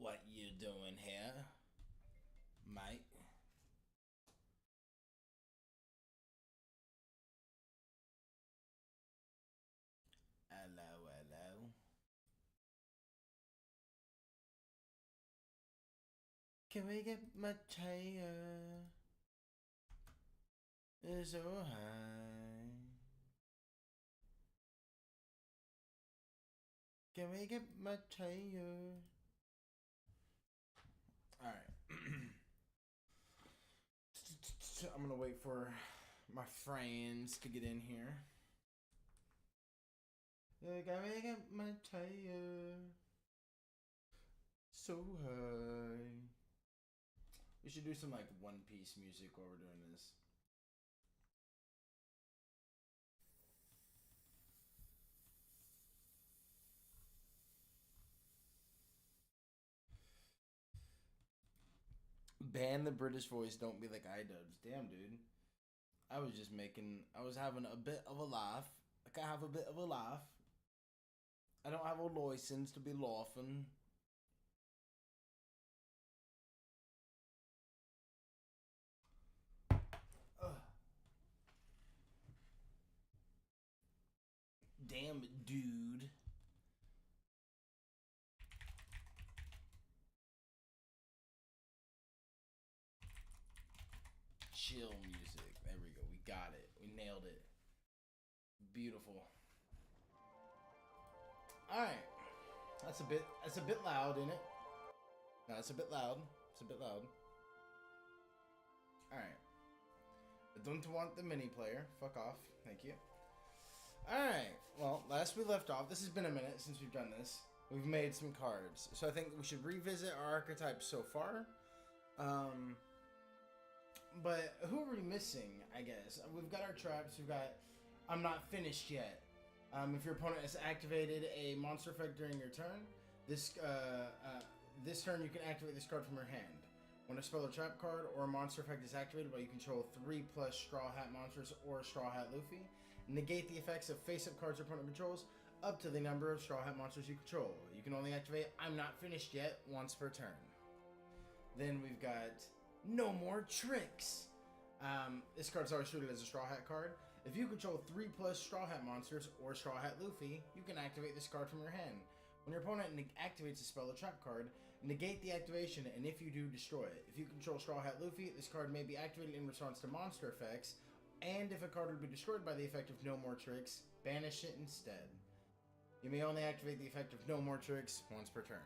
what you doing here, mate? Hello, hello. Can we get my chair? It's so high. Can we get my chair? Alright. I'm gonna wait for my friends to get in here. Can we get my chair? So high. We should do some like One Piece music while we're doing this. Ban the British voice, don't be like iDubbbz. Damn, dude. I was just making, I was having a bit of a laugh. I can have a bit of a laugh. I don't have a license to be laughing. Ugh. Damn it, dude. Chill music. There we go. We got it. We nailed it. Beautiful. Alright. That's a bit loud, isn't it? No, it's a bit loud. It's a bit loud. Alright. I don't want the mini player. Fuck off. Thank you. Alright. Well, last we left off, this has been a minute since we've done this. We've made some cards. So I think we should revisit our archetypes so far. But who are we missing, I guess? We've got our traps. We've got I'm not finished yet. If your opponent has activated a monster effect during your turn, this turn you can activate this card from your hand. When a spell or trap card or a monster effect is activated while you control 3+ Straw Hat monsters or Straw Hat Luffy, negate the effects of face-up cards your opponent controls up to the number of Straw Hat monsters you control. You can only activate I'm not finished yet once per turn. Then we've got No More Tricks. This card's always treated as a Straw Hat card. If you control 3+ Straw Hat monsters or Straw Hat Luffy, you can activate this card from your hand. When your opponent activates a spell or trap card, negate the activation, and if you do, destroy it. If you control Straw Hat Luffy, this card may be activated in response to monster effects, and if a card would be destroyed by the effect of No More Tricks, banish it instead. You may only activate the effect of No More Tricks once per turn.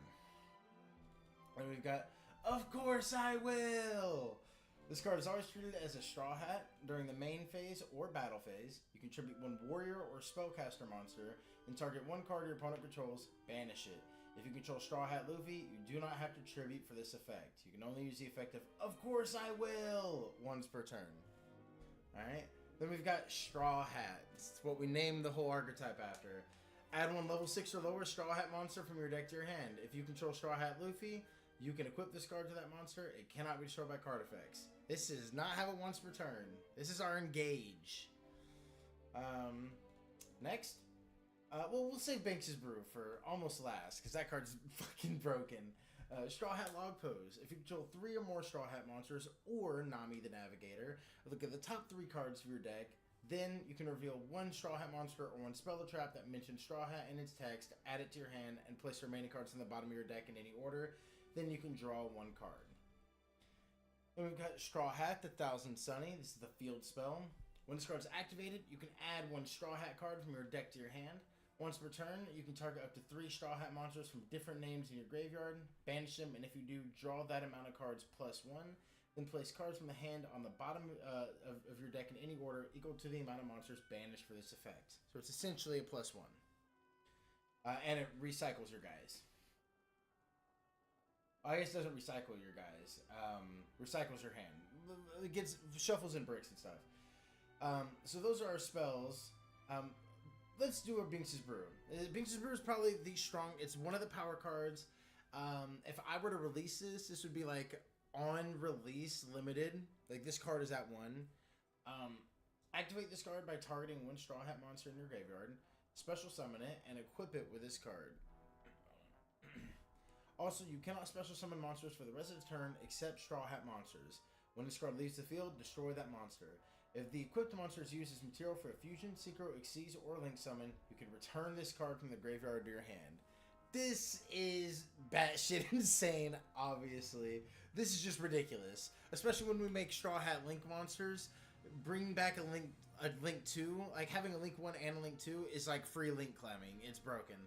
And we've got Of Course I Will! This card is always treated as a Straw Hat during the main phase or battle phase. You contribute 1 warrior or spellcaster monster, and target 1 card your opponent controls, banish it. If you control Straw Hat Luffy, you do not have to tribute for this effect. You can only use the effect of Course I Will! Once per turn. Alright? Then we've got Straw Hat. It's what we named the whole archetype after. Add 1 level 6 or lower Straw Hat monster from your deck to your hand. If you control Straw Hat Luffy, you can equip this card to that monster. It cannot be destroyed by card effects. This does not have a once per turn. This is our engage. Next. Well, we'll save Bink's Brew for almost last, because that card's fucking broken. Straw Hat Log Pose. If you control 3 or more Straw Hat monsters, or Nami the Navigator, look at the top 3 cards of your deck. Then you can reveal 1 Straw Hat monster or 1 spell or trap that mentions Straw Hat in its text, add it to your hand, and place the remaining cards in the bottom of your deck in any order. Then you can draw 1 card. Then we've got Straw Hat, the Thousand Sunny. This is the field spell. When this card is activated, you can add 1 Straw Hat card from your deck to your hand. Once per turn, you can target up to 3 Straw Hat monsters from different names in your graveyard, banish them, and if you do, draw that amount of cards plus 1. Then place cards from the hand on the bottom of your deck in any order equal to the amount of monsters banished for this effect. So it's essentially a plus 1. And it recycles your guys. I guess it doesn't recycle your guys. Recycles your hand. It shuffles in bricks and stuff. So those are our spells. Let's do a Bink's Brew. Bink's Brew is probably the strong. It's one of the power cards. If I were to release this, this would be like on release limited. Like this card is at 1. Activate this card by targeting 1 Straw Hat monster in your graveyard. Special summon it and equip it with this card. Also, you cannot special summon monsters for the rest of the turn except Straw Hat monsters. When this card leaves the field, destroy that monster. If the equipped monster is used as material for a fusion, synchro, exceed, or link summon, you can return this card from the graveyard to your hand. This is batshit insane, obviously. This is just ridiculous. Especially when we make Straw Hat Link monsters. Bringing back a Link 2, like having a Link 1 and a Link 2 is like free Link clamming. It's broken.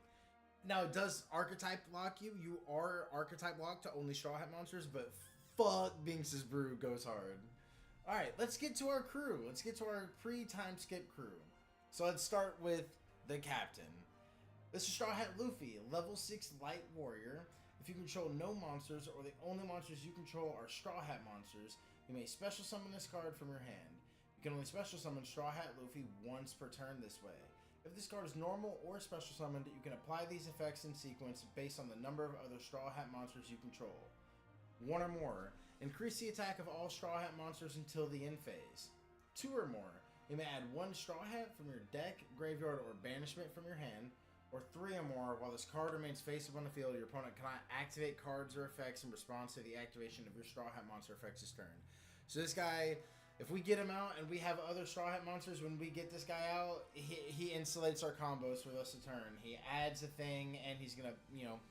Now, it does archetype lock you. You are archetype locked to only Straw Hat monsters, but fuck Bink's Brew goes hard. Alright, let's get to our crew. Let's get to our pre-time skip crew. So let's start with the captain. This is Straw Hat Luffy, level 6 light warrior. If you control no monsters, or the only monsters you control are Straw Hat monsters, you may special summon this card from your hand. You can only special summon Straw Hat Luffy once per turn this way. If this card is normal or special summoned, you can apply these effects in sequence based on the number of other Straw Hat monsters you control. One or more. Increase the attack of all Straw Hat monsters until the end phase. Two or more. You may add one Straw Hat from your deck, graveyard, or banishment from your hand. Or three or more. While this card remains face up on the field, your opponent cannot activate cards or effects in response to the activation of your Straw Hat monster effects this turn. So this guy, if we get him out and we have other Straw Hat monsters, when we get this guy out, he insulates our combos for the rest of the turn. He adds a thing, and he's going to,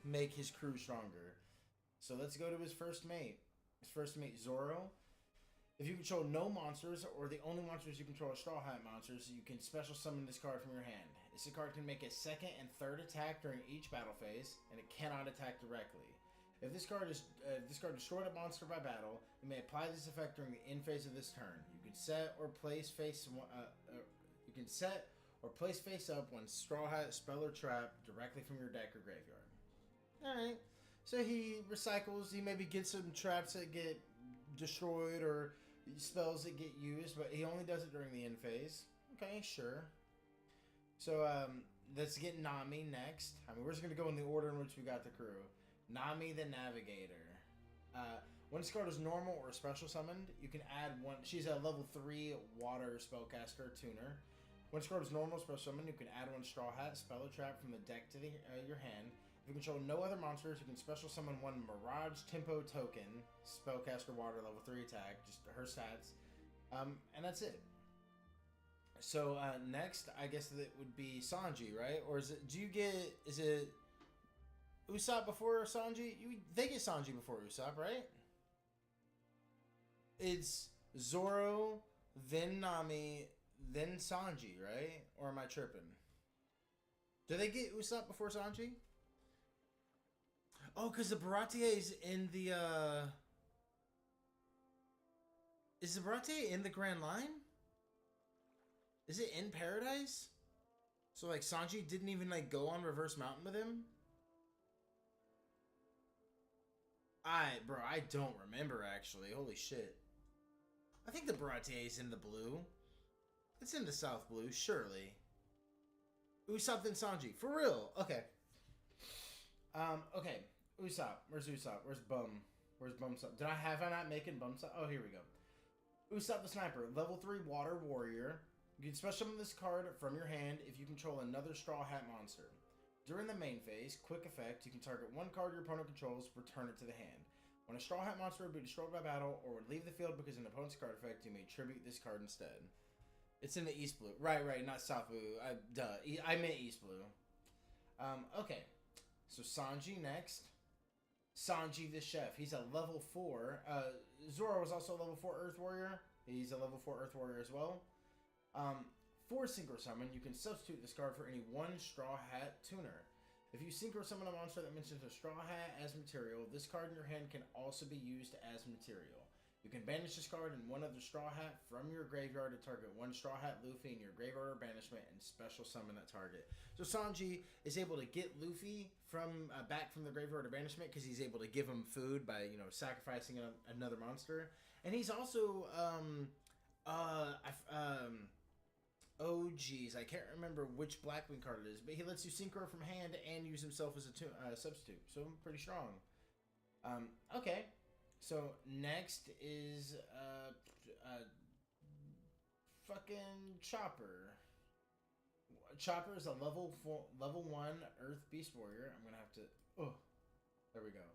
make his crew stronger. So let's go to his first mate. His first mate, Zoro. If you control no monsters, or the only monsters you control are Straw Hat monsters, you can special summon this card from your hand. This card can make a second and third attack during each battle phase, and it cannot attack directly. If this card destroyed a monster by battle, you may apply this effect during the end phase of this turn. You can set or place face up one Straw Hat spell or trap directly from your deck or graveyard. Alright. So he recycles, he maybe gets some traps that get destroyed or spells that get used, but he only does it during the end phase. Okay, sure. So, let's get Nami next. We're just going to go in the order in which we got the crew. Nami the Navigator. When this card is normal or special summoned, you can add one. She's a level 3 water spellcaster tuner. When this card is normal or special summoned, you can add one Straw Hat spell or trap from the deck to your hand. If you control no other monsters, you can special summon one Mirage Tempo token, spellcaster water, level 3 attack, just her stats. And that's it. So, next, I guess that would be Sanji, right? Or is it Usopp before Sanji? They get Sanji before Usopp, right? It's Zoro, then Nami, then Sanji, right? Or am I tripping? Do they get Usopp before Sanji? Oh, because the Baratie is in the, Is the Baratie in the Grand Line? Is it in Paradise? So, like, Sanji didn't even, like, go on Reverse Mountain with him? Bro, I don't remember, actually. Holy shit. I think the Baratie is in the blue. It's in the South Blue, surely. Usopp then Sanji. For real. Okay. Okay. Usopp. Where's Usopp? Where's Bum? Where's Bumsop? Have I not making Bumsop? Oh, here we go. Usopp the Sniper. Level 3 Water Warrior. You can special summon this card from your hand if you control another Straw Hat monster. During the main phase, quick effect, you can target one card your opponent controls, return it to the hand. When a Straw Hat monster would be destroyed by battle or would leave the field because of an opponent's card effect, you may tribute this card instead. It's in the East Blue. Right, not South Blue. I meant East Blue. Okay. So Sanji next. Sanji the Chef. He's a level 4. Zoro was also a level 4 Earth Warrior. He's a level 4 Earth Warrior as well. For Synchro Summon, you can substitute this card for any one Straw Hat tuner. If you Synchro Summon a monster that mentions a Straw Hat as material, this card in your hand can also be used as material. You can banish this card and one other Straw Hat from your graveyard to target one Straw Hat Luffy in your graveyard or banishment and special summon that target. So Sanji is able to get Luffy from back from the graveyard or banishment because he's able to give him food by, sacrificing another monster. And he's also, oh geez, I can't remember which Blackwing card it is, but he lets you Synchro from hand and use himself as a substitute. So pretty strong. Okay. So next is fucking Chopper. Chopper is a level 1 Earth Beast Warrior. I'm gonna have to. There we go.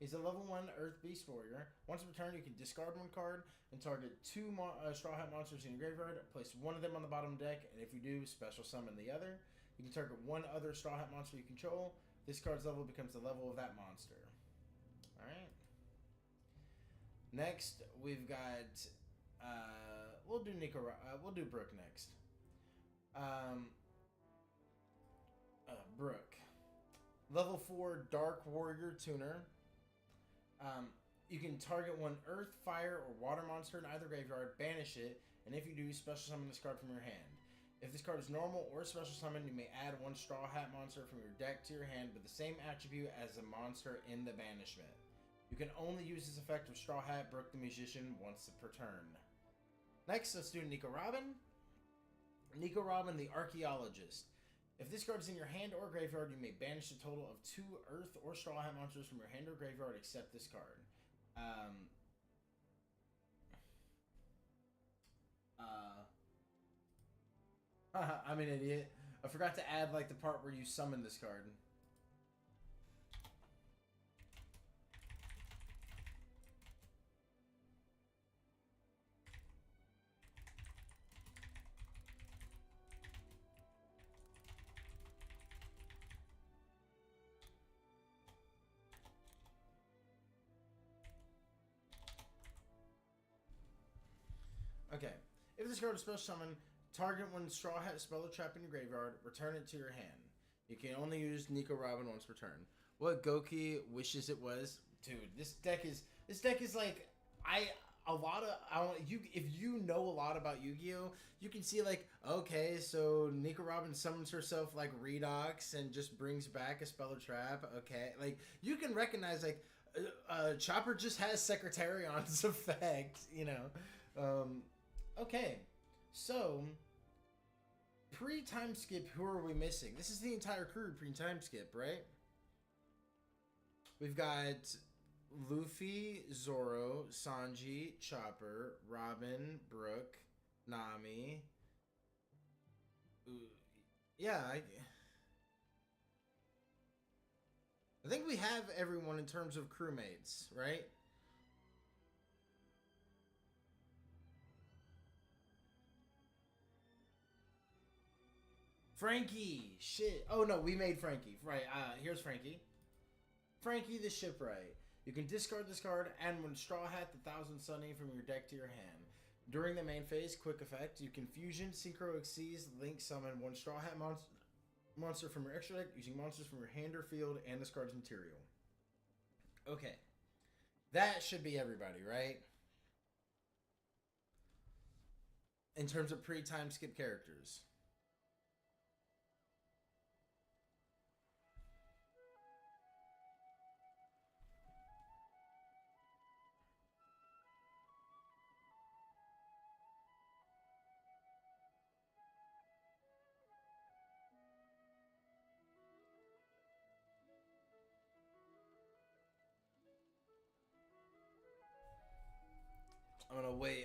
He's a level 1 Earth Beast Warrior. Once per turn, you can discard one card and target two Straw Hat monsters in your graveyard. Place one of them on the bottom deck, and if you do, special summon the other. You can target one other Straw Hat monster you control. This card's level becomes the level of that monster. Alright. Next, we've got... we'll do we'll do Brook next. Brook. Level 4 Dark Warrior Tuner. You can target one Earth, Fire, or Water monster in either graveyard, banish it, and if you do, special summon this card from your hand. If this card is normal or special summon, you may add one Straw Hat monster from your deck to your hand with the same attribute as the monster in the banishment. You can only use this effect with Straw Hat, Brook the Musician once per turn. Next, let's do Nico Robin. Nico Robin, the Archaeologist. If this card is in your hand or graveyard, you may banish a total of 2 Earth or Straw Hat monsters from your hand or graveyard except this card. I'm an idiot. I forgot to add like the part where you summon this card. Okay. If this card is special summon, target one Straw Hat spell or trap in your graveyard, return it to your hand. You can only use Nico Robin once per turn. What Goki wishes it was, dude. This deck is like if you know a lot about Yu-Gi-Oh, you can see like, okay, so Nico Robin summons herself like Redox and just brings back a spell or trap. Okay, like you can recognize like Chopper just has Secretarion's effect, you know. Okay, so pre-time skip, who are we missing? This is the entire crew pre-time skip, right? We've got Luffy, Zoro, Sanji, Chopper, Robin, Brook, Nami. Yeah, I think we have everyone in terms of crewmates, right? Frankie! Shit. Oh no, we made Frankie. Right, here's Frankie. Frankie the Shipwright. You can discard this card and when Straw Hat the Thousand Sunny from your deck to your hand. During the main phase, quick effect, you can fusion, synchro, exceed, link summon one Straw Hat monster from your extra deck using monsters from your hand or field and this card's material. Okay. That should be everybody, right? In terms of pre-time skip characters.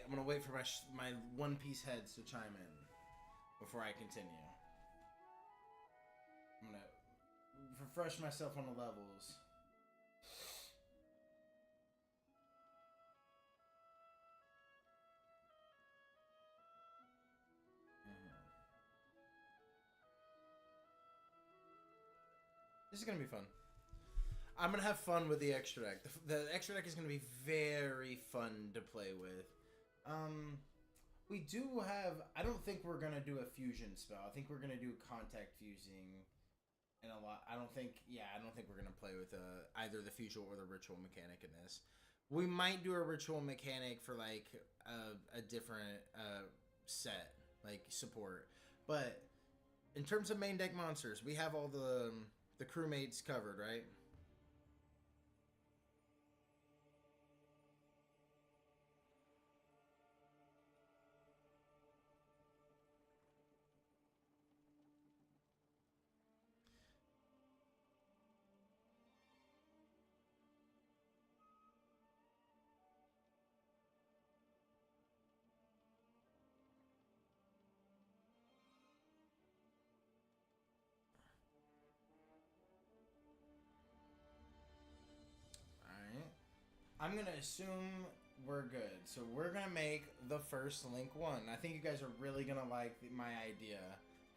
I'm gonna wait for my One Piece heads to chime in before I continue. I'm gonna refresh myself on the levels. This is gonna be fun. I'm gonna have fun with the extra deck. The extra deck is gonna be very fun to play with. We do have. I don't think we're gonna do a fusion spell. I think we're gonna do contact fusing, and a lot. I don't think. Yeah, I don't think we're gonna play with either the fusion or the ritual mechanic in this. We might do a ritual mechanic for like a different set, like support. But in terms of main deck monsters, we have all the crewmates covered, right? I'm gonna assume we're good. So we're gonna make the first Link 1. I think you guys are really gonna like my idea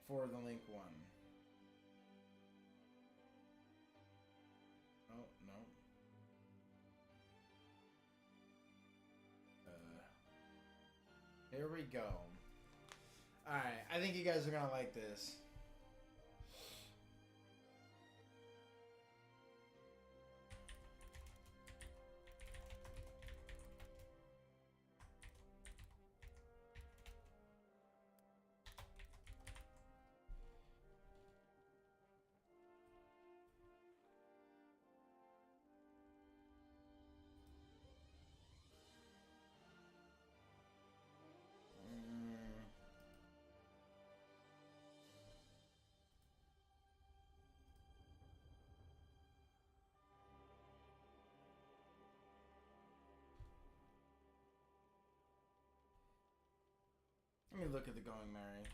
for the Link 1. Oh, no. Here we go. Alright, I think you guys are gonna like this. Let me look at the Going Merry.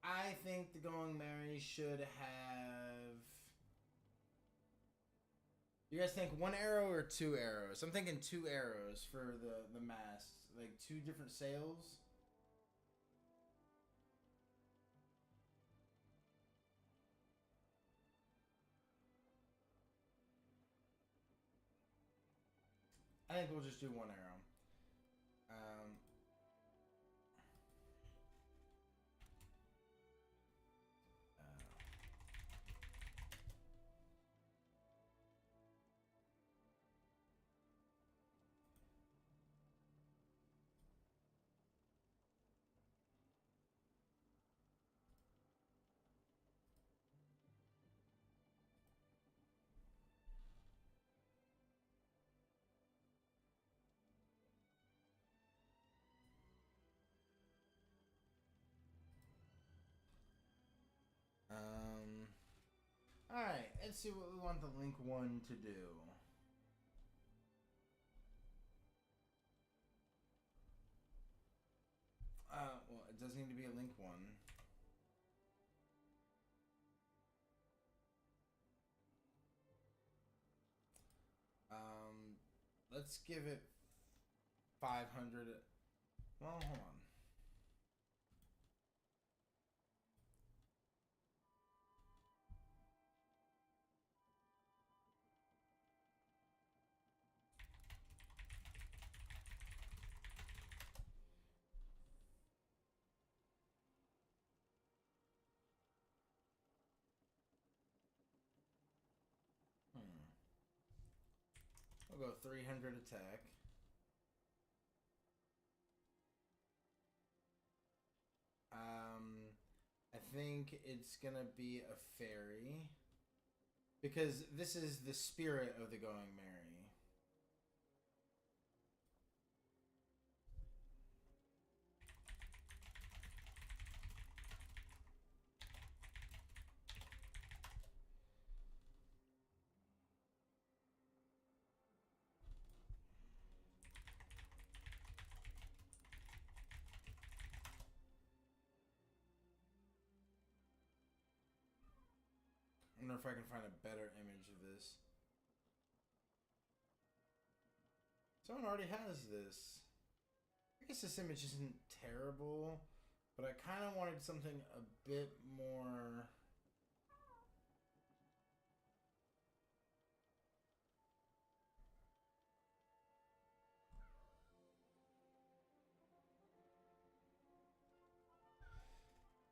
I think the Going Merry should have... You guys think 1 arrow or 2 arrows? I'm thinking 2 arrows for the mast. Like 2 different sails. I think we'll just do 1 arrow. Alright, let's see what we want the Link 1 to do. Well, it does need to be a Link 1. Let's give it 500. Well, hold on. We'll go 300 attack. I think it's gonna be a fairy. Because this is the spirit of the Going Merry. I wonder if I can find a better image of this. Someone already has this. I guess this image isn't terrible, but I kind of wanted something a bit more...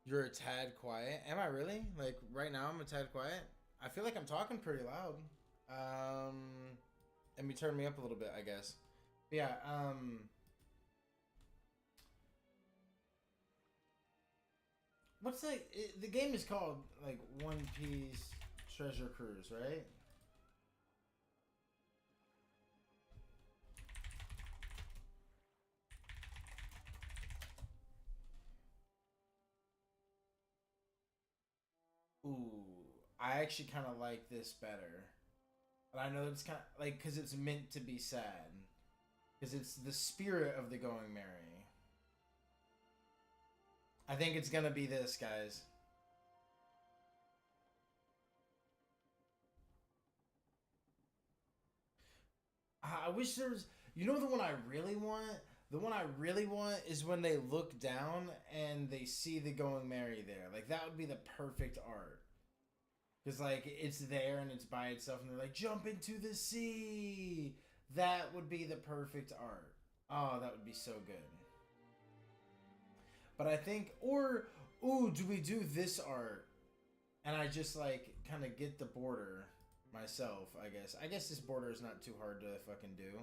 You're a tad quiet. Am I really? Like, right now I'm a tad quiet? I feel like I'm talking pretty loud. Let me turn me up a little bit, I guess. But yeah, what's the game is called, like, One Piece Treasure Cruise, right? Ooh, I actually kind of like this better. But I know it's kind of like because it's meant to be sad, because it's the spirit of the Going Merry. I think it's gonna be this, guys. I wish there was. You know the one I really want. The one I really want is when they look down and they see the Going Merry there. Like that would be the perfect art. Because like it's there and it's by itself, and they're like, "Jump into the sea." That would be the perfect art. Oh, that would be so good. But I think, or ooh, do we do this art? And I just like kind of get the border myself. I guess. I guess this border is not too hard to fucking do.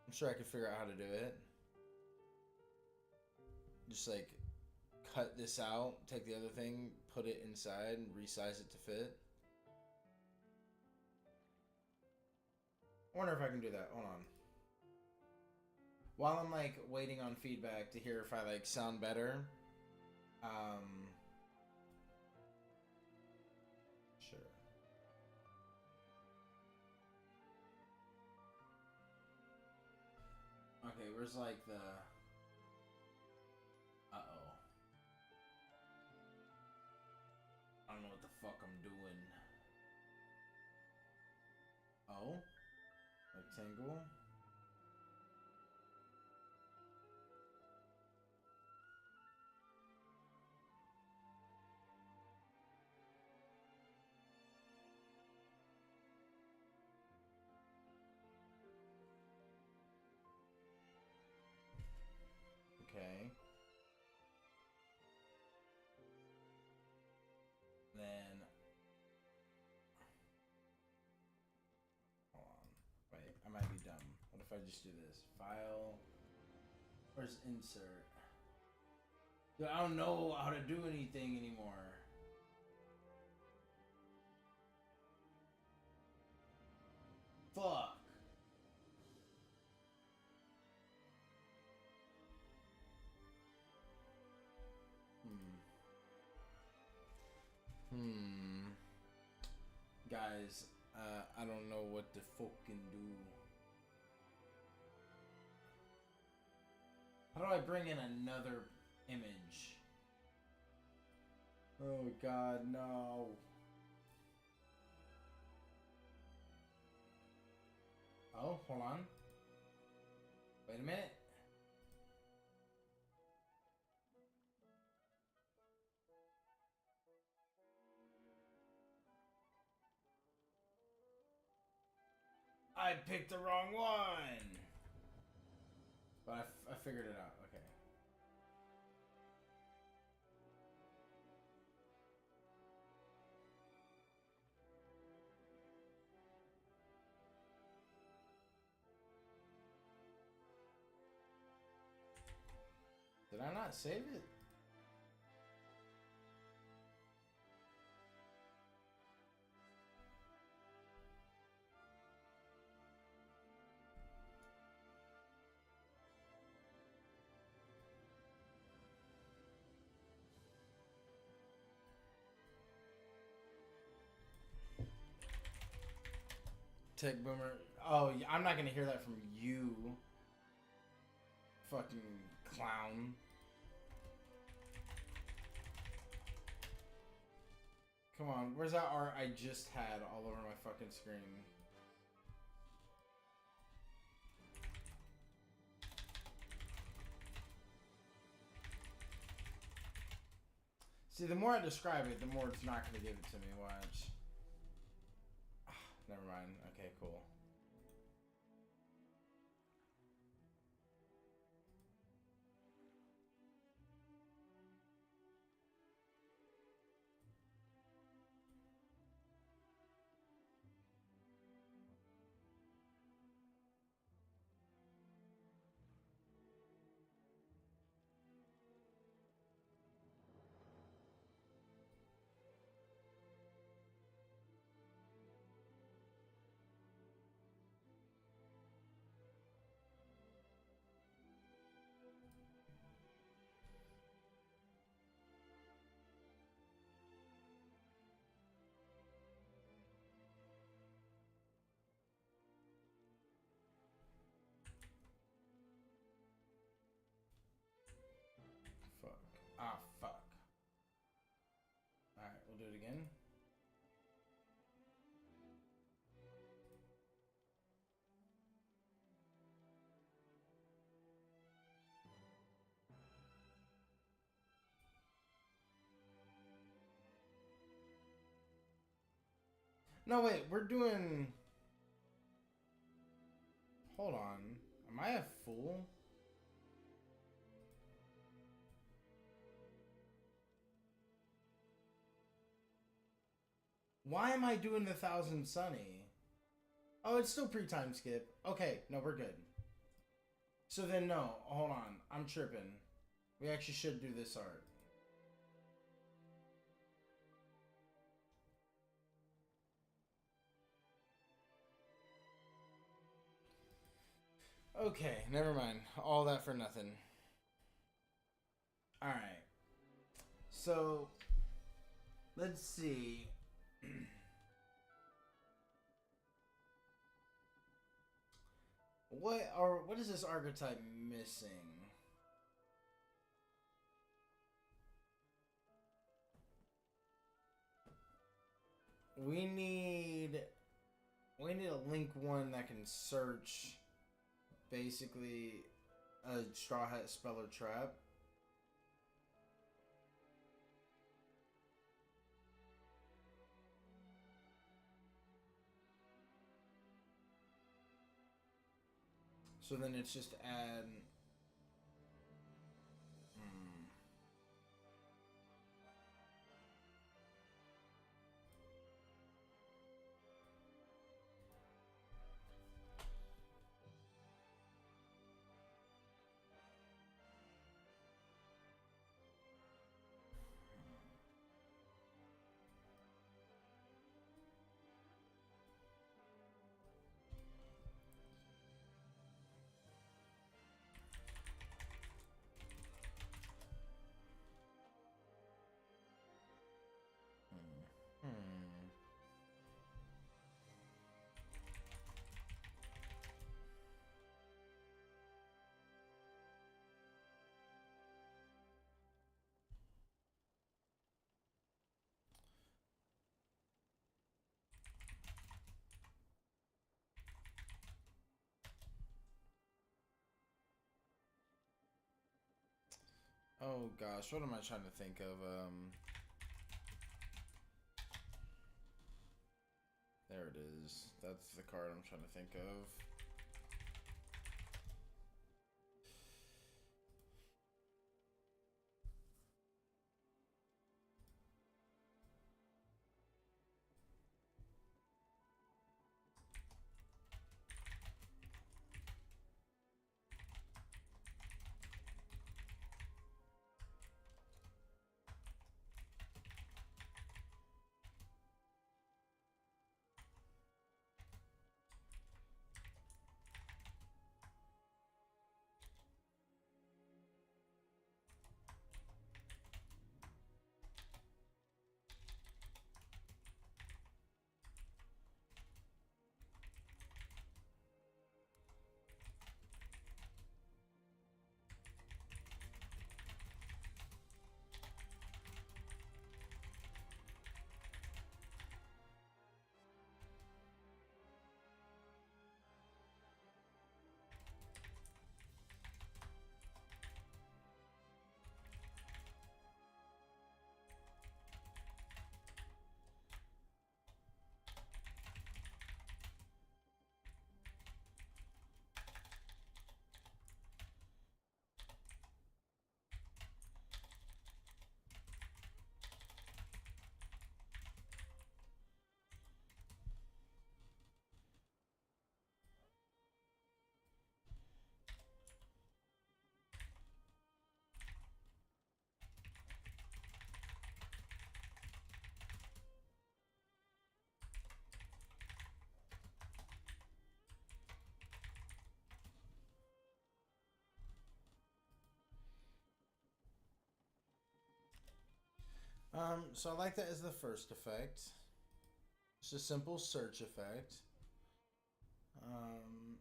I'm sure I could figure out how to do it. Just like cut this out, take the other thing, put it inside, and resize it to fit. I wonder if I can do that. Hold on. While I'm like waiting on feedback to hear if I like sound better, sure. Okay, where's like the? Uh-oh. I don't know what the fuck I'm doing. Oh, rectangle. Okay. Then, hold on. Wait, I might be dumb. What if I just do this? File. Where's insert? Dude, I don't know how to do anything anymore. Fuck. Hmm. Guys, I don't know what to fucking do. How do I bring in another image? Oh god, no. Oh, hold on. Wait a minute. I picked the wrong one. But I figured it out. Okay. Did I not save it? Tech Boomer. Oh, I'm not gonna hear that from you. Fucking clown. Come on, where's that art I just had all over my fucking screen? See, the more I describe it, the more it's not gonna give it to me. Watch. Never mind. Okay, cool. No, wait, we're doing... Hold on. Am I a fool? Why am I doing the 1,000 Sunny? Oh, it's still pre-time skip. Okay, no, we're good. So then, no, hold on. I'm tripping. We actually should do this art. Okay, never mind. All that for nothing. Alright. So, let's see. What is this archetype missing? We need a link one that can search basically a Straw Hat Speller Trap. So then it's just add. Oh gosh, what am I trying to think of? There it is. That's the card I'm trying to think of. So I like that as the first effect. It's a simple search effect. Um,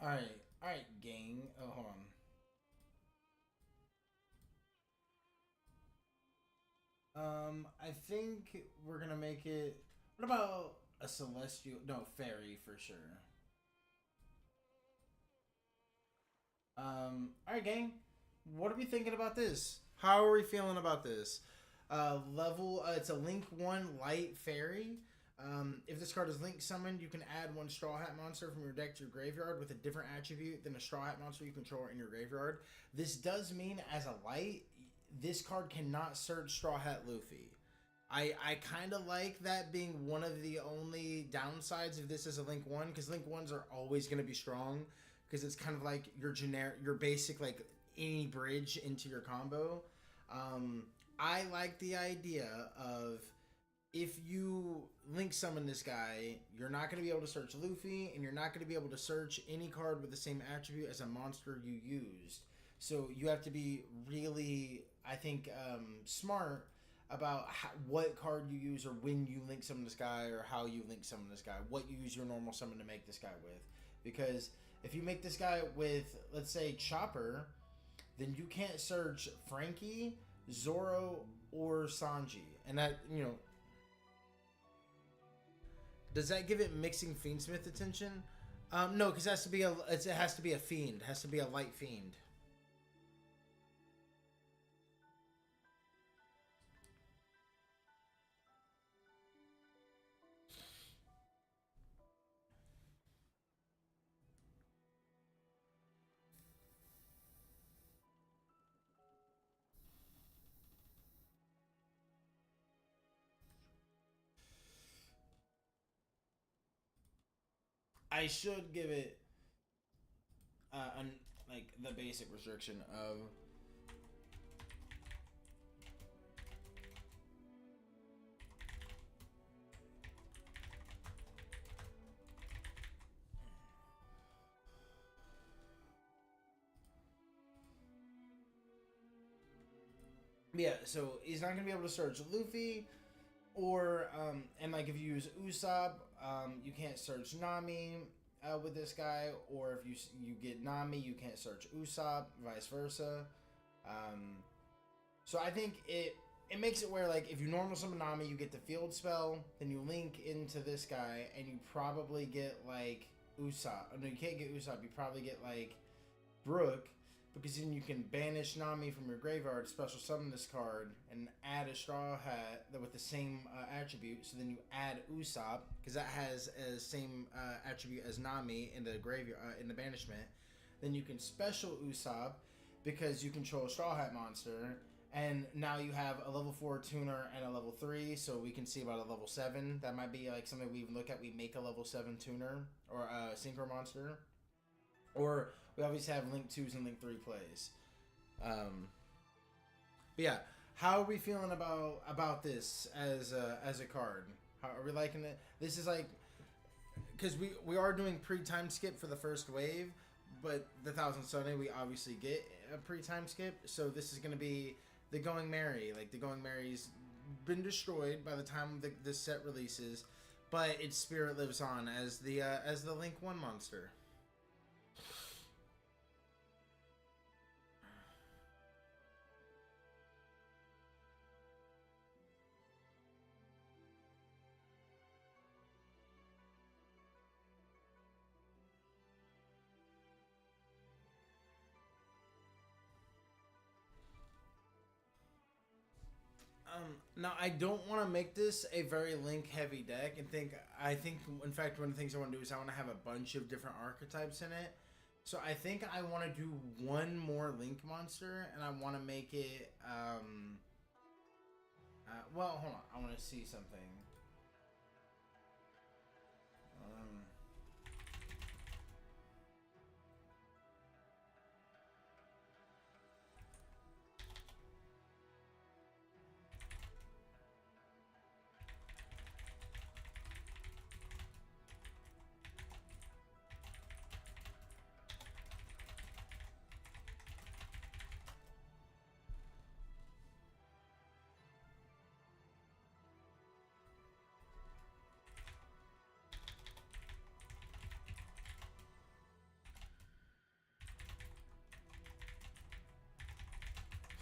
all right, gang. Oh, hold on. I think we're gonna make it. What about a celestial? No, fairy for sure. All right, gang. What are we thinking about this? How are we feeling about this? Level. It's a Link One Light Fairy. If this card is Link summoned, you can add one Straw Hat monster from your deck to your graveyard with a different attribute than a Straw Hat monster you control in your graveyard. This does mean, as a light, this card cannot search Straw Hat Luffy. I kind of like that being one of the only downsides of this as a Link 1, because Link 1s are always going to be strong, because it's kind of like your generic, your basic, like, any bridge into your combo. I like the idea of, if you Link summon this guy, you're not going to be able to search Luffy, and you're not going to be able to search any card with the same attribute as a monster you used. So you have to be really, I think, smart about what card you use, or when you Link summon this guy, or how you Link summon this guy, what you use your normal summon to make this guy with. Because if you make this guy with, let's say, Chopper, then you can't search Frankie, Zoro, or Sanji. And that, you know, does that give it mixing Fiendsmith attention? No, because it has to be it has to be a fiend. It has to be a light fiend. I should give it like the basic restriction of, yeah. So he's not gonna be able to search Luffy, or and like if you use Usopp, you can't search Nami with this guy, or if you get Nami, you can't search Usopp, vice versa. Um, so I think it makes it where, like, if you normal summon Nami, you get the field spell, then you link into this guy, and you probably get like Usopp. No, you can't get Usopp. You probably get like Brook, because then you can banish Nami from your graveyard, special summon this card, and add a Straw Hat with the same attribute. So then you add Usopp, because that has a same attribute as Nami in the graveyard, in the banishment. Then you can special Usopp, because you control a Straw Hat monster, and now you have a level 4 tuner and a level 3, so we can see about a level 7. That might be like something we even look at. We make a level 7 tuner, or a synchro monster. Or we obviously have Link 2s and Link 3 plays. But yeah, how are we feeling about this as a card? How are we liking it? This is like, because we are doing pre-time skip for the first wave, but the Thousand Sunday we obviously get a pre-time skip, so this is going to be the Going Merry. Like, the Going Merry's been destroyed by the time this set releases, but its spirit lives on as the Link 1 monster. Now I don't want to make this a very Link heavy deck, and I think in fact one of the things I want to do is I want to have a bunch of different archetypes in it. So I think I want to do one more Link monster, and I want to make it. Well, hold on. I want to see something. Um,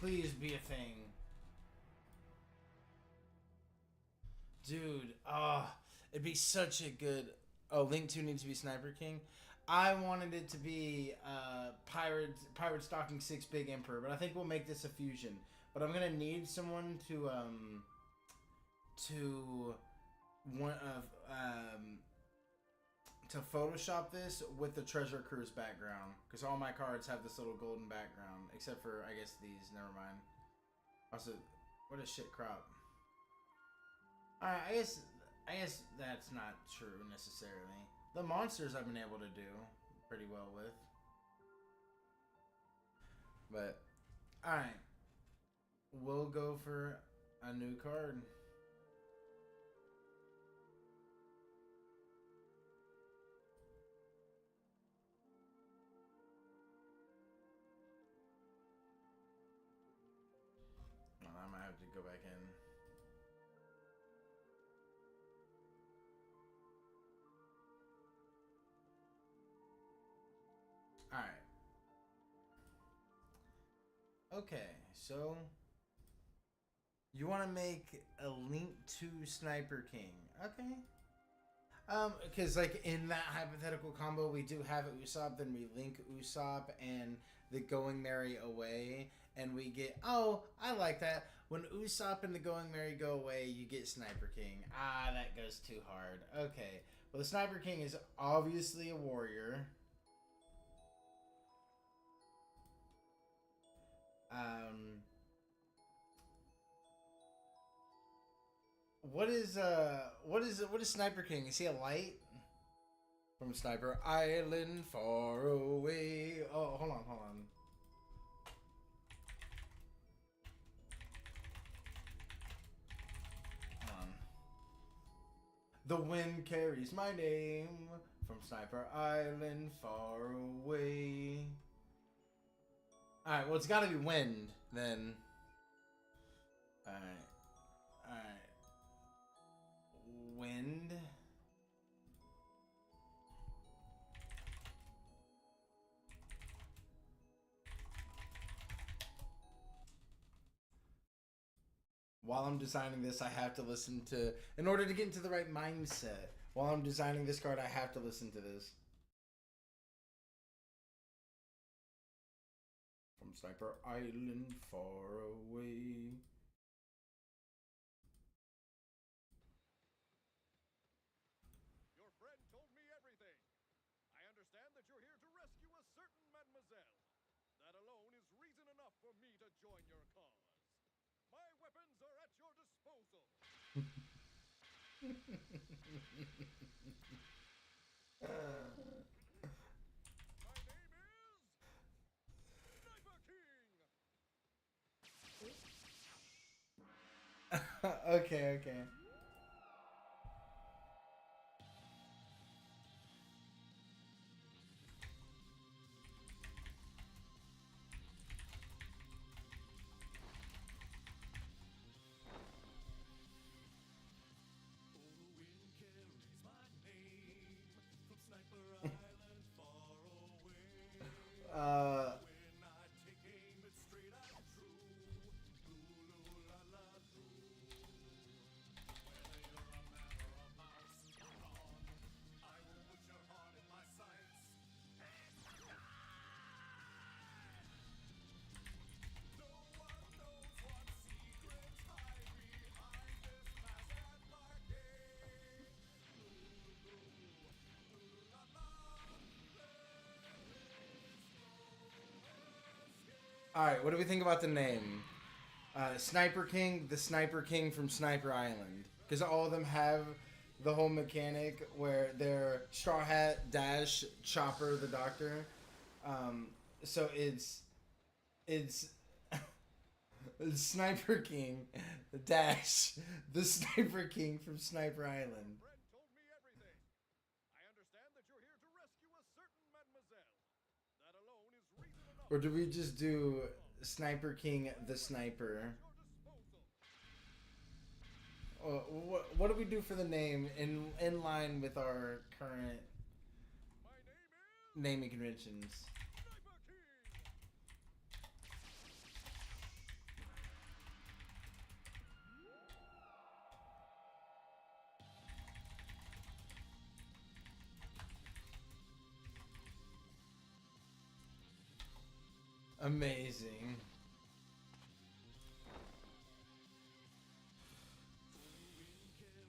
Please be a thing. Dude, it'd be such a good... Oh, Link 2 needs to be Sniper King. I wanted it to be Pirate Stalking 6 Big Emperor, but I think we'll make this a fusion. But I'm gonna need someone to to Photoshop this with the Treasure Cruise background, because all my cards have this little golden background, except for I guess these. Never mind. Also, what a shit crop. Alright, I guess that's not true necessarily. The monsters I've been able to do pretty well with. But, alright. We'll go for a new card. Well, I might have to go back in. Alright. Okay, so you want to make a Link to Sniper King. Okay. Because like in that hypothetical combo, we do have Usopp, then we link Usopp and the Going Merry away, and we get, oh, I like that. When Usopp and the Going Merry go away, you get Sniper King. Ah, that goes too hard. Okay. Well, the Sniper King is obviously a warrior. What is Sniper King? Is he a light? From Sniper Island far away. Oh, hold on. Hold on. The wind carries my name from Sniper Island far away. Alright, well, it's gotta be wind, then. Alright. Wind. While I'm designing this, I have to listen to... In order to get into the right mindset, while I'm designing this card, I have to listen to this. From Sniper Island far away. Your friend told me everything. I understand that you're here to rescue a certain mademoiselle. That alone is reason enough for me to join your cause. My weapons are at your disposal. My name is Sniper King. Okay. Alright, what do we think about the name? Sniper King, the Sniper King from Sniper Island. Because all of them have the whole mechanic where they're Straw Hat, Dash, Chopper, the Doctor. So it's Sniper King, the Dash, the Sniper King from Sniper Island. Your friend told me everything. I understand that you're here to rescue a certain mademoiselle. That alone is reason enough. Or do we just do Sniper King, the Sniper? What do we do for the name in line with our current naming conventions? Amazing.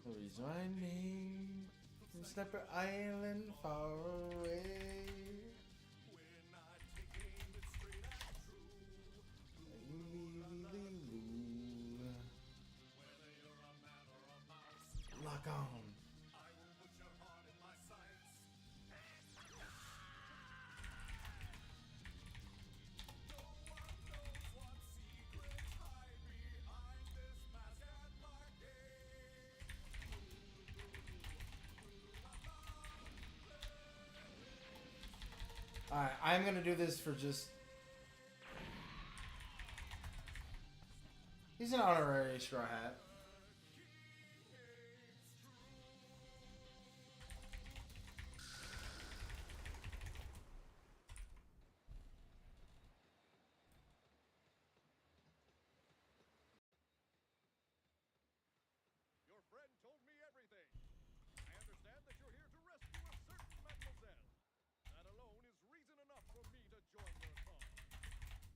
Rejoin me from Sniper Island far away. Lock on. Alright, I'm gonna do this for just... He's an honorary straw hat. Your friend told me everything. I understand that you're here to rescue a certain mademoiselle. That alone is reason enough for me to join your cause.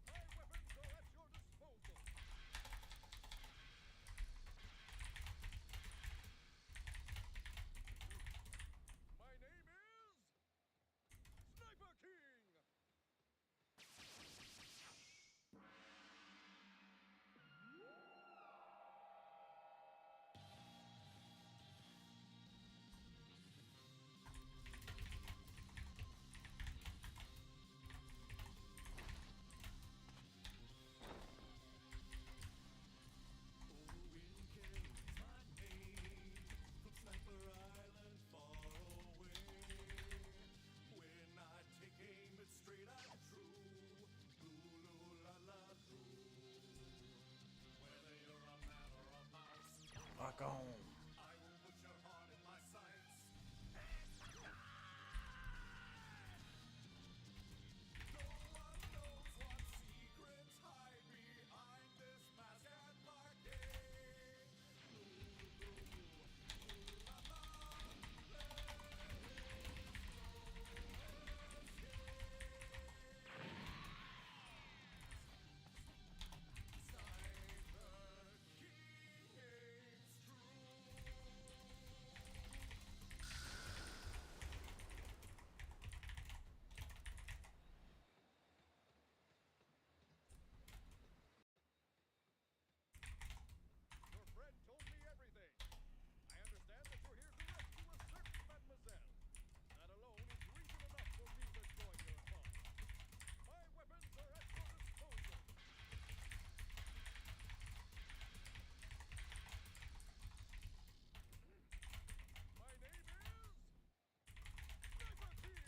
My weapons are at your disposal. My name is Sniper King. Lock on. Your friend told me everything. I understand that you're here to rescue a certain mademoiselle. That alone is reason enough for me to join your cause. My weapons are at your disposal. My name is Sniper King.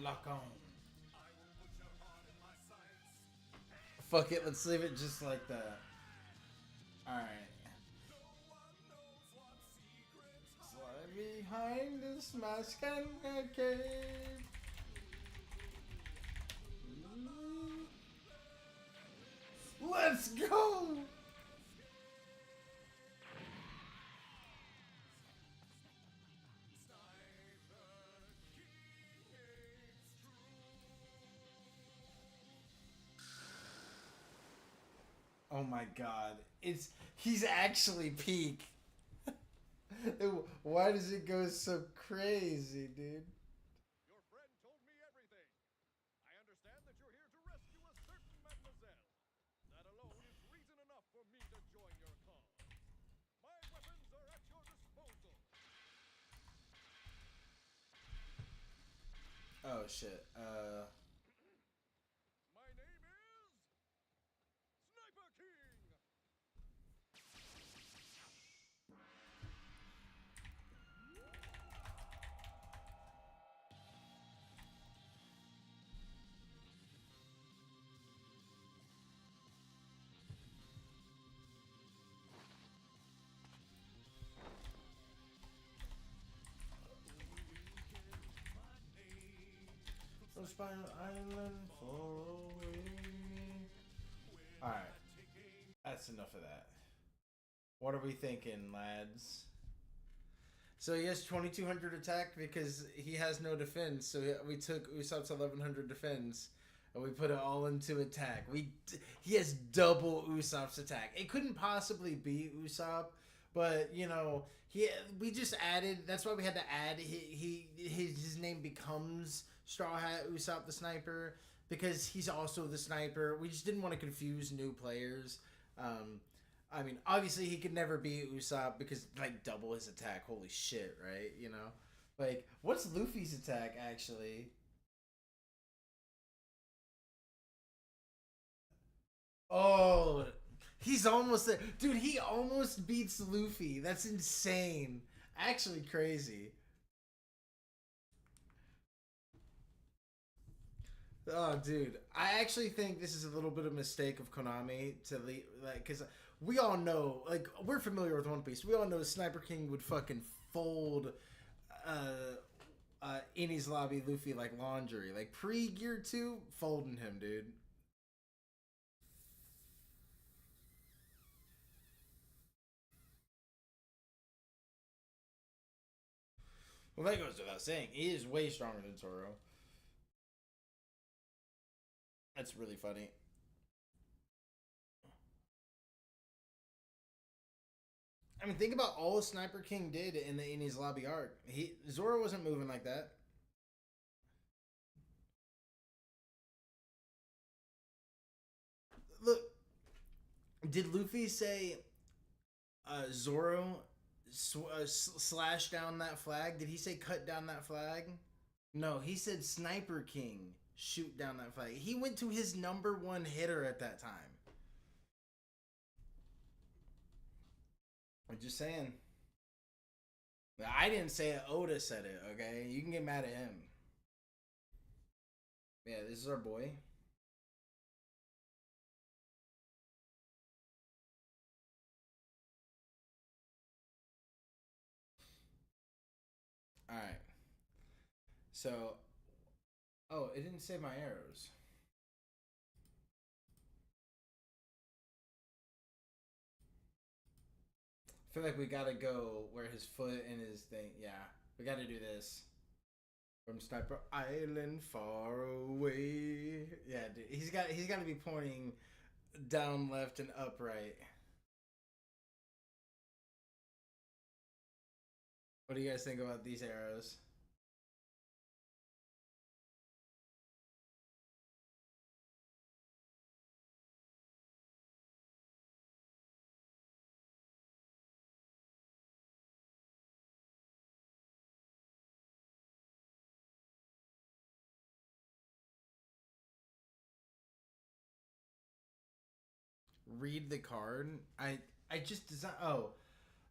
Lock on. Fuck it, let's leave it just like that. Alright. Slide behind this mask and a cave. Let's go! Oh my god. He's actually peak. Why does it go so crazy, dude? Your friend told me everything. I understand that you're here to rescue a certain mademoiselle. That alone is reason enough for me to join your cause. My weapons are at your disposal. Oh shit. My name is Sniper King. from Spiral Island far away. Alright, that's enough of that. What are we thinking, lads? So he has 2200 attack because he has no defense. So we took Usopp's 1100 defense and we put it all into attack. He has double Usopp's attack. It couldn't possibly be Usopp, but you know we just added. That's why we had to add. His name becomes Straw Hat Usopp the Sniper because he's also the sniper. We just didn't want to confuse new players. I mean, obviously he could never be Usopp because like double his attack. Holy shit, right? You know, like what's Luffy's attack actually? Oh, he's almost there, dude. He almost beats Luffy. That's insane. Actually, crazy. Oh, dude, I actually think this is a little bit of a mistake of Konami to leave, like, because we all know, like, we're familiar with One Piece. We all know Sniper King would fucking fold Enies Lobby Luffy like laundry. Like, pre Gear 2, folding him, dude. Well, that goes without saying. He is way stronger than Zoro. That's really funny. I mean, think about all Sniper King did in the Enies Lobby arc. Zoro wasn't moving like that. Look, did Luffy say Zoro slash down that flag? Did he say cut down that flag? No, he said Sniper King shoot down that flag. He went to his number one hitter at that time. I'm just saying. I didn't say it. Oda said it. Okay, you can get mad at him. Yeah, this is our boy. All right. So, oh, it didn't save my arrows. I feel like we gotta go where his foot and his thing. Yeah, we gotta do this. From Sniper Island, far away. Yeah, dude, he's got to be pointing down, left, and upright. What do you guys think about these arrows? Read the card. I just design. Oh,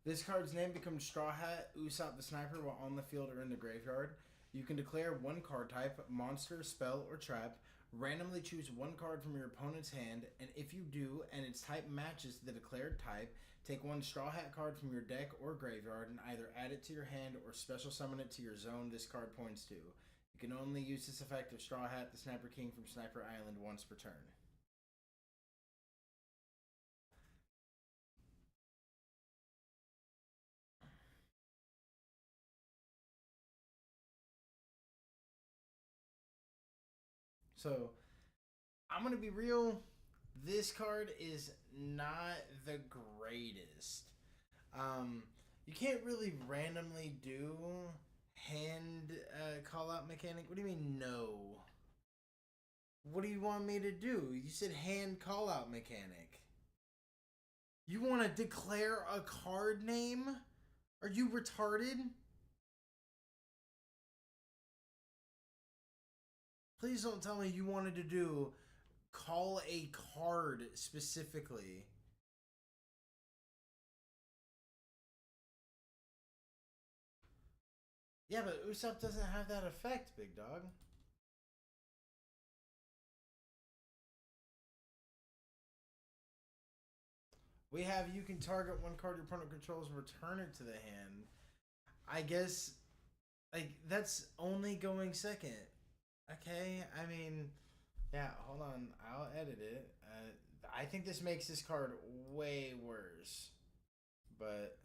this card's name becomes Straw Hat Usopp the Sniper while on the field or in the graveyard. You can declare one card type, monster, spell, or trap. Randomly choose one card from your opponent's hand, and if you do, and its type matches the declared type, take one Straw Hat card from your deck or graveyard and either add it to your hand or special summon it to your zone this card points to. You can only use this effect of Straw Hat the Sniper King from Sniper Island once per turn. So I'm gonna be real. This card is not the greatest. You can't really randomly do hand call out mechanic. What do you mean no? What do you want me to do? You said hand call out mechanic. You want to declare a card name? Are you retarded? Please don't tell me you wanted to do call a card specifically. Yeah, but Usopp doesn't have that effect, big dog. We have you can target one card your opponent controls and return it to the hand. I guess, like, that's only going second. Okay, I mean, yeah. Hold on, I'll edit it. I think this makes this card way worse, but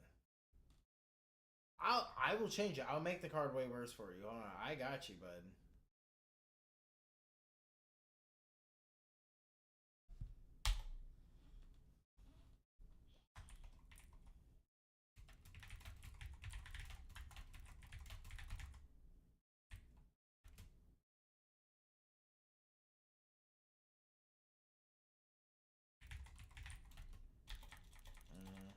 I will change it. I'll make the card way worse for you. Hold on, I got you, bud. Mm.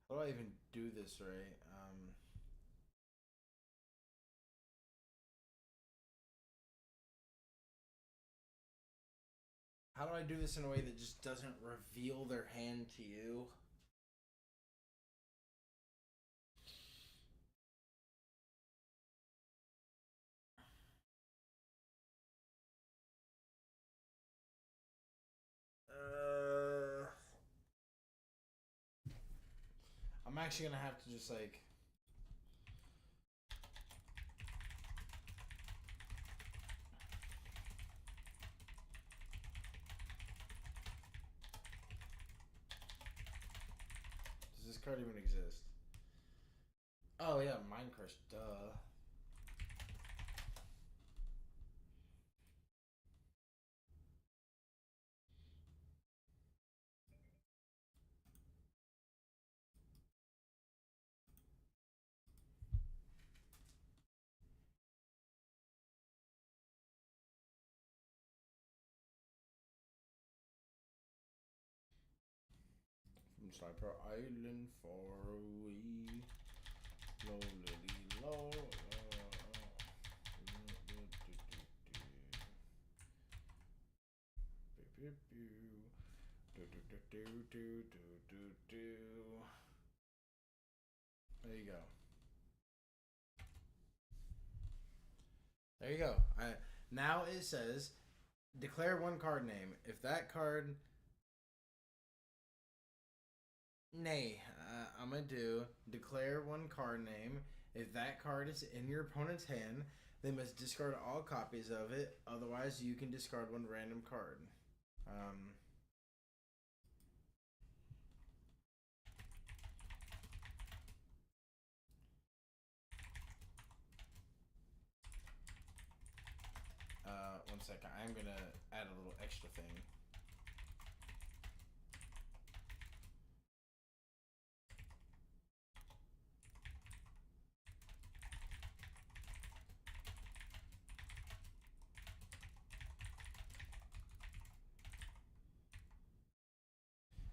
How do I even do this right? How do I do this in a way that just doesn't reveal their hand to you? Uh, I'm actually gonna have to just like. Does this card even exist? Oh yeah, Mind Crush. Duh. From Sniper Island far away. Low, lily, low. There you go. There you go. Now it says declare one card name. If that card, nay, I'm gonna do declare one card name. If that card is in your opponent's hand, they must discard all copies of it. Otherwise, you can discard one random card. Um, One second. I'm gonna add a little extra thing.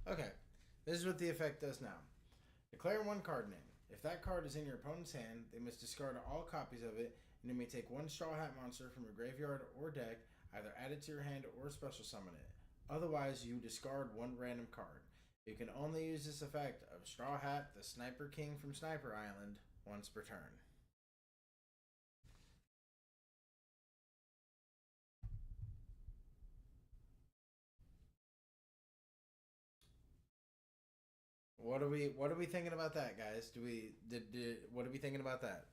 Okay, this is what the effect does now. Declare one card name. If that card is in your opponent's hand, they must discard all copies of it, and you may take one Straw Hat monster from your graveyard or deck, either add it to your hand or special summon it. Otherwise, you discard one random card. You can only use this effect of Straw Hat, the Sniper King from Sniper Island, once per turn. What are we thinking about that, guys? Do we did what are we thinking about that?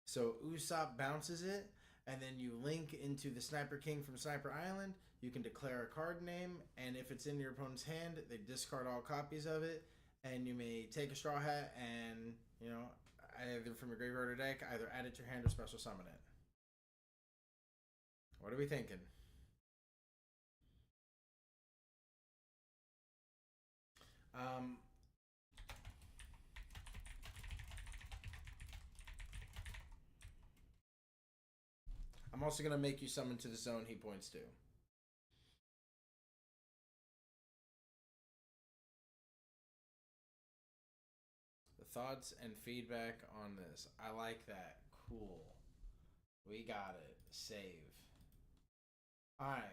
So Usopp bounces it, and then you link into the Sniper King from Sniper Island. You can declare a card name, and if it's in your opponent's hand, they discard all copies of it, and you may take a Straw Hat and either from your graveyard or deck, either add it to your hand or special summon it. What are we thinking? Um, I'm also gonna make you summon to the zone he points to. The thoughts and feedback on this. I like that. Cool. We got it. Save. Alright.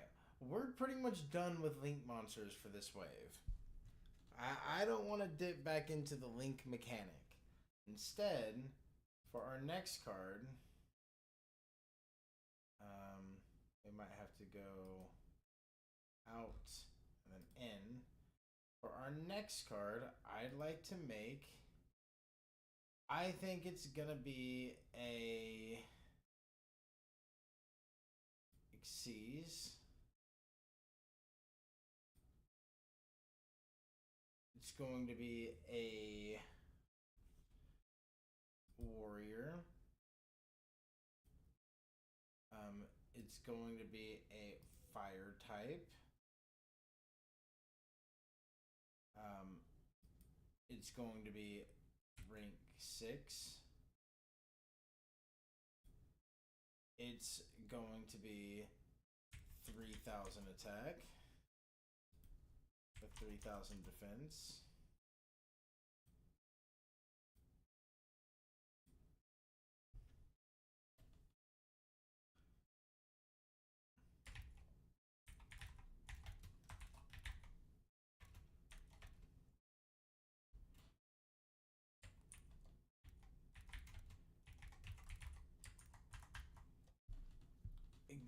We're pretty much done with link monsters for this wave. I don't want to dip back into the link mechanic. Instead, for our next card, we might have to go out and then in. For our next card, I'd like to make I think it's gonna be a Xyz. It's going to be a warrior. It's going to be a fire type. Um, it's going to be rank 6. It's going to be 3,000 attack with 3,000 defense.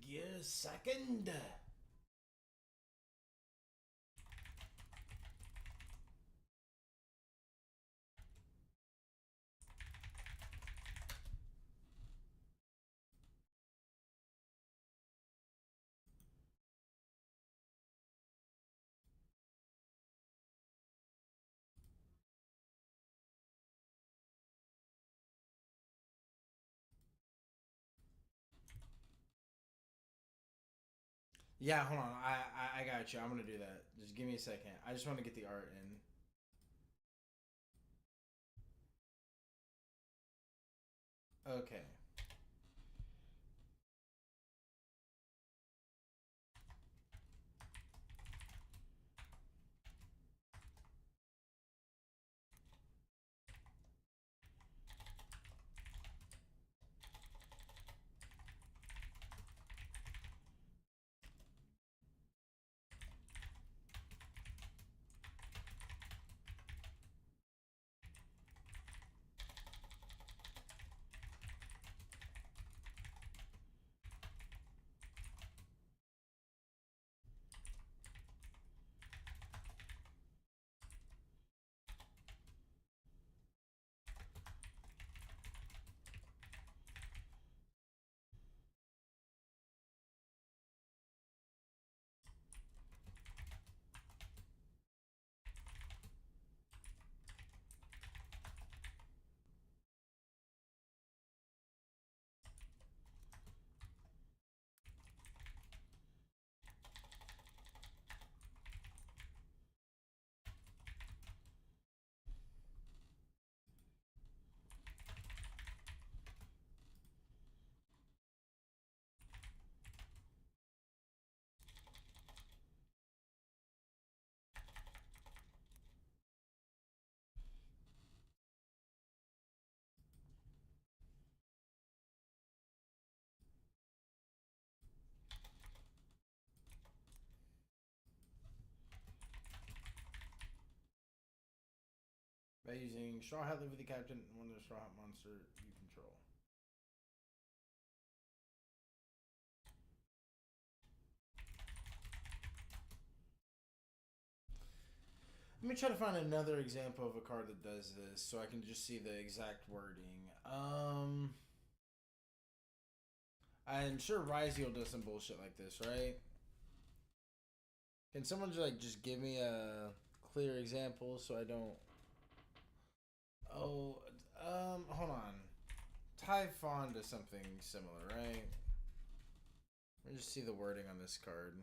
Gear second. Yeah, hold on. I got you. I'm gonna do that. Just give me a second. I just want to get the art in. Okay. By using Straw Hat, live with the captain, and one of the Straw Hat monster you control. Let me try to find another example of a card that does this so I can just see the exact wording. I'm sure Ryziel does some bullshit like this, right? Can someone just give me a clear example so I don't? Oh, hold on. Typhon does something similar, right? Let me just see the wording on this card.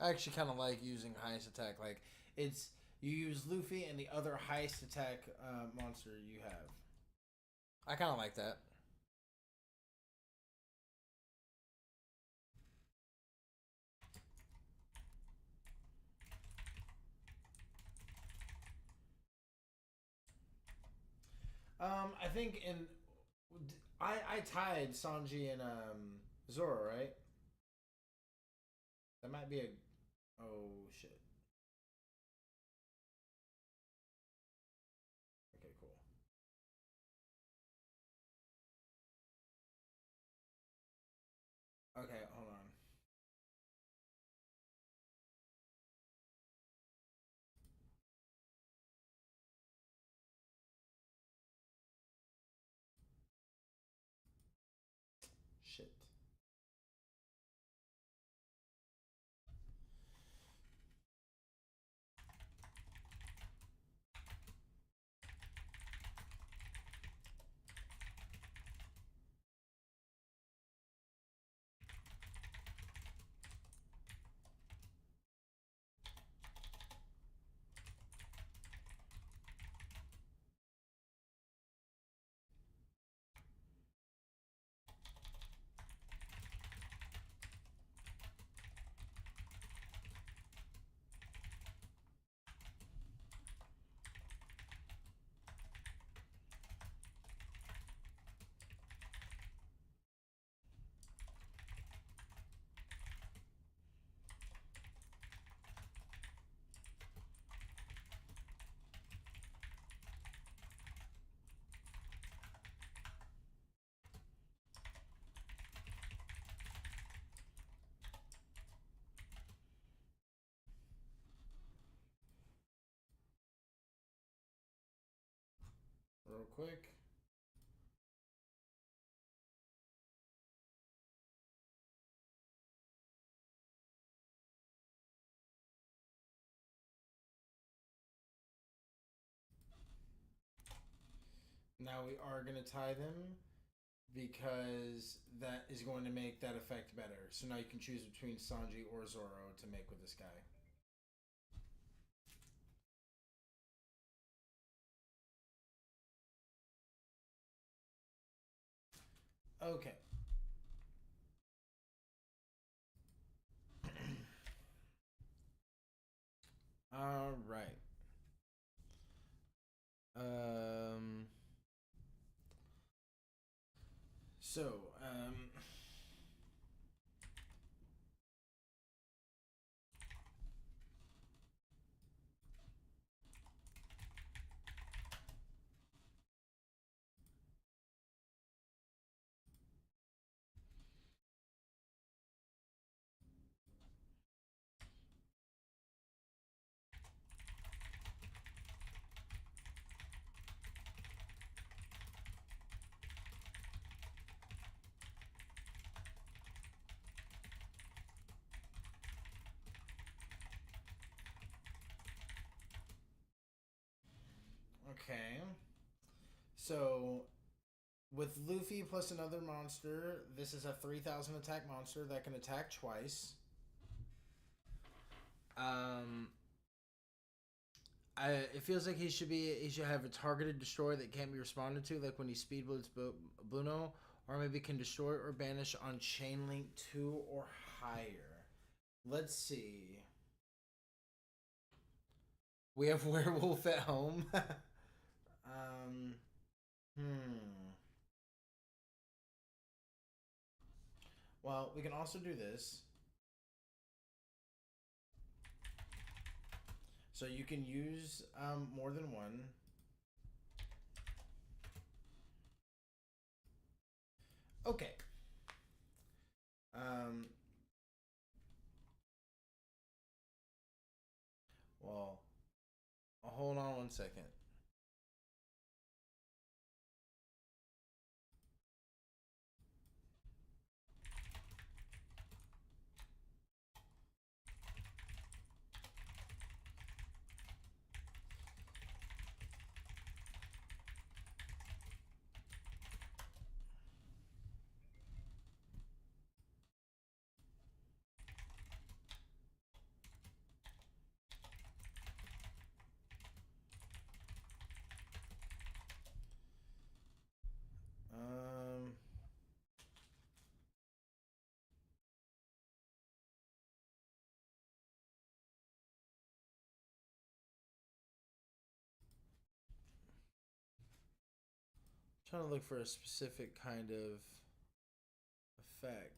I actually kind of like using highest attack. Like, it's you use Luffy and the other highest attack monster you have. I kind of like that. I think I tied Sanji and Zoro, right? That might be a. Oh shit. Okay, cool. Okay, hold on. Shit. Real quick. Now we are going to tie them because that is going to make that effect better. So now you can choose between Sanji or Zoro to make with this guy. Okay. All right. Um. So, okay. So, with Luffy plus another monster, this is a 3,000 attack monster that can attack twice. Um, it feels like he should have a targeted destroy that can't be responded to, like when he speed bullets Bluno, or maybe can destroy or banish on chain link 2 or higher. Let's see. We have werewolf at home. Hmm. Well, we can also do this. So you can use more than one. Okay. Um, well, hold on 1 second. trying to look for a specific kind of effect.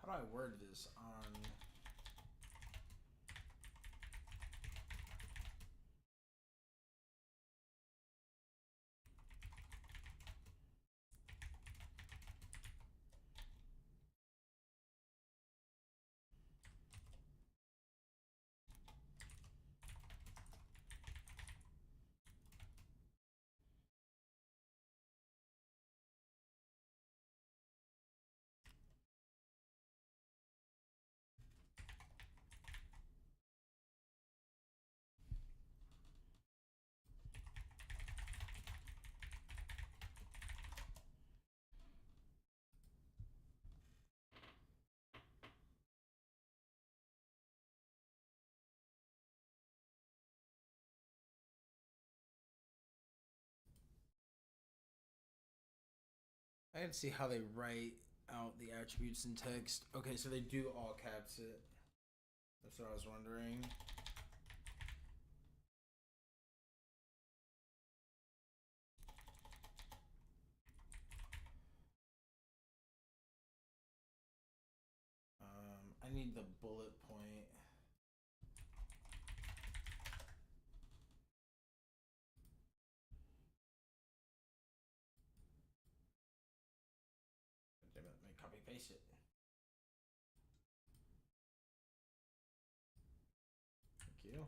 How do I word this on? I can see how they write out the attributes in text. Okay, so they do all caps it. That's what I was wondering. I need the bullet point. Damn it, let me copy paste it. Thank you.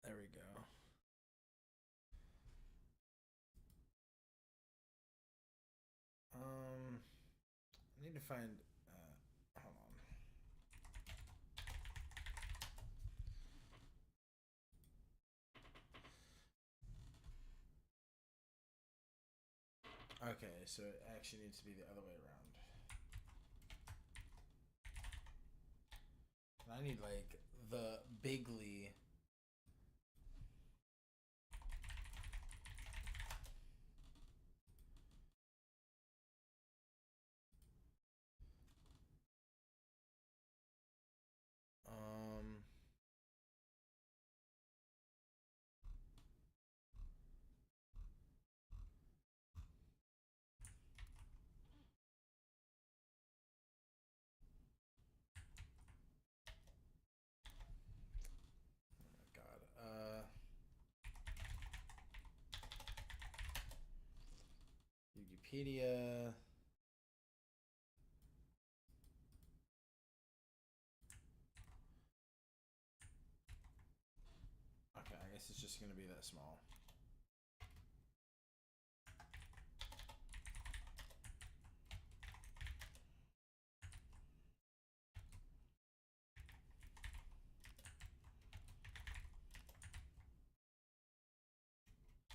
There we go. I need to find. Hold on. Okay, so it actually needs to be the other way around. And I need like the bigly. Wikipedia. Okay, I guess it's just going to be that small.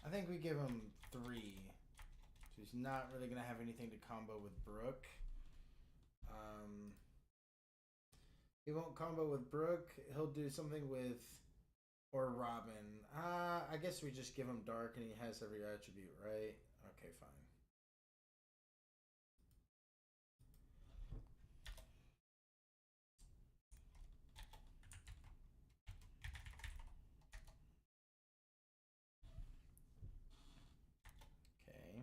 I think we give him 3. So he's not really going to have anything to combo with Brooke. He won't combo with Brooke. He'll do something with Or Robin. I guess we just give him dark and he has every attribute, right? Okay, fine. Okay.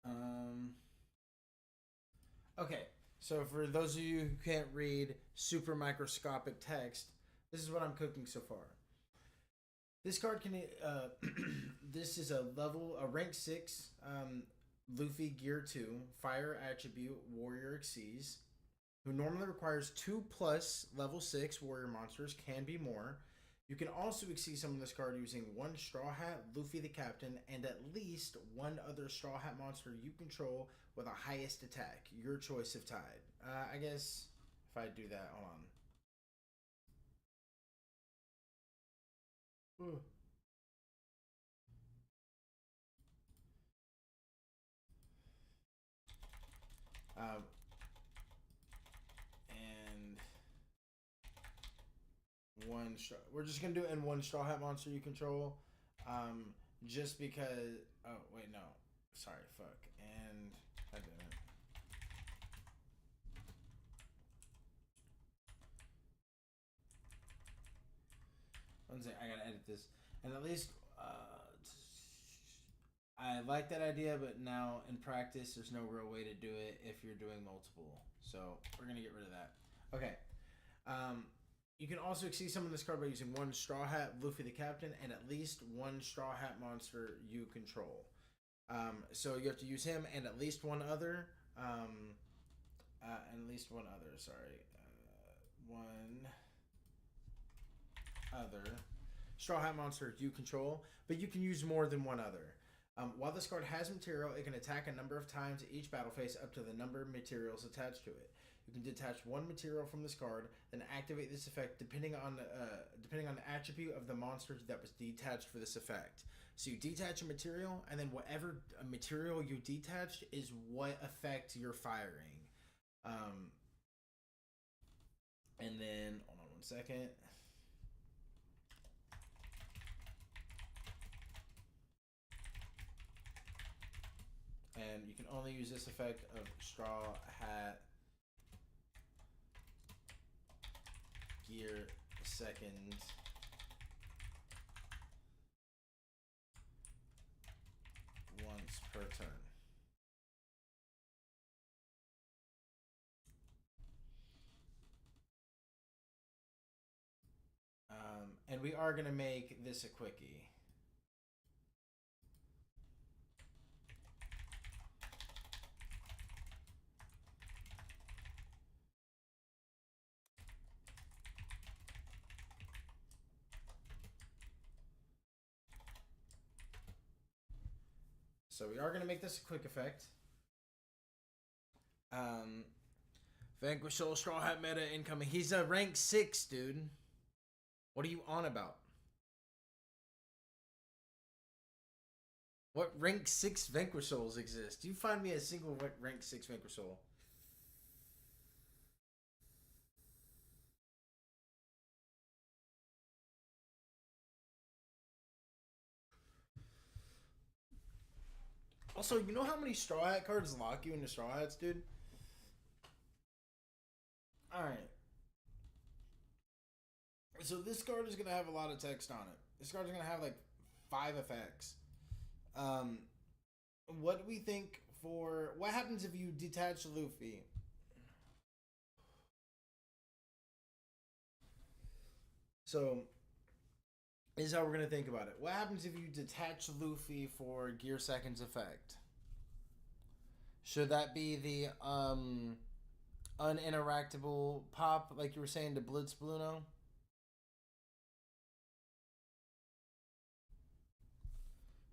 Um. Okay. So for those of you who can't read super microscopic text, this is what I'm cooking so far. This card can. This is a rank 6, Luffy Gear 2, Fire Attribute Warrior Exceeds, who normally requires 2 plus level 6 warrior monsters, can be more. You can also exceed summon this card using one Straw Hat, Luffy the Captain, and at least one other Straw Hat monster you control with a highest attack. Your choice if tied. I guess if I do that, hold on. Um, and we're just gonna do it in one Straw Hat monster you control. Just because. Oh wait, no. Sorry, fuck. And I didn't. One second, I gotta edit this. And at least I like that idea, but now in practice, there's no real way to do it if you're doing multiple. So we're gonna get rid of that. Okay. Um, you can also exceed some of this card by using one Straw Hat, Luffy the Captain, and at least one Straw Hat monster you control. So you have to use him and at least one other. And at least one other. Sorry, one other Straw Hat monster you control, but you can use more than one other. While this card has material, it can attack a number of times each battle phase up to the number of materials attached to it. You can detach one material from this card, then activate this effect depending on the attribute of the monster that was detached for this effect. So you detach a material, and then whatever material you detached is what effect you're firing. And then hold on one second. And you can only use this effect of Straw Hat Gear second once per turn. And we are going to make this a quickie. So we are going to make this a quick effect. Vanquish Soul Straw Hat meta incoming. He's a rank 6, dude. What are you on about? What rank 6 Vanquish Souls exist? You find me a single rank 6 Vanquish Soul. Also, you know how many Straw Hat cards lock you into Straw Hats, dude? Alright. So this card is gonna have a lot of text on it. This card is gonna have like 5 effects. Um, what do we think for what happens if you detach Luffy? So this is how we're gonna think about it. What happens if you detach Luffy for Gear Second's effect? Should that be the uninteractable pop like you were saying to Blitz Bluno?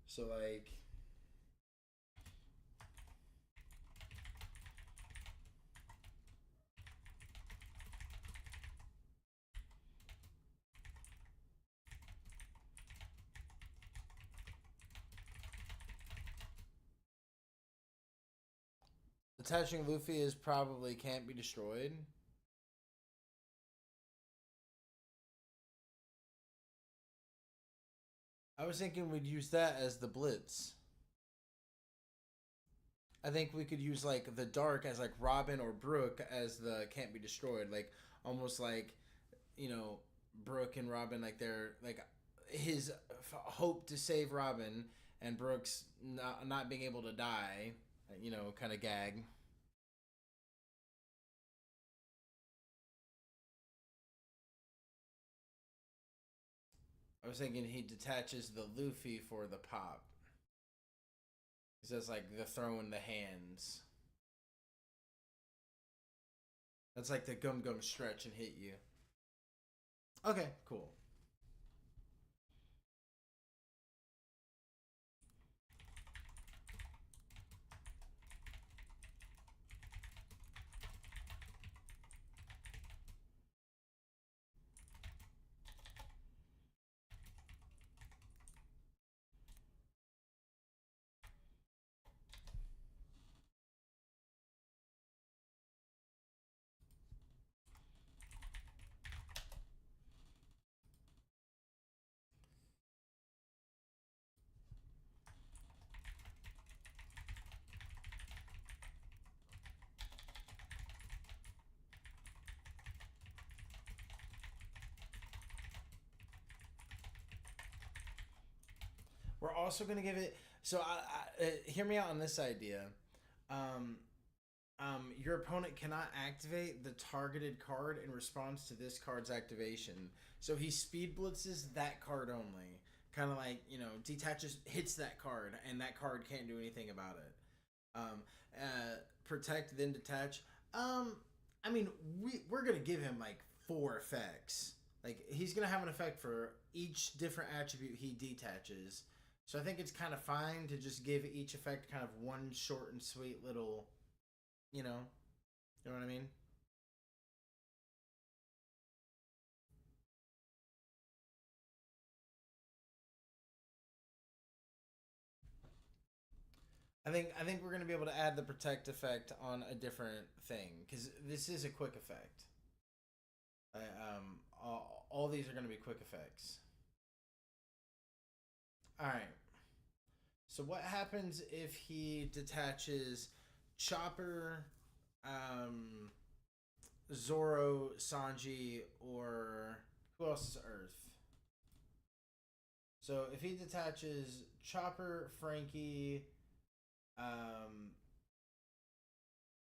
So like, attaching Luffy is probably can't be destroyed. I was thinking we'd use that as the Blitz. I think we could use like the Dark as like Robin or Brooke as the can't be destroyed. Like almost like, you know, Brooke and Robin, like they're like his hope to save Robin and Brooke's not being able to die, you know, kind of gag. I was thinking he detaches the Luffy for the pop. He says like the throw in the hands. That's like the gum gum stretch and hit you. Okay, cool. We're also gonna give it. So, hear me out on this idea. Um, your opponent cannot activate the targeted card in response to this card's activation. So he speed blitzes that card only. Kind of like, you know, detaches, hits that card, and that card can't do anything about it. Um, Protect, then detach. I mean, we're gonna give him like 4 effects. Like he's gonna have an effect for each different attribute he detaches. So I think it's kind of fine to just give each effect kind of one short and sweet little, you know, you know what I mean? I think we're gonna be able to add the protect effect on a different thing because this is a quick effect. All these are gonna be quick effects. All right. So what happens if he detaches Chopper, um, Zoro, Sanji, or who else is Earth? So if he detaches Chopper, Frankie, um,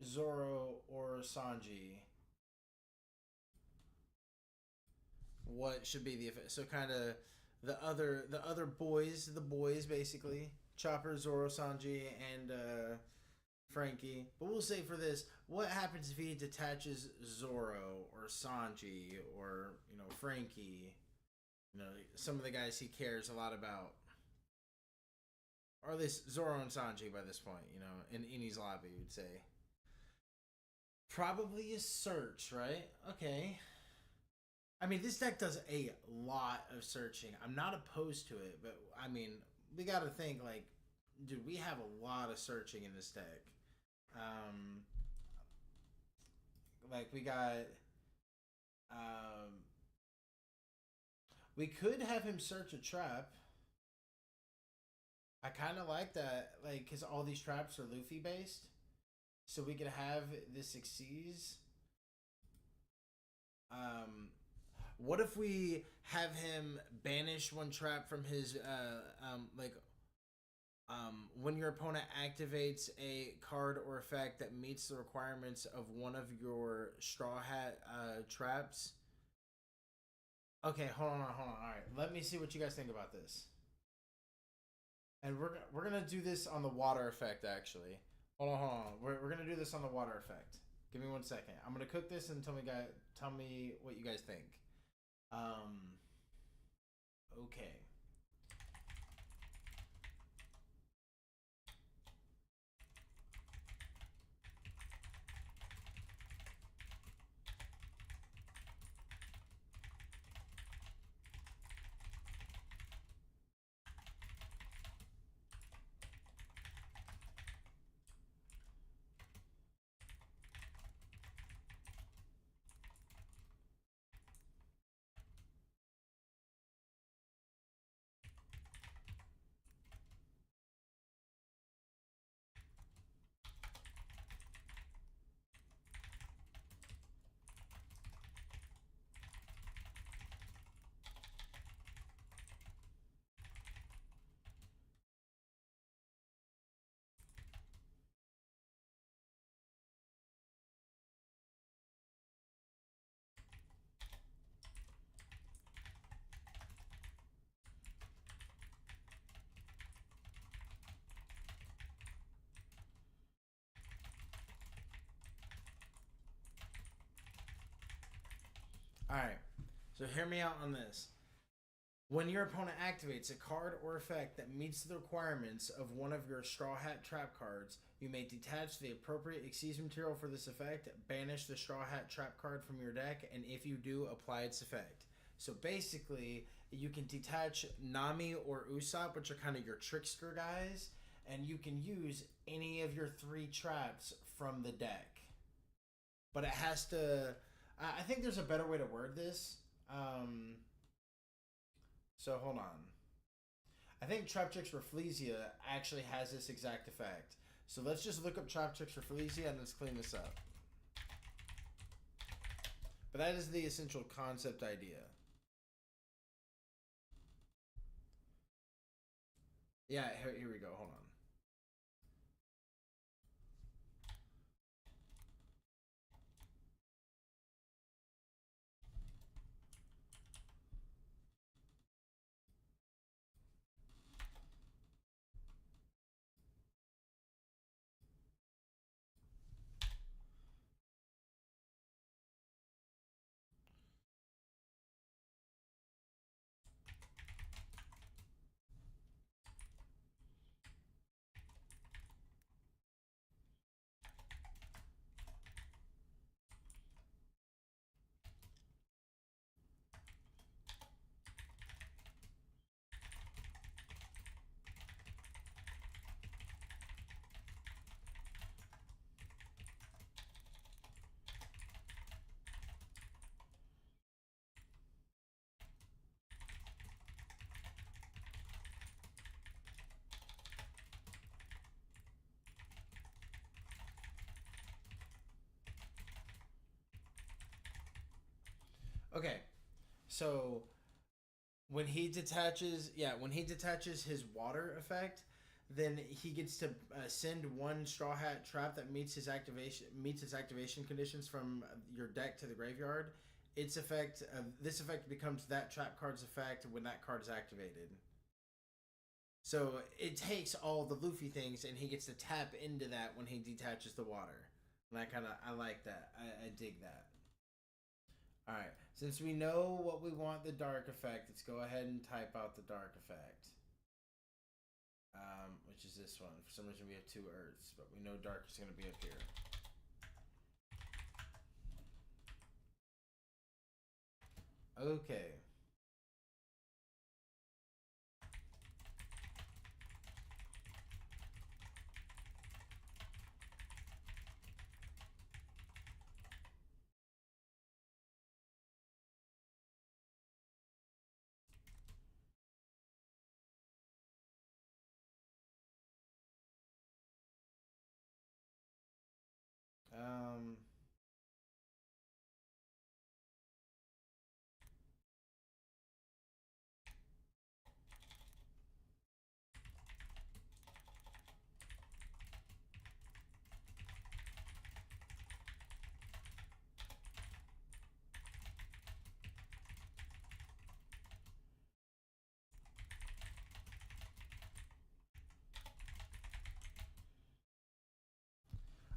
Zoro, or Sanji, what should be the effect? So kind of the other boys, the boys basically, Chopper, Zoro, Sanji, and Frankie. But we'll say for this, what happens if he detaches Zoro or Sanji or Frankie? You know, some of the guys he cares a lot about, or at least Zoro and Sanji by this point. You know, in Ini's lobby, you'd say probably a search, right? Okay. I mean, this deck does a lot of searching. I'm not opposed to it, but I mean, we got to think like, dude, we have a lot of searching in this deck. Um, like we got, um, we could have him search a trap. I kind of like that, like, because all these traps are Luffy based, so we could have this succeeds. Um, what if we have him banish one trap from his when your opponent activates a card or effect that meets the requirements of one of your Straw Hat traps. Okay, hold on. All right, let me see what you guys think about this. And we're gonna do this on the water effect actually. Hold on. We're gonna do this on the water effect. Give me 1 second. I'm gonna cook this and tell me what you guys think. Um. Okay. Alright, so hear me out on this. When your opponent activates a card or effect that meets the requirements of one of your Straw Hat trap cards, you may detach the appropriate Xyz material for this effect, banish the Straw Hat trap card from your deck, and if you do, apply its effect. So basically, you can detach Nami or Usopp, which are kind of your trickster guys, and you can use any of your 3 traps from the deck. But it has to. I think there's a better way to word this. So hold on. I think Traptrix Rafflesia actually has this exact effect. So let's just look up Traptrix Rafflesia and let's clean this up. But that is the essential concept idea. Yeah, here we go. Hold on. Okay, so when he detaches, his water effect, then he gets to send one Straw Hat trap that meets his activation conditions from your deck to the graveyard. This effect becomes that trap card's effect when that card is activated. So it takes all the Luffy things and he gets to tap into that when he detaches the water. And I like that. I dig that. All right. Since we know what we want the dark effect, let's go ahead and type out the dark effect. Which is this one. For some reason, we have 2 Earths, but we know dark is going to be up here. Okay. Um.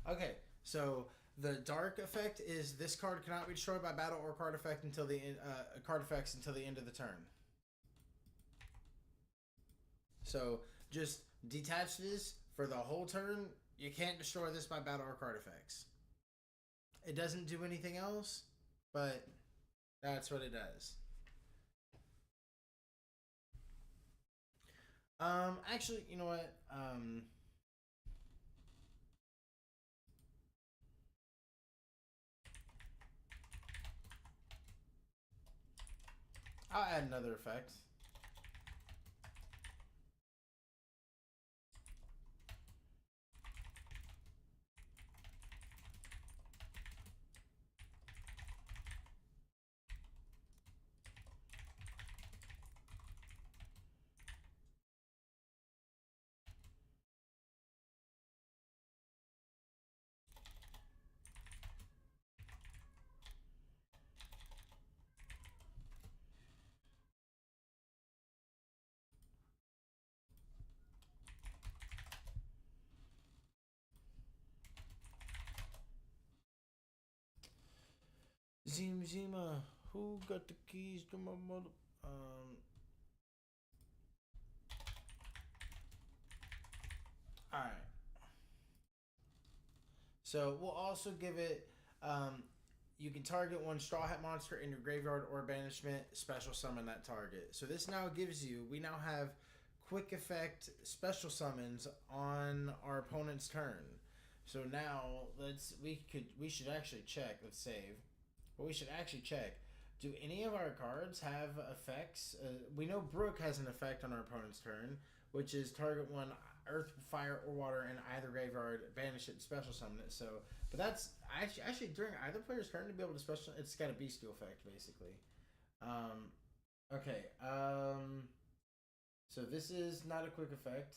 Okay. So the dark effect is this card cannot be destroyed by battle or card effect until the card effects until the end of the turn. So just detach this for the whole turn. You can't destroy this by battle or card effects. It doesn't do anything else, but that's what it does. Actually, you know what? I'll add another effect. Zima. Who got the keys to my mother? All right. So we'll also give it. You can target one Straw Hat monster in your graveyard or banishment. Special summon that target. So this now gives you. We now have quick effect special summons on our opponent's turn. So now we should actually check. Let's save. But we should actually check. Do any of our cards have effects? We know Brook has an effect on our opponent's turn, which is target one earth, fire, or water in either graveyard, banish it, special summon it. So, but that's actually during either player's turn to be able to special. It's got a bestial effect basically. Okay. So this is not a quick effect.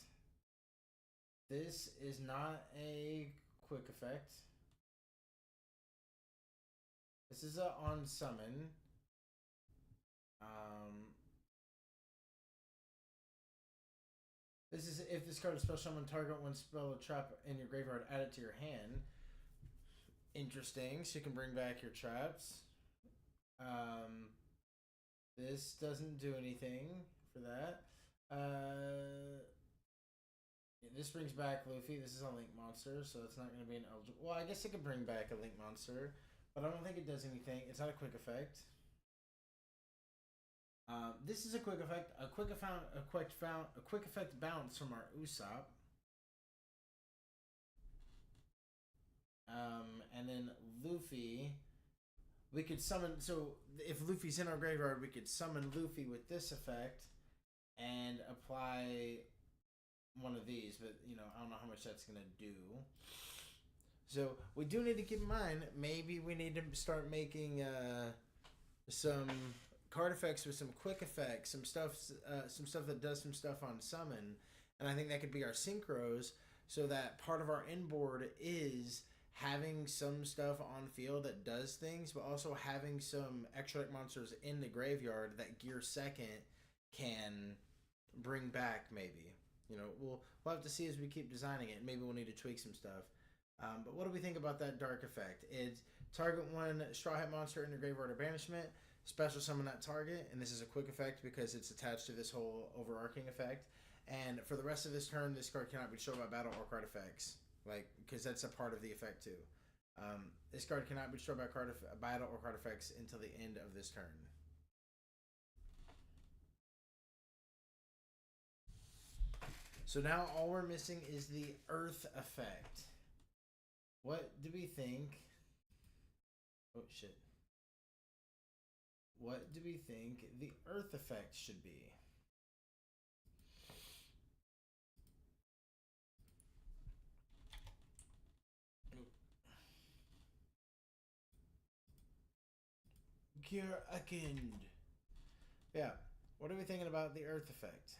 This is not a quick effect. This is a on summon. This is if this card is special summon, target one spell or trap in your graveyard, add it to your hand. Interesting. So you can bring back your traps. This doesn't do anything for that. This brings back Luffy. This is a Link monster, so it's not going to be an eligible. Well, I guess it could bring back a Link monster, but I don't think it does anything. It's not a quick effect. This is a quick effect. A quick effect bounce from our Usopp. And then Luffy, we could summon. So if Luffy's in our graveyard, we could summon Luffy with this effect and apply one of these. But I don't know how much that's gonna do. So we do need to keep in mind. Maybe we need to start making some card effects with some quick effects, some stuff that does some stuff on summon, and I think that could be our synchros. So that part of our inboard is having some stuff on field that does things, but also having some extra monsters in the graveyard that gear second can bring back. Maybe we'll have to see as we keep designing it. Maybe we'll need to tweak some stuff. But what do we think about that dark effect? It's target one Straw Hat monster in your graveyard or banishment. Special summon that target, and this is a quick effect because it's attached to this whole overarching effect. And for the rest of this turn, this card cannot be destroyed by battle or card effects, because that's a part of the effect too. This card cannot be destroyed by battle or card effects until the end of this turn. So now all we're missing is the Earth effect. What do we think? Oh shit. What do we think the Earth effect should be? Cure Akend. Yeah. What are we thinking about the Earth effect?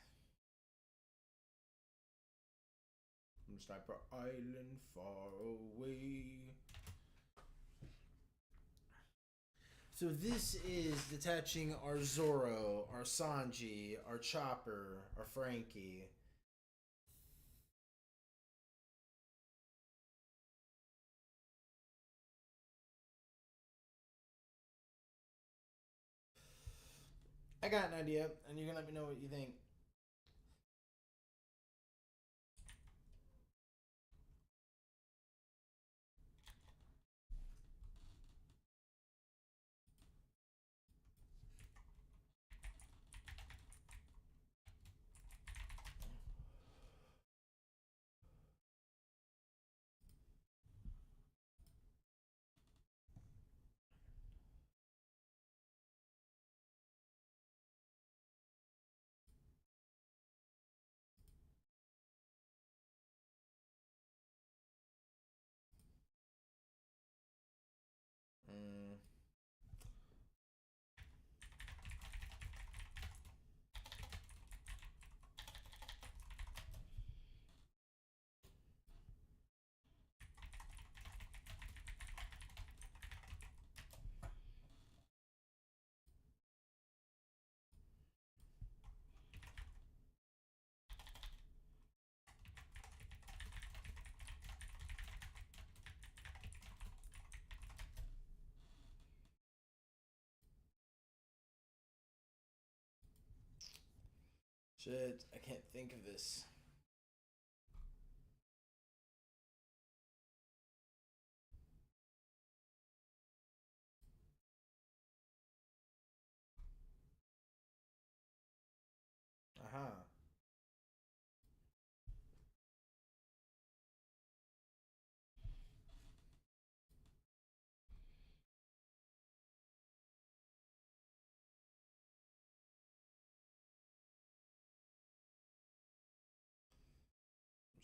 Sniper Island far away. So this is detaching our Zoro, our Sanji, our Chopper, our Frankie. I got an idea, and you can let me know what you think. Shit, I can't think of this. Aha.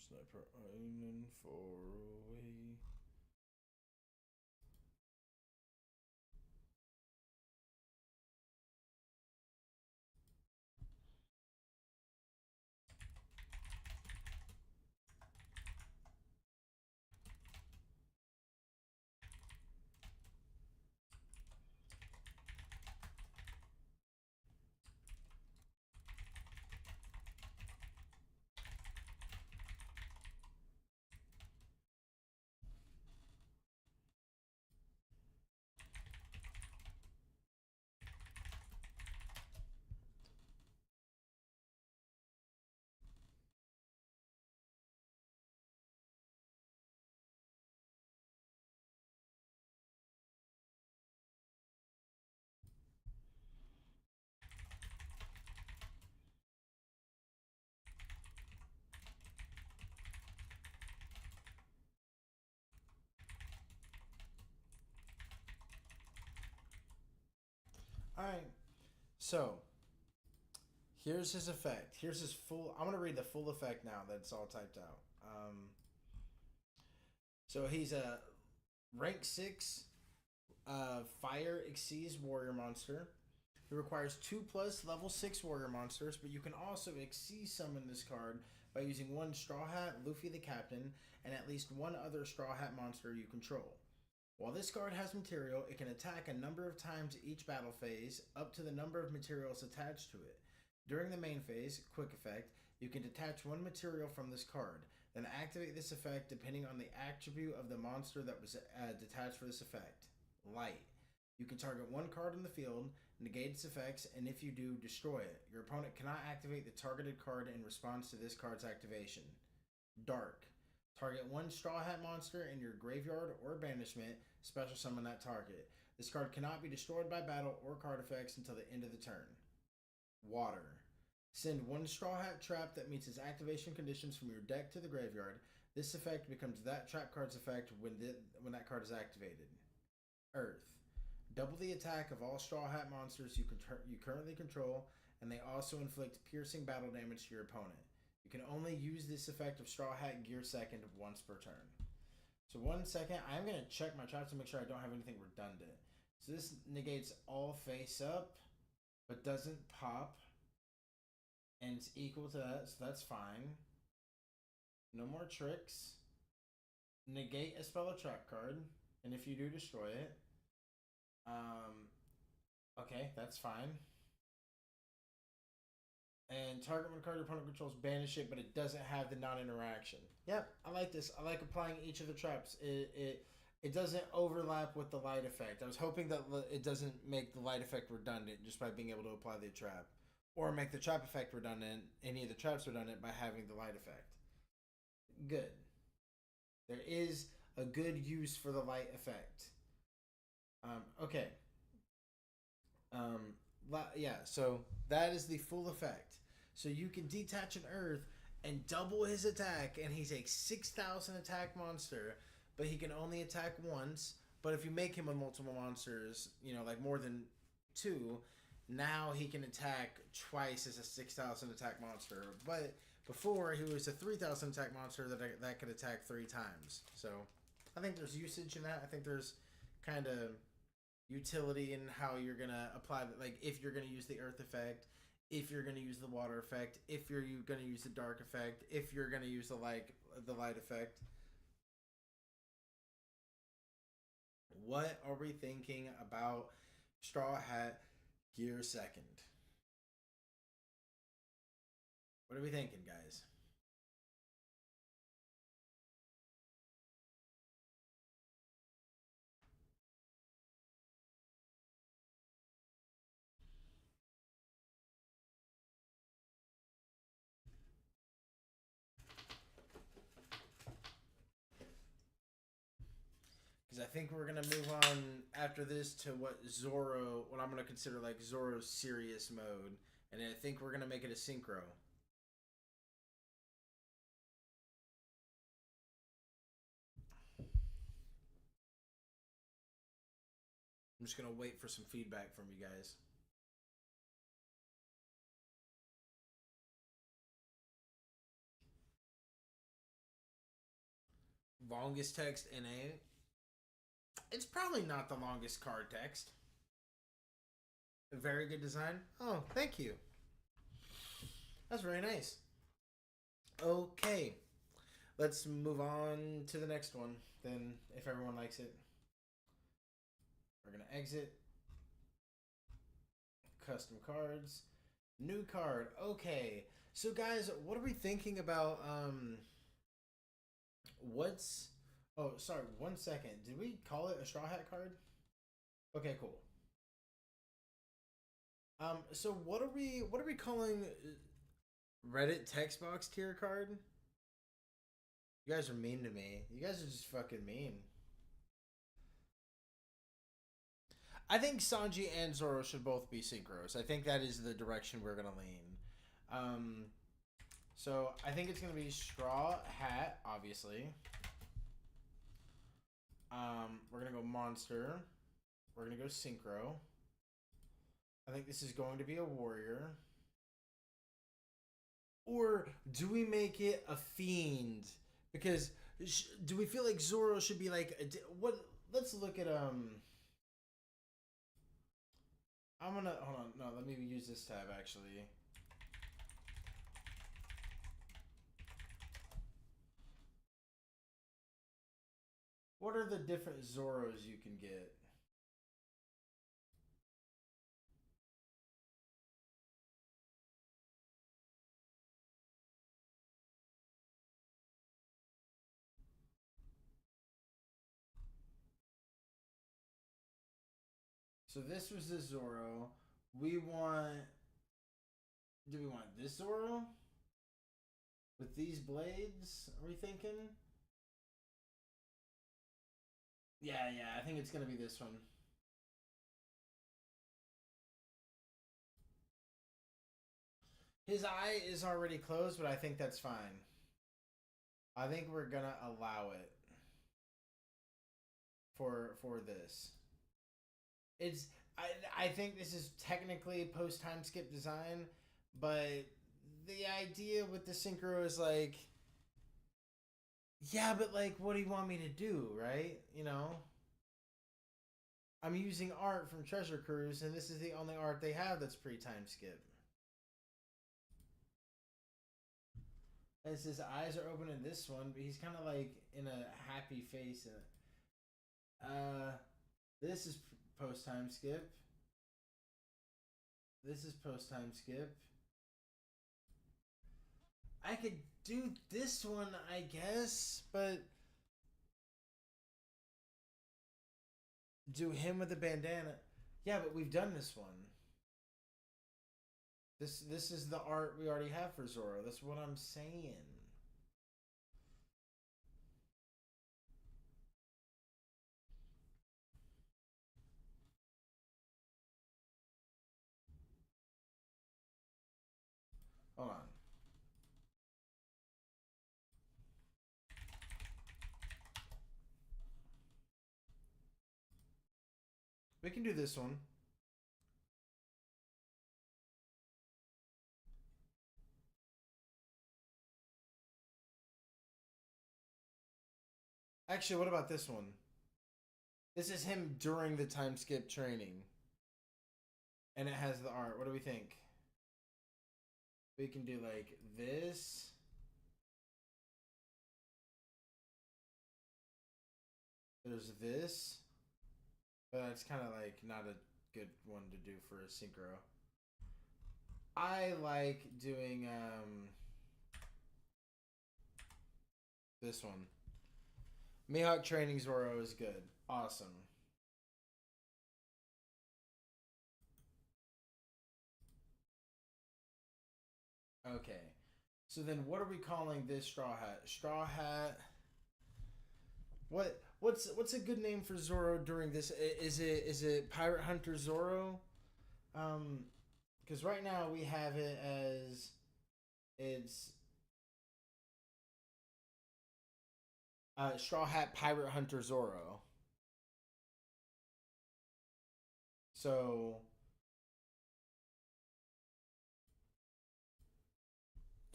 Sniper Island far away. Alright, so here's his effect. Here's his full. I'm gonna read the full effect now that it's all typed out. So he's a rank 6 fire exceeds warrior monster. It requires 2 plus level 6 warrior monsters, but you can also exceed summon this card by using one Straw Hat, Luffy the Captain, and at least one other Straw Hat monster you control. While this card has material, it can attack a number of times each battle phase, up to the number of materials attached to it. During the main phase, quick effect, you can detach one material from this card, then activate this effect depending on the attribute of the monster that was detached for this effect. Light. You can target one card in the field, negate its effects, and if you do, destroy it. Your opponent cannot activate the targeted card in response to this card's activation. Dark. Target one Straw Hat monster in your graveyard or banishment, special summon that target. This card cannot be destroyed by battle or card effects until the end of the turn. Water. Send one Straw Hat trap that meets its activation conditions from your deck to the graveyard. This effect becomes that trap card's effect when that card is activated. Earth. Double the attack of all Straw Hat monsters you currently control, and they also inflict piercing battle damage to your opponent. You can only use this effect of Straw Hat Gear Second once per turn. So 1 second, I'm going to check my traps to make sure I don't have anything redundant. So this negates all face up, but doesn't pop, and it's equal to that, so that's fine. No more tricks. Negate a spell or trap card, and if you do, destroy it. Okay, that's fine. And target one card your opponent controls, banish it, but it doesn't have the non-interaction. Yep, I like this. I like applying each of the traps. It doesn't overlap with the light effect. I was hoping that it doesn't make the light effect redundant just by being able to apply the trap, or make the trap effect redundant. Any of the traps redundant by having the light effect. Good. There is a good use for the light effect. Okay. Yeah, so that is the full effect. So you can detach an Earth and double his attack, and he's a 6,000 attack monster, but he can only attack once. But if you make him a multiple monsters, like more than 2, now he can attack twice as a 6,000 attack monster. But before, he was a 3,000 attack monster that could attack 3 times. So I think there's usage in that. I think there's kind of utility in how you're gonna apply, like if you're gonna use the earth effect, if you're gonna use the water effect, if you're gonna use the dark effect, if you're gonna use the light effect. What are we thinking about Straw Hat Gear Second? What are we thinking, guys? I think we're gonna move on after this to what I'm gonna consider like Zoro's serious mode, and I think we're gonna make it a synchro. I'm just gonna wait for some feedback from you guys. Longest text in a. It's probably not the longest card text. A very good design. Oh, thank you. That's very nice. Okay. Let's move on to the next one. Then, if everyone likes it, we're going to exit. Custom cards. New card. Okay. So, guys, what are we thinking about? What's. Oh, sorry. 1 second. Did we call it a Straw Hat card? Okay, cool. So what are we calling Reddit text box tier card? You guys are mean to me. You guys are just fucking mean. I think Sanji and Zoro should both be synchros. I think that is the direction we're gonna lean. So I think it's gonna be Straw Hat, obviously. We're gonna go Monster. We're gonna go Synchro. I think this is going to be a warrior. Or do we make it a fiend? Because do we feel like Zoro should be like what? Let's look at I'm gonna hold on. No, let me use this tab actually. What are the different Zoros you can get? So this was the Zoro. We want. Do we want this Zoro? With these blades? Are we thinking? Yeah, I think it's gonna be this one. His eye is already closed, but I think that's fine. I think we're gonna allow it for this. It's I think this is technically post time skip design, but the idea with the synchro is like, yeah, but like, what do you want me to do, right? You know, I'm using art from Treasure Cruise, and this is the only art they have that's pre time skip. As his eyes are open in this one, but he's kind of like in a happy face. This is post time skip. This is post time skip. I could do this one, I guess, but do him with a bandana. Yeah, but we've done this one. This is the art we already have for Zoro. That's what I'm saying. Hold on. We can do this one. Actually, what about this one? This is him during the time skip training. And it has the art. What do we think? We can do like this. There's this. But it's kind of like not a good one to do for a synchro. I like doing this one. Mihawk Training Zoro is good. Awesome. Okay. So then what are we calling this Straw Hat? Straw Hat. What's a good name for Zoro during this? Is it Pirate Hunter Zoro? Um, because right now we have it as it's Straw Hat Pirate Hunter Zoro.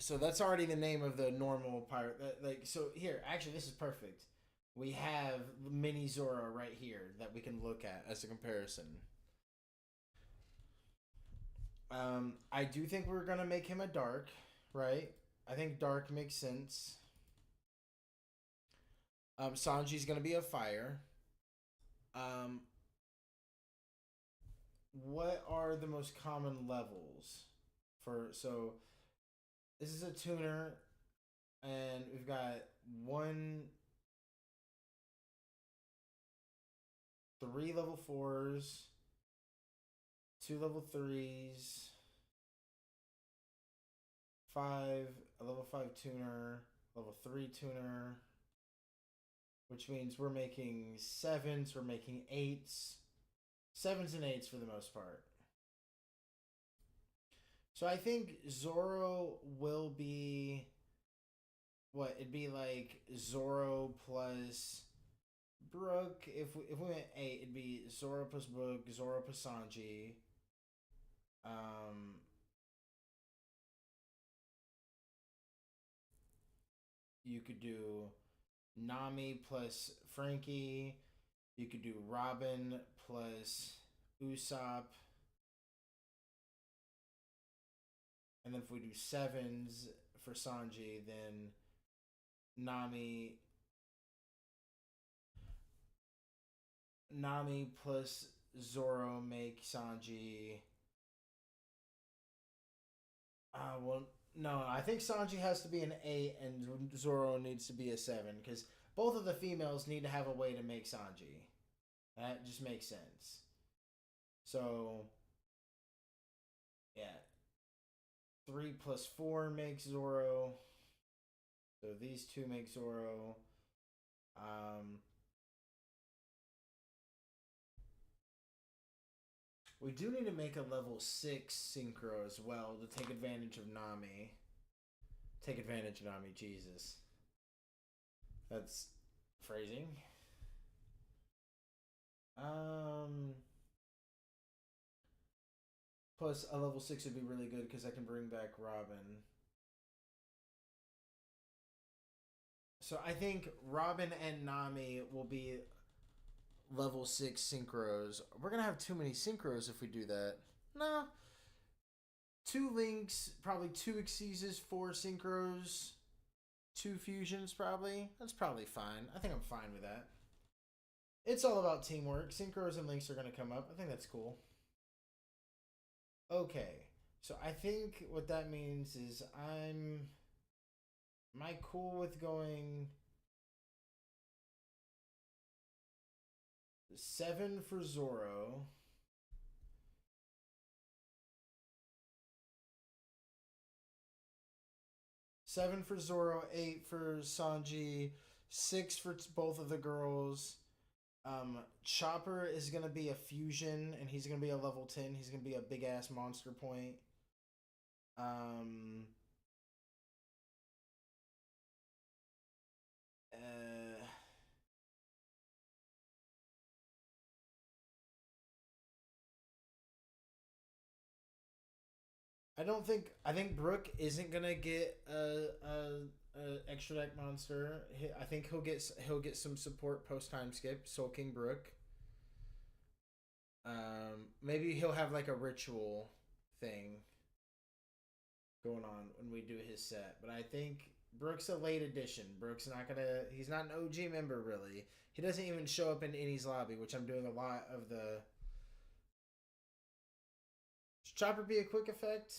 So that's already the name of the normal pirate. Like so here, actually, this is perfect. We have Mini Zoro right here that we can look at as a comparison. I do think we're gonna make him a dark, right? I think dark makes sense. Sanji's gonna be a fire. Um, what are the most common levels for? So this is a tuner, and we've got one, three level fours, two level threes, five, a level five tuner, level three tuner, which means we're making sevens, we're making eights, sevens and eights for the most part. So I think Zoro will be what it'd be like Zoro plus Brook. If we went eight, it'd be Zoro plus Brook, Zoro plus Sanji. Um, you could do Nami plus Frankie. You could do Robin plus Usopp. And then if we do sevens for Sanji, then Nami Nami plus Zoro make Sanji. Well, no, I think Sanji has to be an eight and Zoro needs to be a seven because both of the females need to have a way to make Sanji. That just makes sense. So, yeah, three plus four makes Zoro. So these two make Zoro. Um, we do need to make a level six synchro as well to take advantage of Nami. Take advantage of Nami, Jesus. That's phrasing. Um, Plus a level six would be really good because I can bring back Robin. So I think Robin and Nami will be level six synchros. We're gonna have too many synchros if we do that. No, two links, probably two exceeds, four synchros, two fusions. Probably that's probably fine. I think I'm fine with that. It's all about teamwork. Synchros and links are gonna come up. I think that's cool. Okay, so I think what that means is am I cool with going seven for Zoro? Seven for Zoro, eight for Sanji, six for both of the girls. Chopper is gonna be a fusion, and he's gonna be a level 10. He's gonna be a big ass monster point. Um, uh, I think Brook isn't gonna get a extra deck monster. I think he'll get some support post time skip. Soul King Brook. Maybe he'll have like a ritual thing going on when we do his set. But I think Brook's a late addition. Brook's not gonna. He's not an OG member really. He doesn't even show up in Innie's lobby, which I'm doing a lot of the. Should Chopper be a quick effect?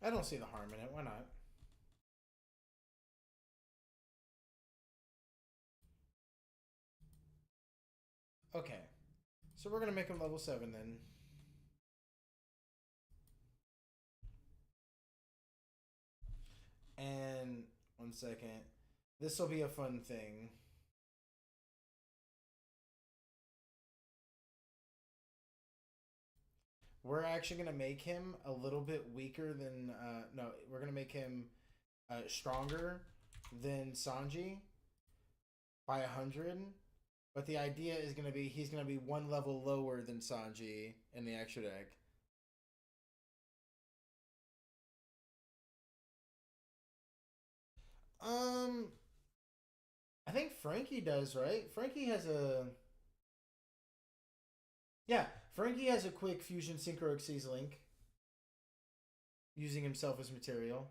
I don't see the harm in it. Why not? Okay. So we're going to make him level 7 then. And 1 second. This will be a fun thing. We're actually going to make him a little bit weaker than. No, we're going to make him stronger than Sanji by 100. But the idea is going to be he's going to be 1 level lower than Sanji in the extra deck. Um, I think Frankie does, right? Frankie has a. Yeah, Frankie has a quick fusion synchro Xyz link using himself as material.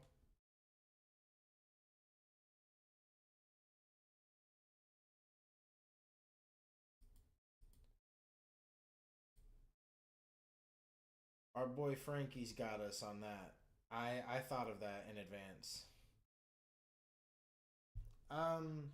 Our boy Frankie's got us on that. I thought of that in advance. Um,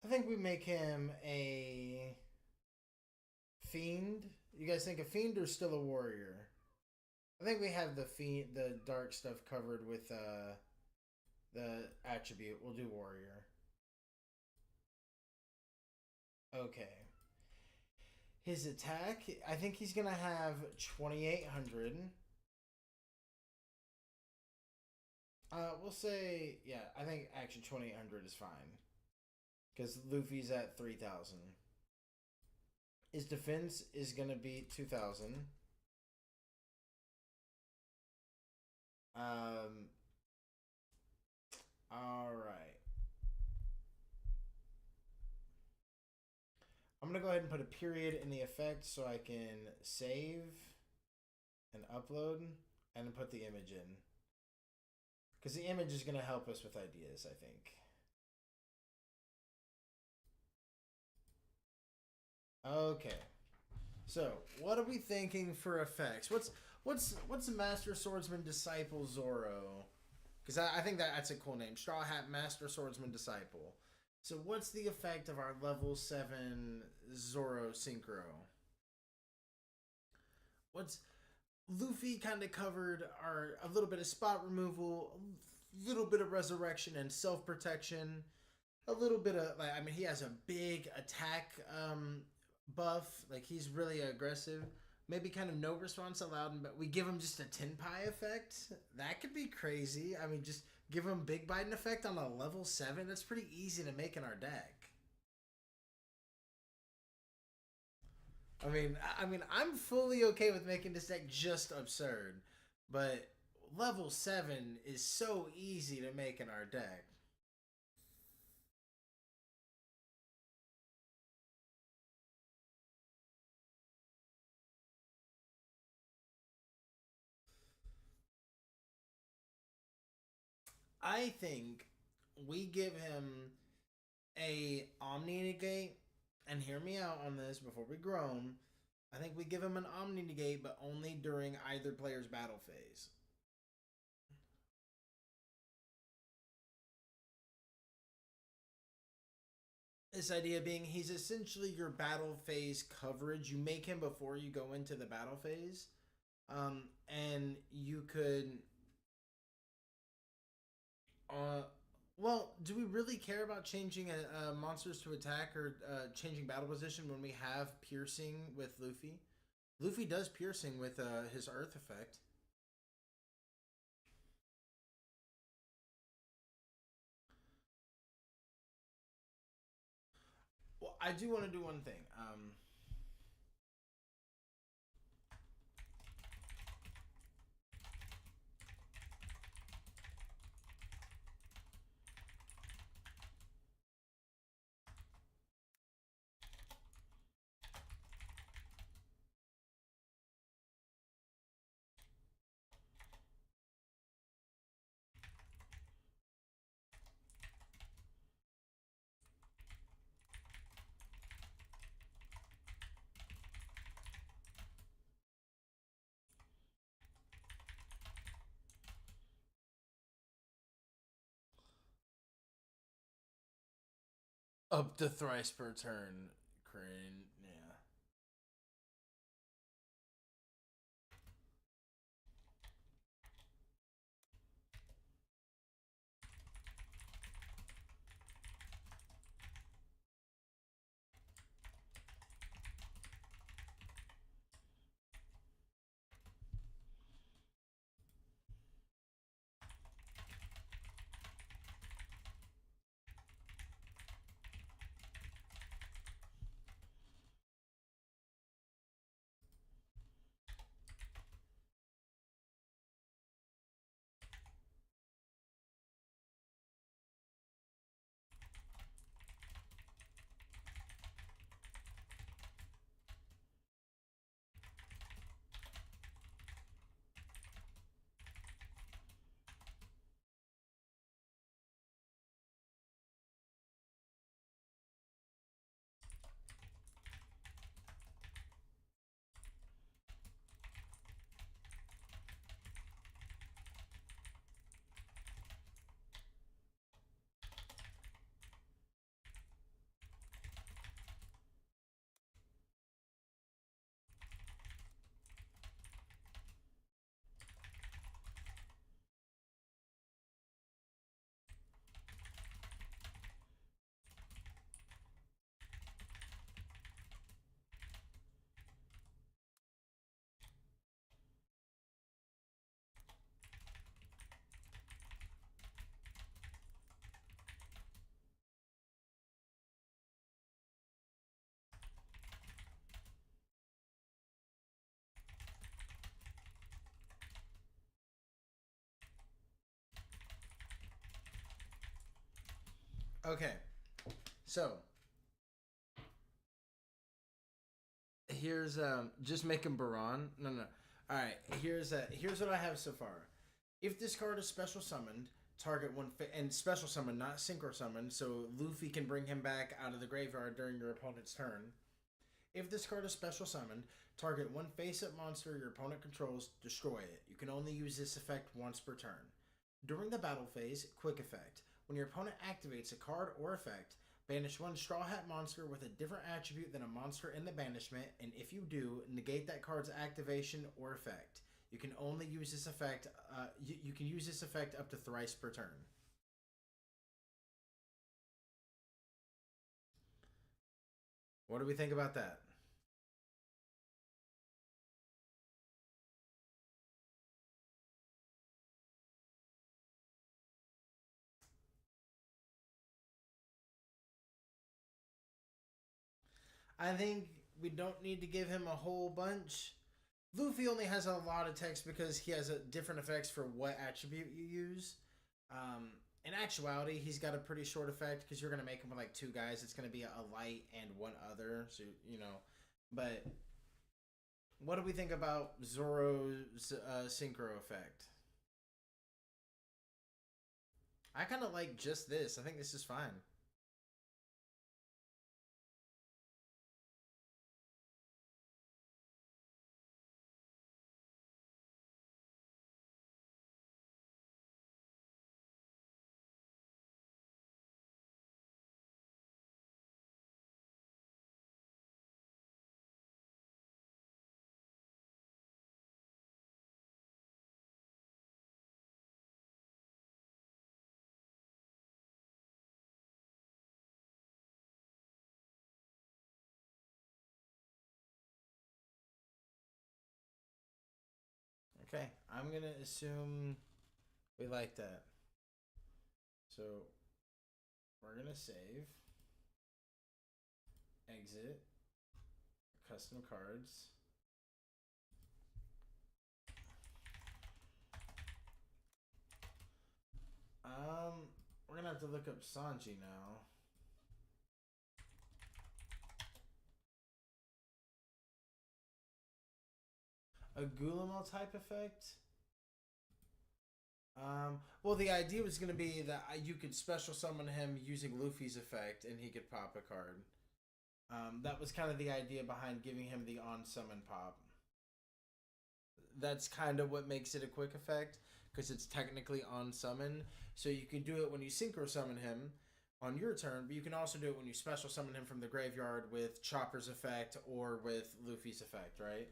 I think we make him a fiend. You guys think a fiend or still a warrior? I think we have the fiend, the dark stuff covered with the attribute. We'll do warrior. Okay. His attack, I think he's gonna have 2,800. We'll say, yeah, I think actually 2,800 is fine because Luffy's at 3,000. His defense is gonna be 2,000. Um. All right. I'm gonna go ahead and put a period in the effect so I can save and upload and then put the image in because the image is gonna help us with ideas. I think. Okay. So, what are we thinking for effects? What's Master Swordsman Disciple Zoro? Because I think that's a cool name. Straw Hat Master Swordsman Disciple. So, what's the effect of our level 7 Zoro Synchro? What's Luffy kind of covered our a little bit of spot removal, a little bit of resurrection and self protection, a little bit of like I mean he has a big attack buff, like he's really aggressive. Maybe kind of no response allowed, but we give him just a Tenpai effect. That could be crazy. I mean, just give him Big Biden effect on a level 7. That's pretty easy to make in our deck. I'm fully okay with making this deck just absurd, but level 7 is so easy to make in our deck. I think we give him a Omni Negate, and hear me out on this before we groan. I think we give him an Omni Negate, but only during either player's battle phase. This idea being he's essentially your battle phase coverage. You make him before you go into the battle phase. And you could well, do we really care about changing monsters to attack or changing battle position when we have piercing with Luffy? Luffy does piercing with his Earth effect. Well, I do want to do one thing. Up to thrice per turn. Crane, yeah. Okay, so here's just making Baron. No. All right, here's what I have so far. If this card is special summoned, target and special summon, not synchro summon, so Luffy can bring him back out of the graveyard during your opponent's turn. If this card is special summoned, target one face-up monster your opponent controls, destroy it. You can only use this effect once per turn. During the battle phase, quick effect. When your opponent activates a card or effect, banish one Straw Hat monster with a different attribute than a monster in the banishment, and if you do, negate that card's activation or effect. You can only use this effect. You can use this effect up to thrice per turn. What do we think about that? I think we don't need to give him a whole bunch. Luffy only has a lot of text because he has different effects for what attribute you use. In actuality, he's got a pretty short effect because you're gonna make him with like two guys. It's gonna be a light and one other. So you know, but what do we think about Zoro's synchro effect? I kind of like just this. I think this is fine. Okay, I'm gonna assume we like that. So we're gonna save, exit, custom cards. We're gonna have to look up Sanji now. A Guillemot type effect. Well, the idea was going to be that you could special summon him using Luffy's effect, and he could pop a card. That was kind of the idea behind giving him the on summon pop. That's kind of what makes it a quick effect, because it's technically on summon. So you can do it when you synchro summon him on your turn, but you can also do it when you special summon him from the graveyard with Chopper's effect or with Luffy's effect, right?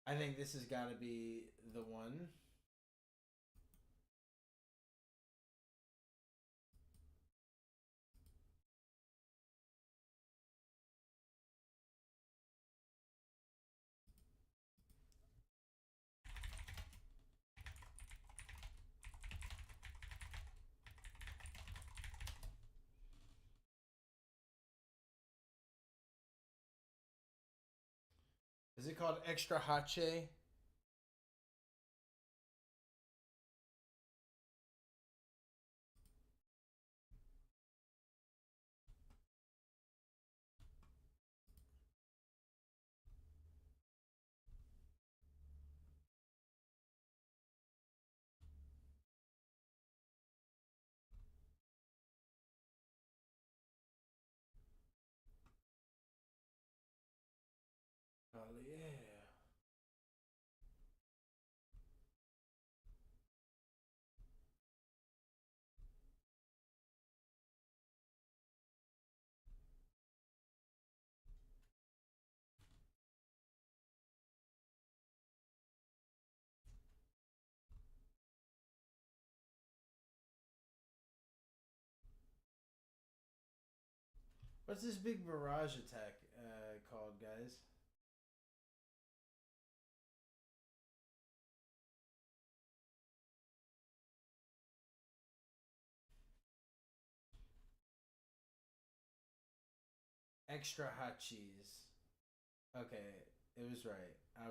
I think this has got to be the one. Is it called Extra Hache? Oh, yeah. What's this big barrage attack called, guys? Extra hot cheese. Okay, it was right. I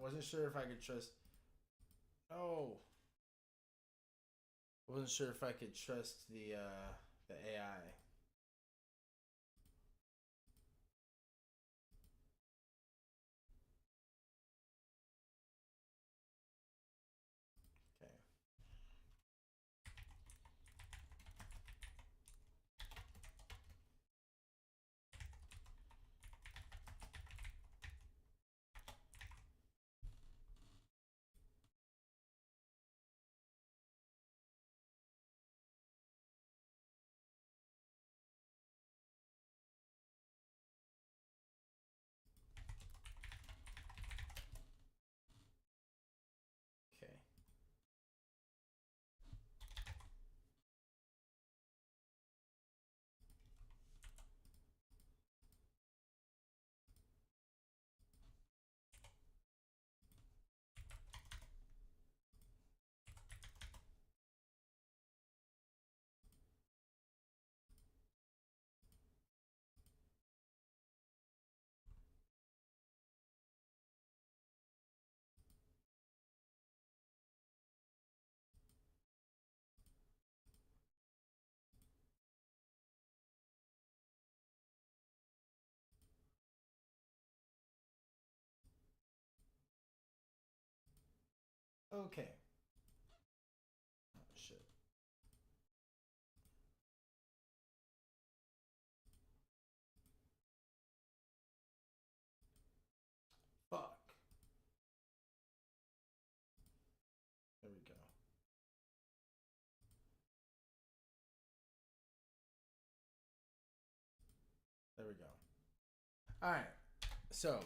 wasn't sure if I could trust. Oh, I wasn't sure if I could trust the AI. Okay. Okay. Okay. Oh, shit. Fuck. There we go. There we go. All right. So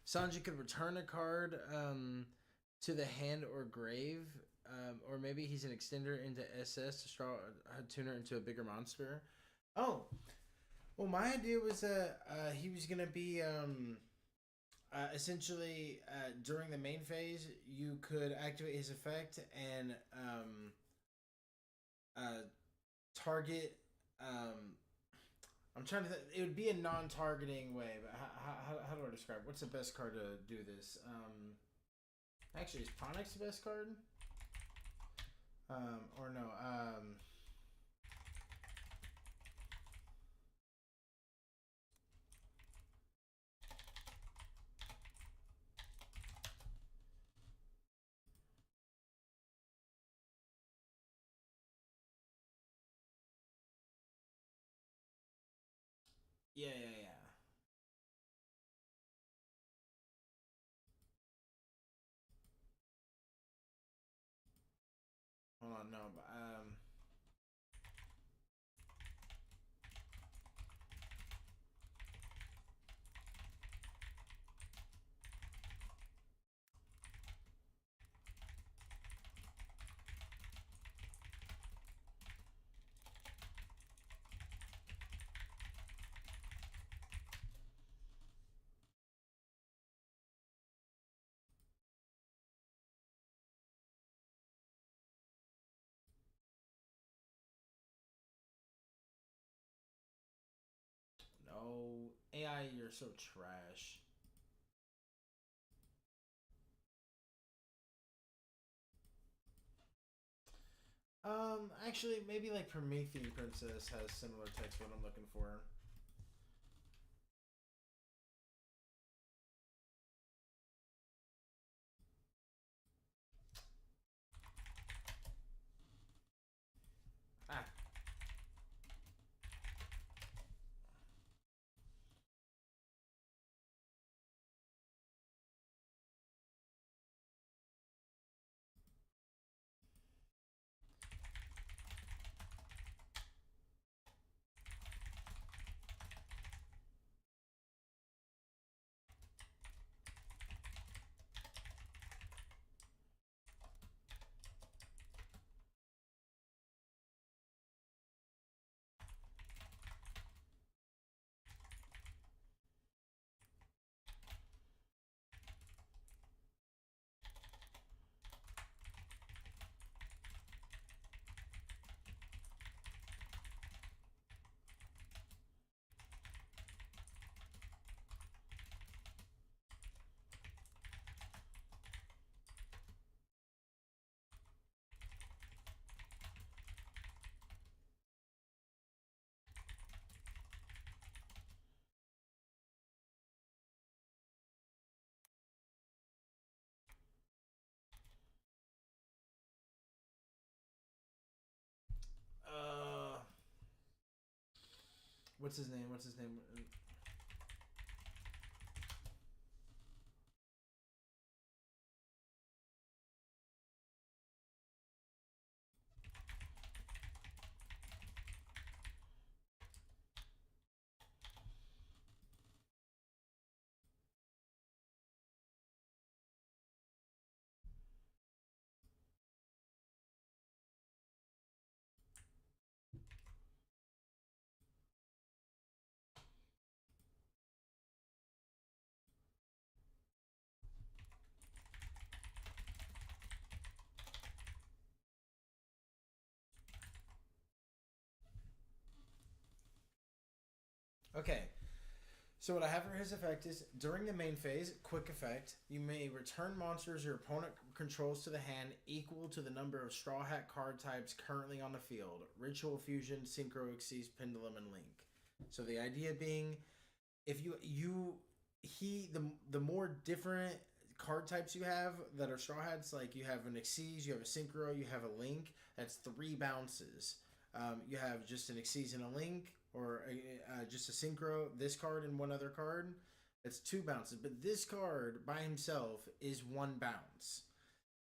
Sanji could return a card to the hand or grave, or maybe he's an extender into SS to straw a tuner into a bigger monster. Oh, well, my idea was that he was gonna be essentially during the main phase, you could activate his effect and uh, target. I'm trying to. It would be a non-targeting way, but how do I describe? What's the best card to do this? Actually, is Pronix the best card? Or no? Yeah, yeah, yeah. Hold on, no, but no AI, you're so trash. Actually, maybe like Promethean Princess has similar text. What I'm looking for. Ah, uh, what's his name? What's his name? Okay, so what I have for his effect is during the main phase, quick effect, you may return monsters your opponent controls to the hand equal to the number of Straw Hat card types currently on the field. Ritual Fusion, Synchro Xyz, Pendulum, and Link. So the idea being, if the more different card types you have that are Straw Hats, like you have an Xyz, you have a Synchro, you have a Link, that's 3 bounces. You have just an Xyz and a Link, or just a Synchro, this card and one other card. It's 2 bounces, but this card by himself is 1 bounce.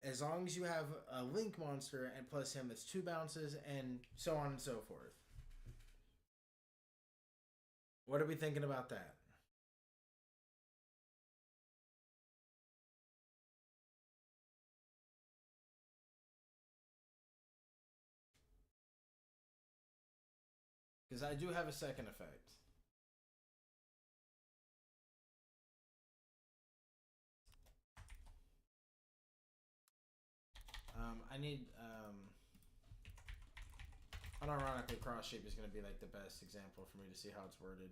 As long as you have a Link monster and plus him, it's 2 bounces, and so on and so forth. What are we thinking about that? Because I do have a second effect. I need unironically, cross shape is going to be like the best example for me to see how it's worded.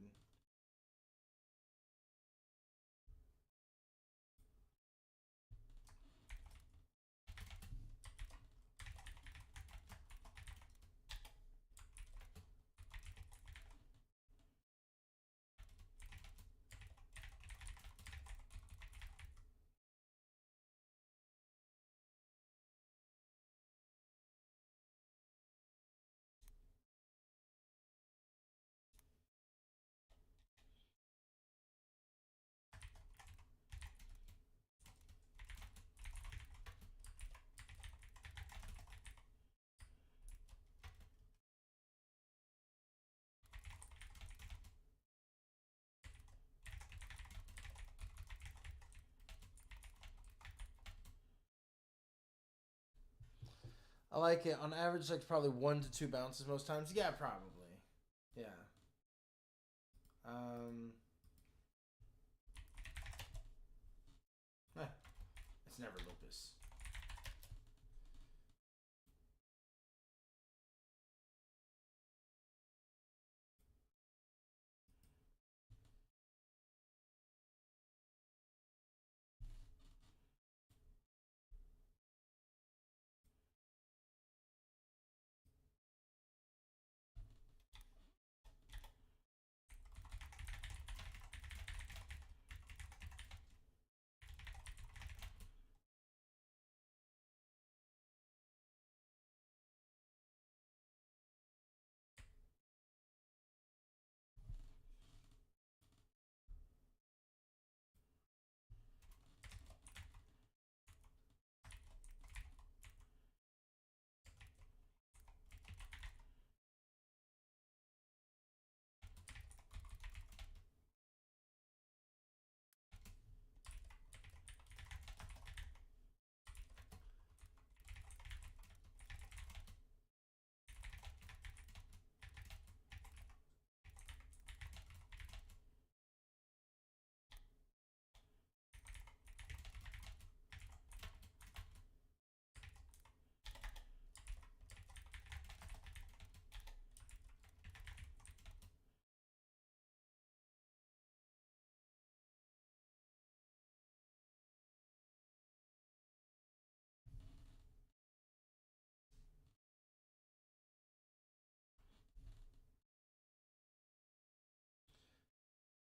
I like it. On average, like probably 1 to 2 bounces most times. Yeah, probably. Yeah. Um. It's never lupus.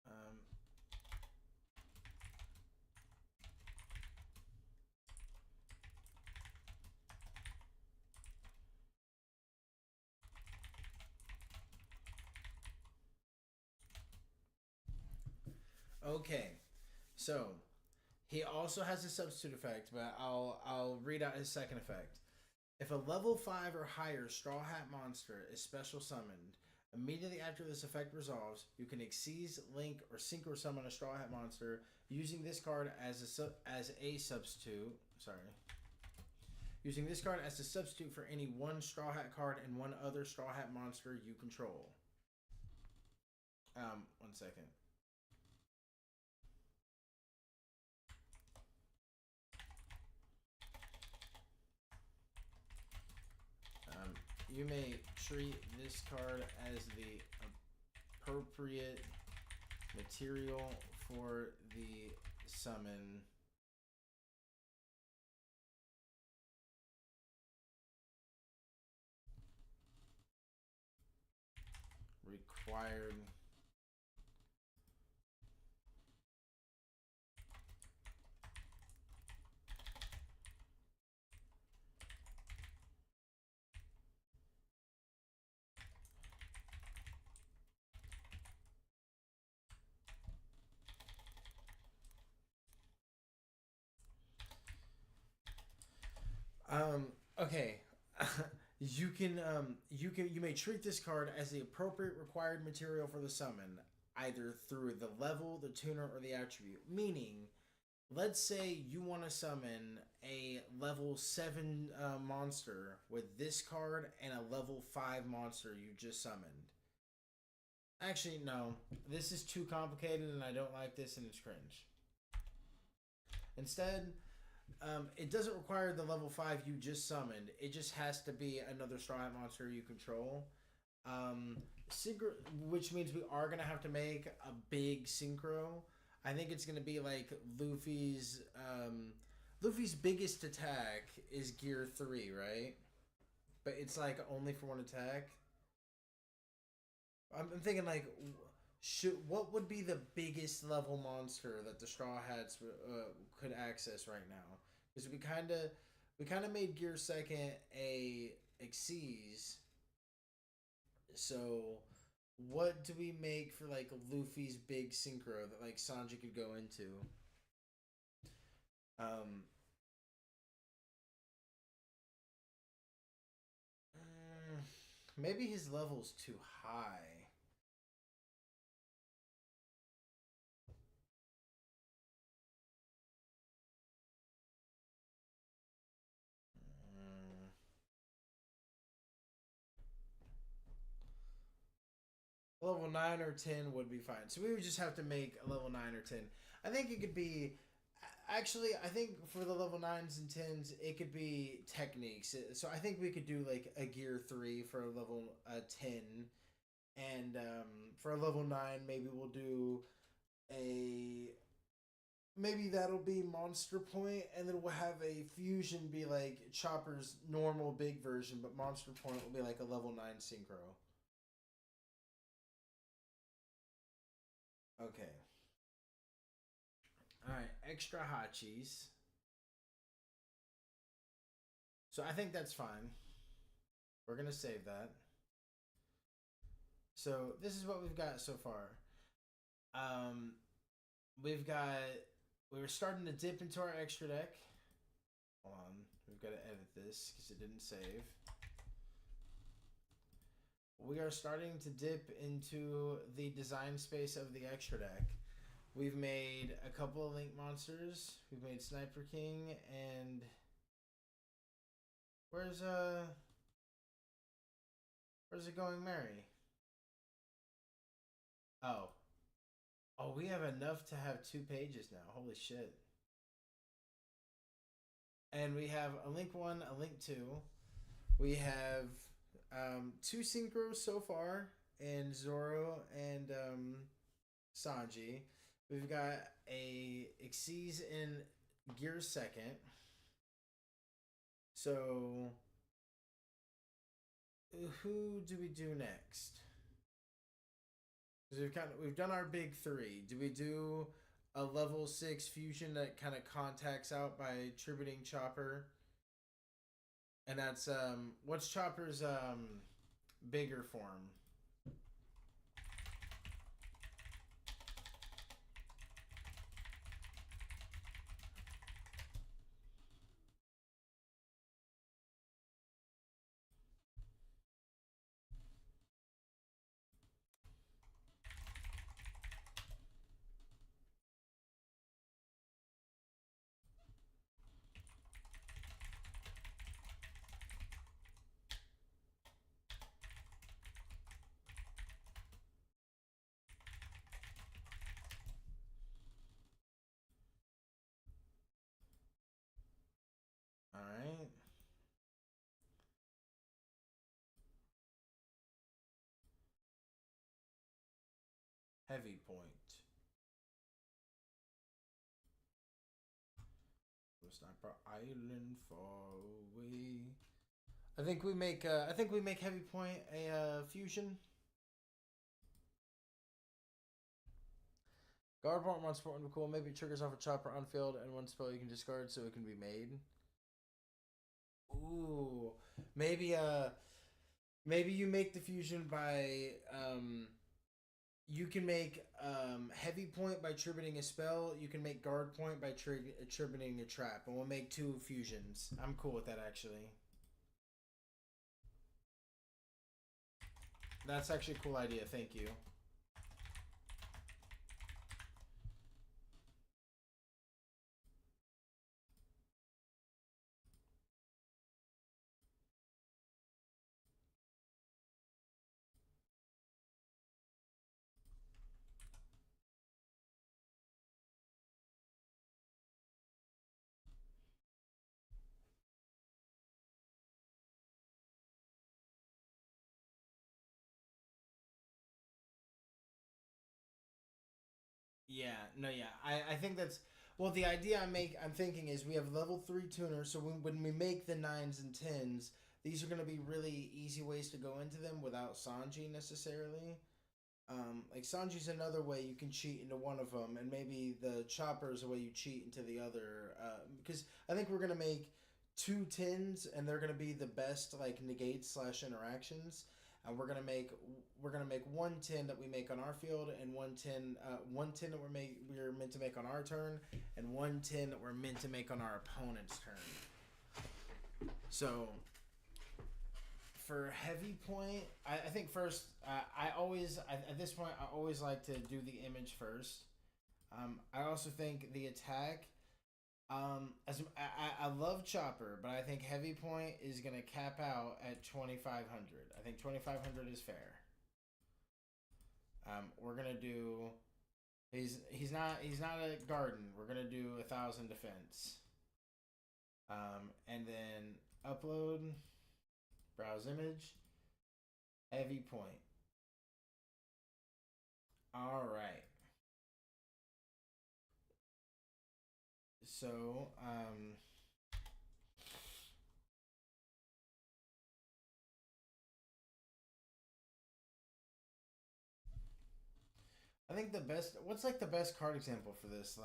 Um. Okay. So he also has a substitute effect, but I'll read out his second effect. If a level 5 or higher Straw Hat monster is special summoned, immediately after this effect resolves, you can Xyz, Link, or Synchro summon a Straw Hat monster using this card as a substitute. Sorry. Using this card as a substitute for any one Straw Hat card and one other Straw Hat monster you control. 1 second. You may treat this card as the appropriate material for the summon. Required okay. You may treat this card as the appropriate required material for the summon, either through the level, the tuner, or the attribute. Meaning, let's say you want to summon a level 7 monster with this card and a level 5 monster you just summoned. Actually, no. This is too complicated, and I don't like this, and it's cringe. Instead, it doesn't require the level 5 you just summoned. It just has to be another Straw Hat monster you control. Um, which means we are gonna have to make a big synchro. I think it's gonna be like Luffy's biggest attack is Gear 3, right? But it's like only for one attack. I'm thinking like, what would be the biggest level monster that the Straw Hats could access right now? Because we kind of made Gear Second a Xyz. So what do we make for like Luffy's big synchro that like Sanji could go into? Um, Maybe his level's too high. Mm, Level 9 or 10 would be fine. So we would just have to make a level 9 or 10. I think it could be. Actually, I think for the level 9s and 10s, it could be techniques. So I think we could do like a gear 3 for a level 10. And for a level 9, maybe we'll do a. Maybe that'll be Monster Point, and then we'll have a fusion be like Chopper's normal big version, but Monster Point will be like a level 9 synchro. Okay. Alright, extra Hachis. So I think that's fine. We're gonna save that. So this is what we've got so far. Um, we've got we were starting to dip into our extra deck. Hold on, we've got to edit this because it didn't save. We are starting to dip into the design space of the extra deck. We've made a couple of Link monsters. We've made Sniper King and where's it going, Mary? Oh. Oh, we have enough to have 2 pages now. Holy shit. And we have a Link 1, a Link 2. We have 2 synchros so far in Zoro and Sanji. We've got a Xyz in Gear Second. So who do we do next? Because we've done our big 3. Do we do a level 6 fusion that kind of contacts out by tributing Chopper? And that's what's Chopper's bigger form? All right. Heavy point. Sniper Island far away. I think we make Heavy Point a fusion. Guard point one sport would be cool. Maybe it triggers off a chopper on field and one spell you can discard so it can be made. Ooh. Maybe maybe you make the fusion by you can make heavy point by tributing a spell. You can make guard point by tributing a trap, and we'll make 2 fusions. I'm cool with that actually. That's actually a cool idea. Thank you. Yeah, no, yeah. I think that's well. The idea I'm thinking is we have level 3 tuners, so when we make the nines and tens, these are going to be really easy ways to go into them without Sanji necessarily. Like Sanji's another way you can cheat into one of them, and maybe the chopper is a way you cheat into the other. Because I think we're gonna make two tens, and they're gonna be the best like negates slash interactions. And we're gonna make one tin that we make on our field, and one tin that we're meant to make on our turn, and one tin that we're meant to make on our opponent's turn. So for heavy point, I think first, at this point, I always like to do the image first. I also think the attack. I love chopper, but I think heavy point is gonna cap out at 2,500. I think 2,500 is fair. We're gonna do. He's not a garden. We're gonna do 1,000 defense. And then upload, browse image, heavy point. All right. So, I think the best. What's like the best card example for this?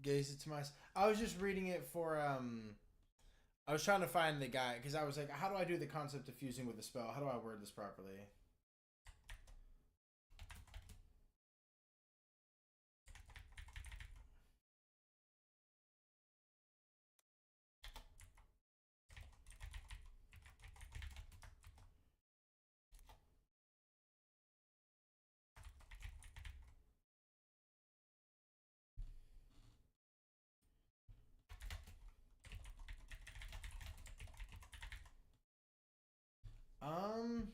gaze it to my. I was just reading it for. I was trying to find the guy because I was like, how do I do the concept of fusing with a spell? How do I word this properly? Um.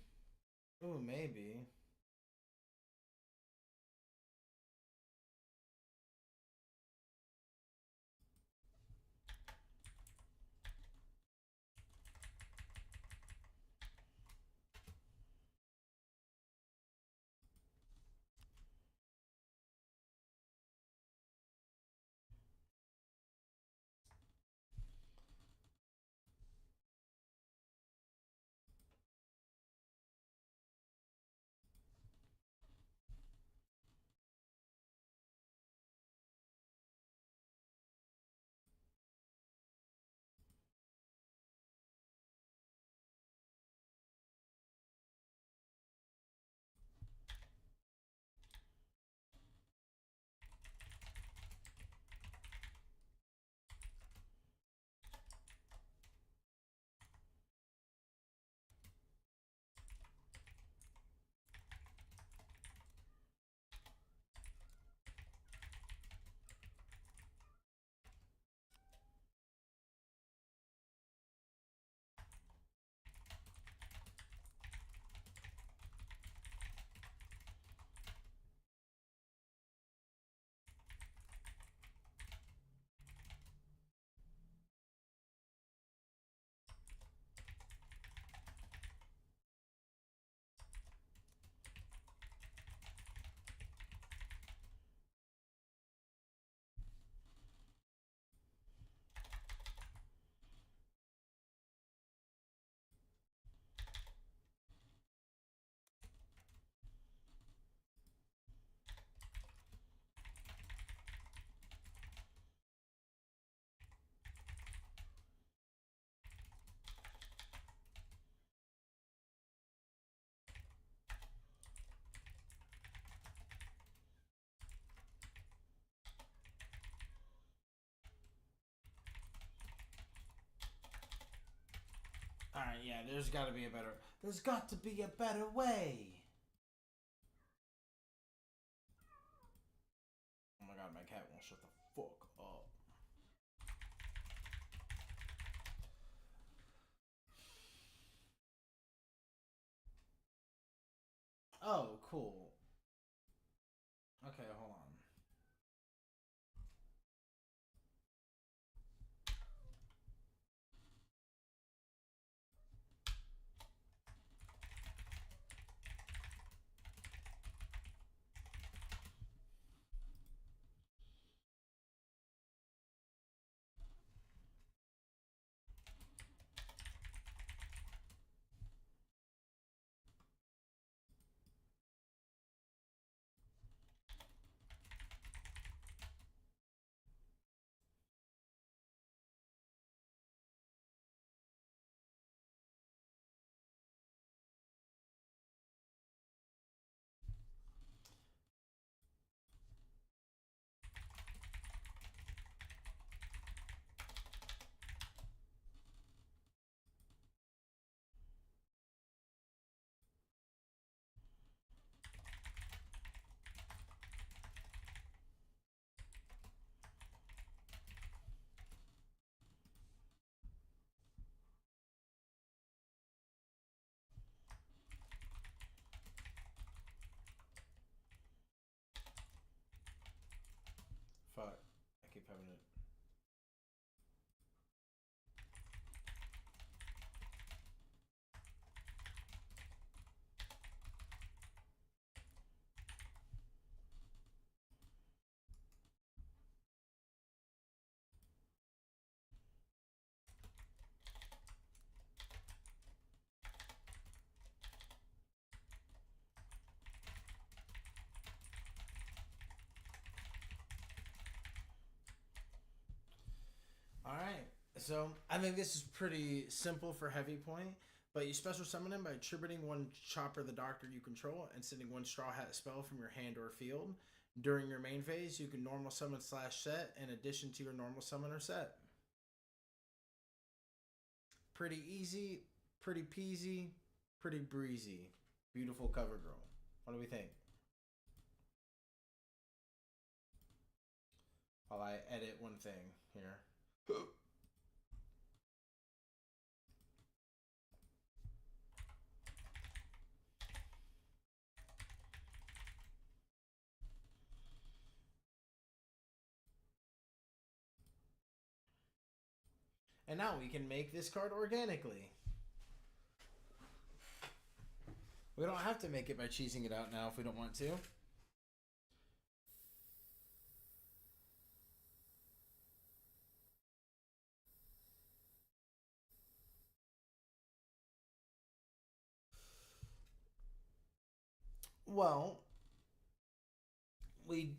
Yeah, there's got to be a better. There's got to be a better way. Oh my god, my cat won't shut the fuck up. Oh, cool. Okay, hold on. Fuck. I keep having it. Alright, so I think this is pretty simple for heavy point, but you special summon him by attributing one Chopper the Doctor you control and sending one Straw Hat spell from your hand or field. During your main phase, you can normal summon / set in addition to your normal summon or set. Pretty easy, pretty peasy, pretty breezy. Beautiful cover girl. What do we think? While I edit one thing here. And now we can make this card organically. We don't have to make it by cheesing it out now if we don't want to. Well, we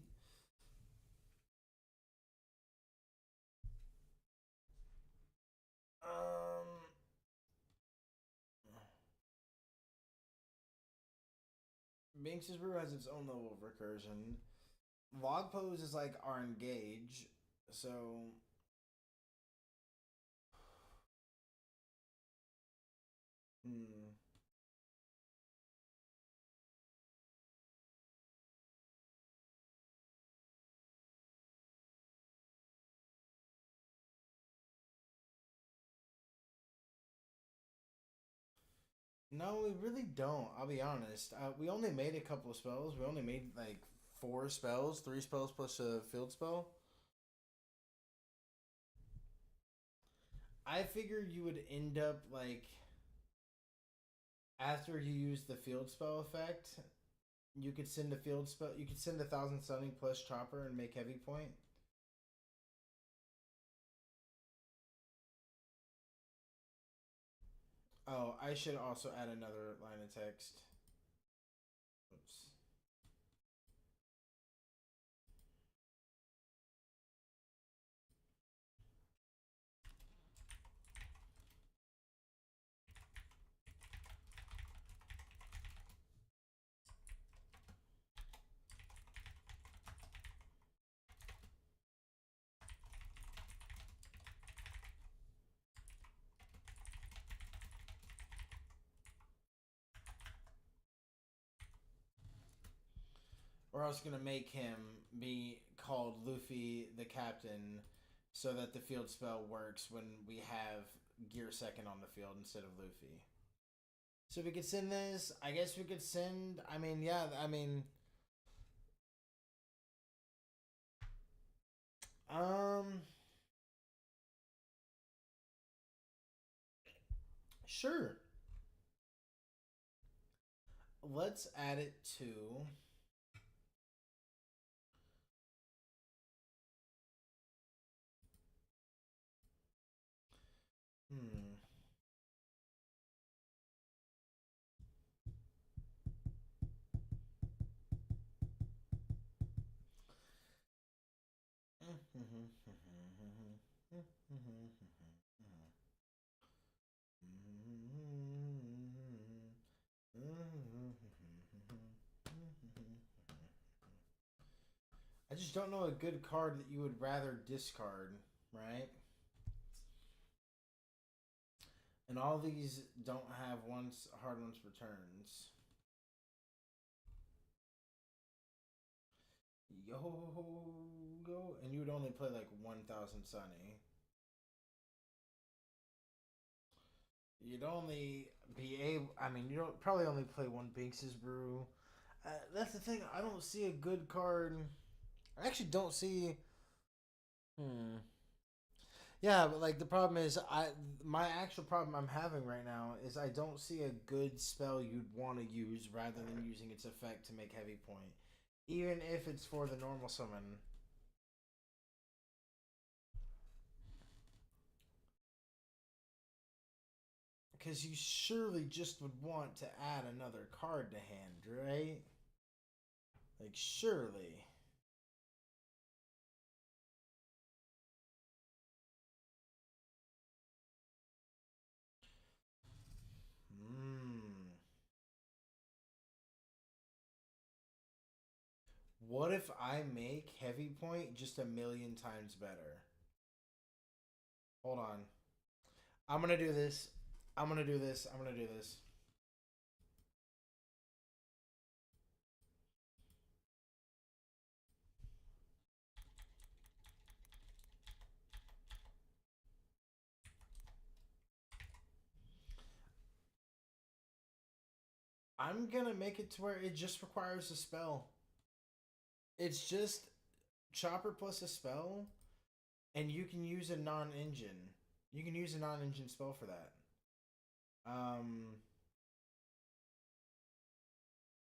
Bink's Brew has its own level of recursion. Log pose is like our engage, so hmm. No, we really don't. I'll be honest. We only made a couple of spells. We only made like 4 spells, 3 spells plus a field spell. I figured you would end up like after you use the field spell effect, you could send a field spell. You could send 1,000 stunning plus chopper and make heavy point. Oh, I should also add another line of text. Oops. was gonna make him be called Luffy the captain, so that the field spell works when we have Gear second on the field instead of Luffy. So we could send this. I guess we could send. I mean, yeah. I mean, um, sure. Let's add it to. Hmm. I just don't know a good card that you would rather discard, right? And all these don't have once hard ones returns. Yo, yo, and you would only play like 1,000 Sunny. You'd only be able. I mean, you don't probably only play one Bink's Brew. That's the thing. I don't see a good card. I actually don't see. Hmm. Yeah, but like the problem is, my actual problem I'm having right now is I don't see a good spell you'd want to use rather than using its effect to make heavy point, even if it's for the normal summon. Because you surely just would want to add another card to hand, right? Like surely. Hmm. What if I make heavy point just a million times better? Hold on. I'm gonna do this. I'm gonna do this. I'm gonna do this. I'm gonna make it to where it just requires a spell. It's just chopper plus a spell, and you can use a non-engine. You can use a non-engine spell for that. Um,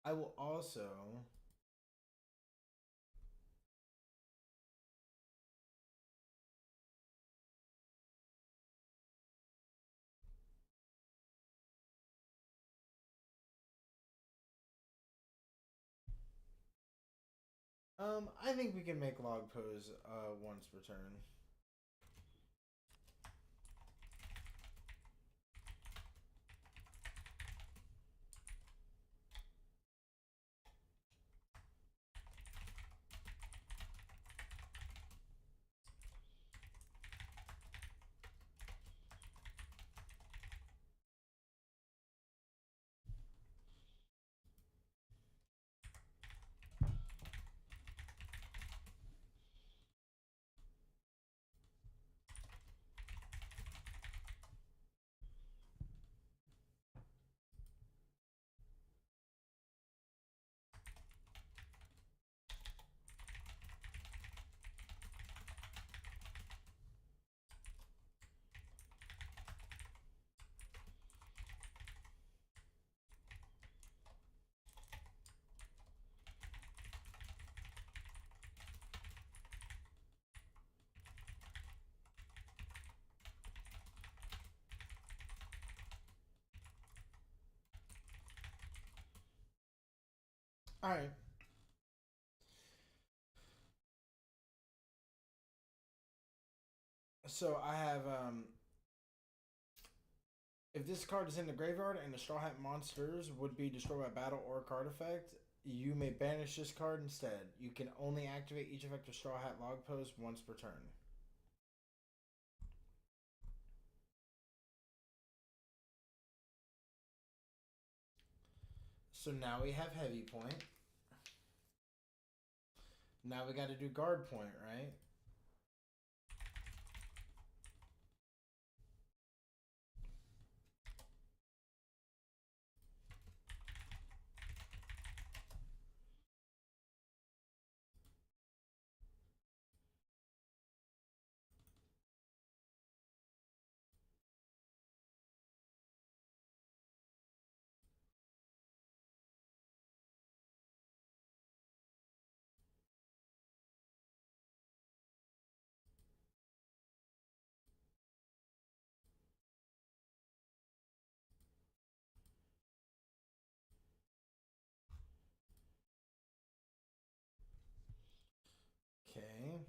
I will also. I think we can make log pose once per turn. All right. So I have if this card is in the graveyard and the Straw Hat monsters would be destroyed by battle or card effect, you may banish this card instead. You can only activate each effect of Straw Hat log post once per turn. So now we have heavy point. Now we got to do guard point, right? Okay.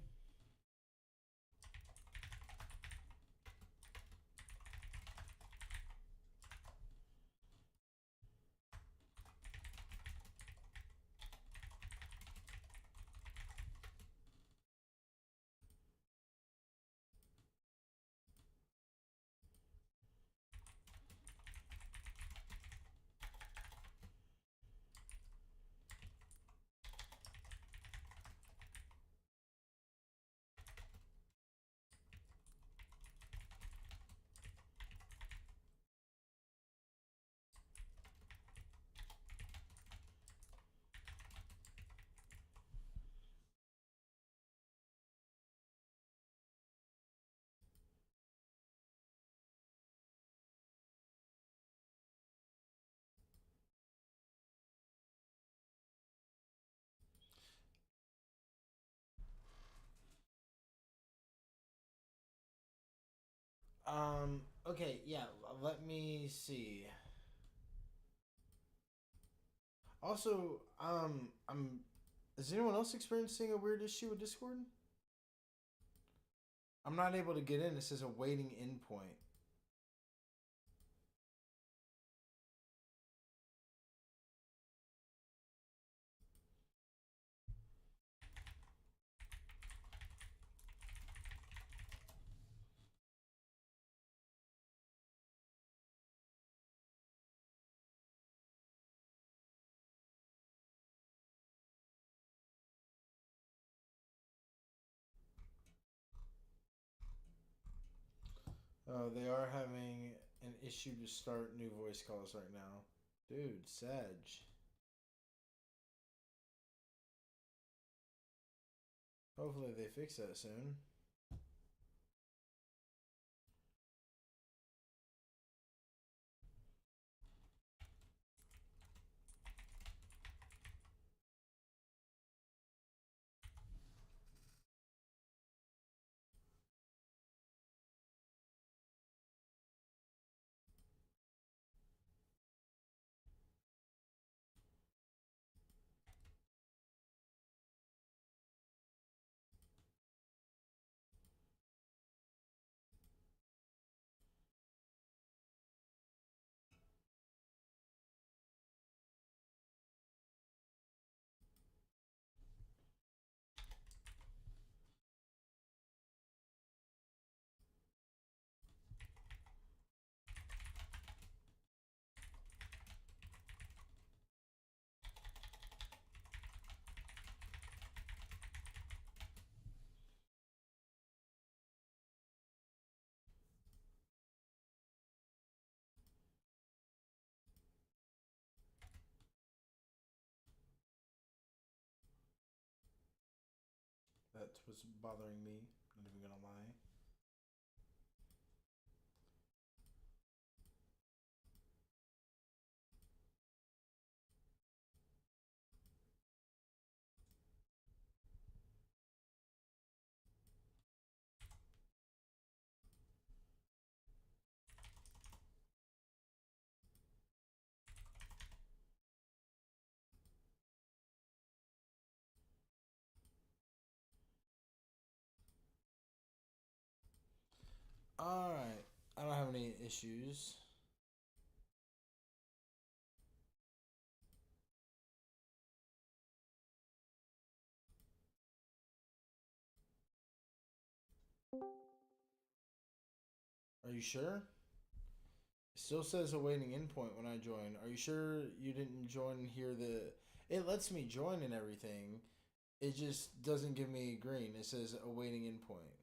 Okay, yeah, let me see. Also, I'm. Is anyone else experiencing a weird issue with Discord? I'm not able to get in. It says awaiting endpoint. Oh, they are having an issue to start new voice calls right now. Dude, Sag. Hopefully they fix that soon. That was bothering me. Not even gonna lie. Alright. I don't have any issues. Are you sure? It still says awaiting endpoint when I join. Are you sure you didn't join here? It lets me join and everything. It just doesn't give me green. It says awaiting endpoint.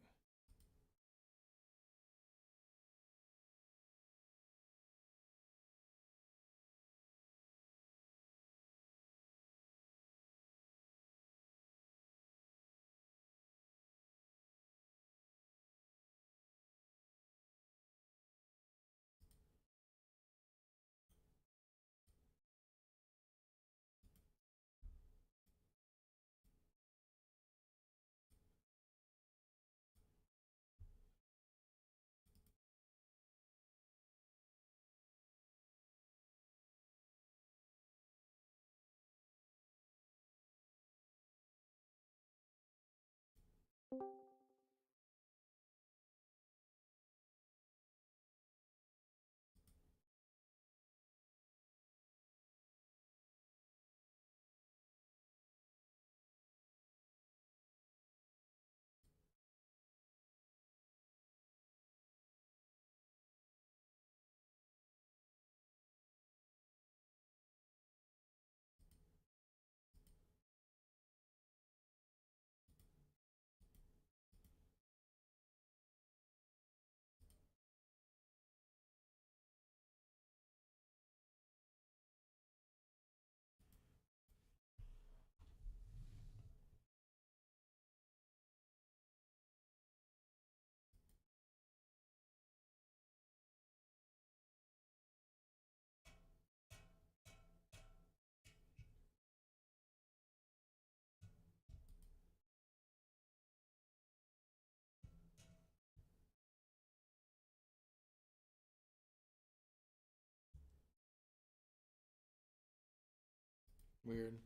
Weird.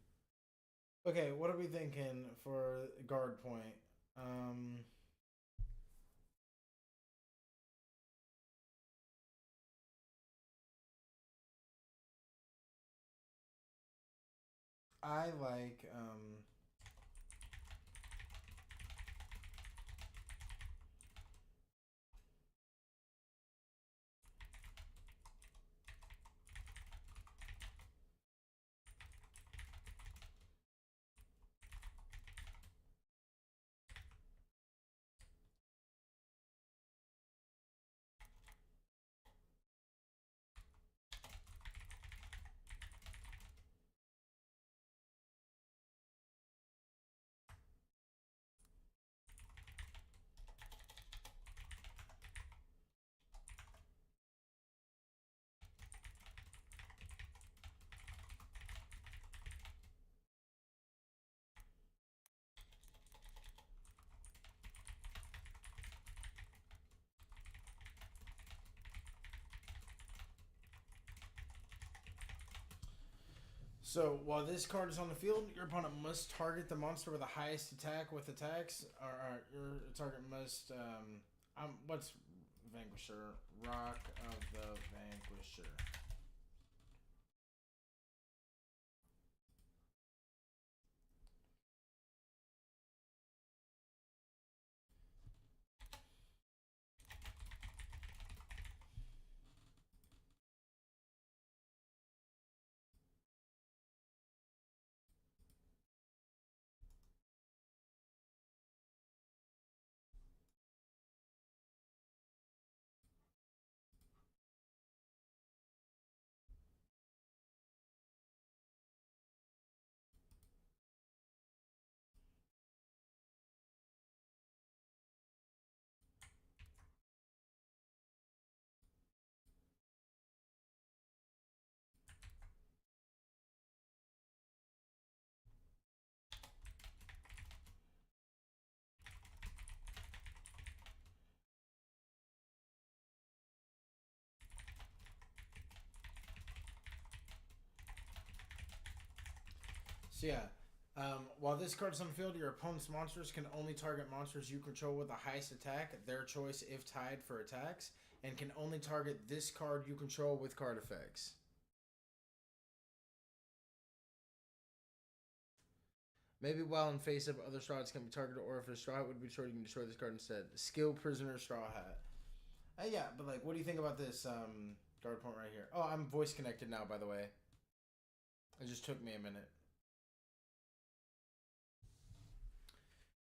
Okay, what are we thinking for guard point? Um, I like so while this card is on the field, your opponent must target the monster with the highest attack with attacks, or your target must what's Vanquisher? Rock of the Vanquisher. So yeah, while this card is on the field, your opponent's monsters can only target monsters you control with the highest attack, their choice if tied for attacks, and can only target this card you control with card effects. Maybe while in face up, other straw hats can be targeted, or if a straw hat would be destroyed, you can destroy this card instead. Skill Prisoner Straw Hat. Yeah, but like, what do you think about this guard point right here? Oh, I'm voice connected now, by the way. It just took me a minute.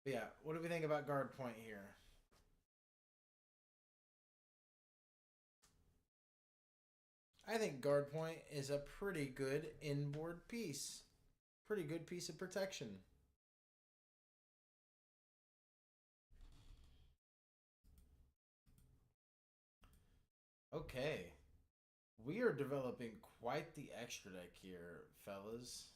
But yeah, what do we think about guard point here? I think guard point is a pretty good inboard piece. Pretty good piece of protection. Okay. We are developing quite the extra deck here, fellas.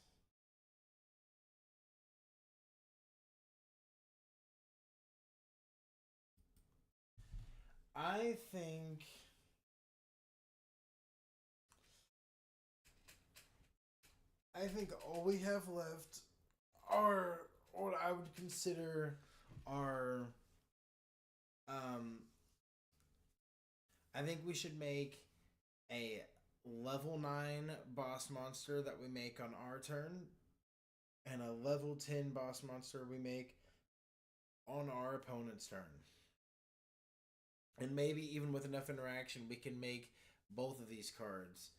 I think all we have left are what I would consider our I think we should make a level 9 boss monster that we make on our turn and a level 10 boss monster we make on our opponent's turn. And maybe even with enough interaction, we can make both of these cards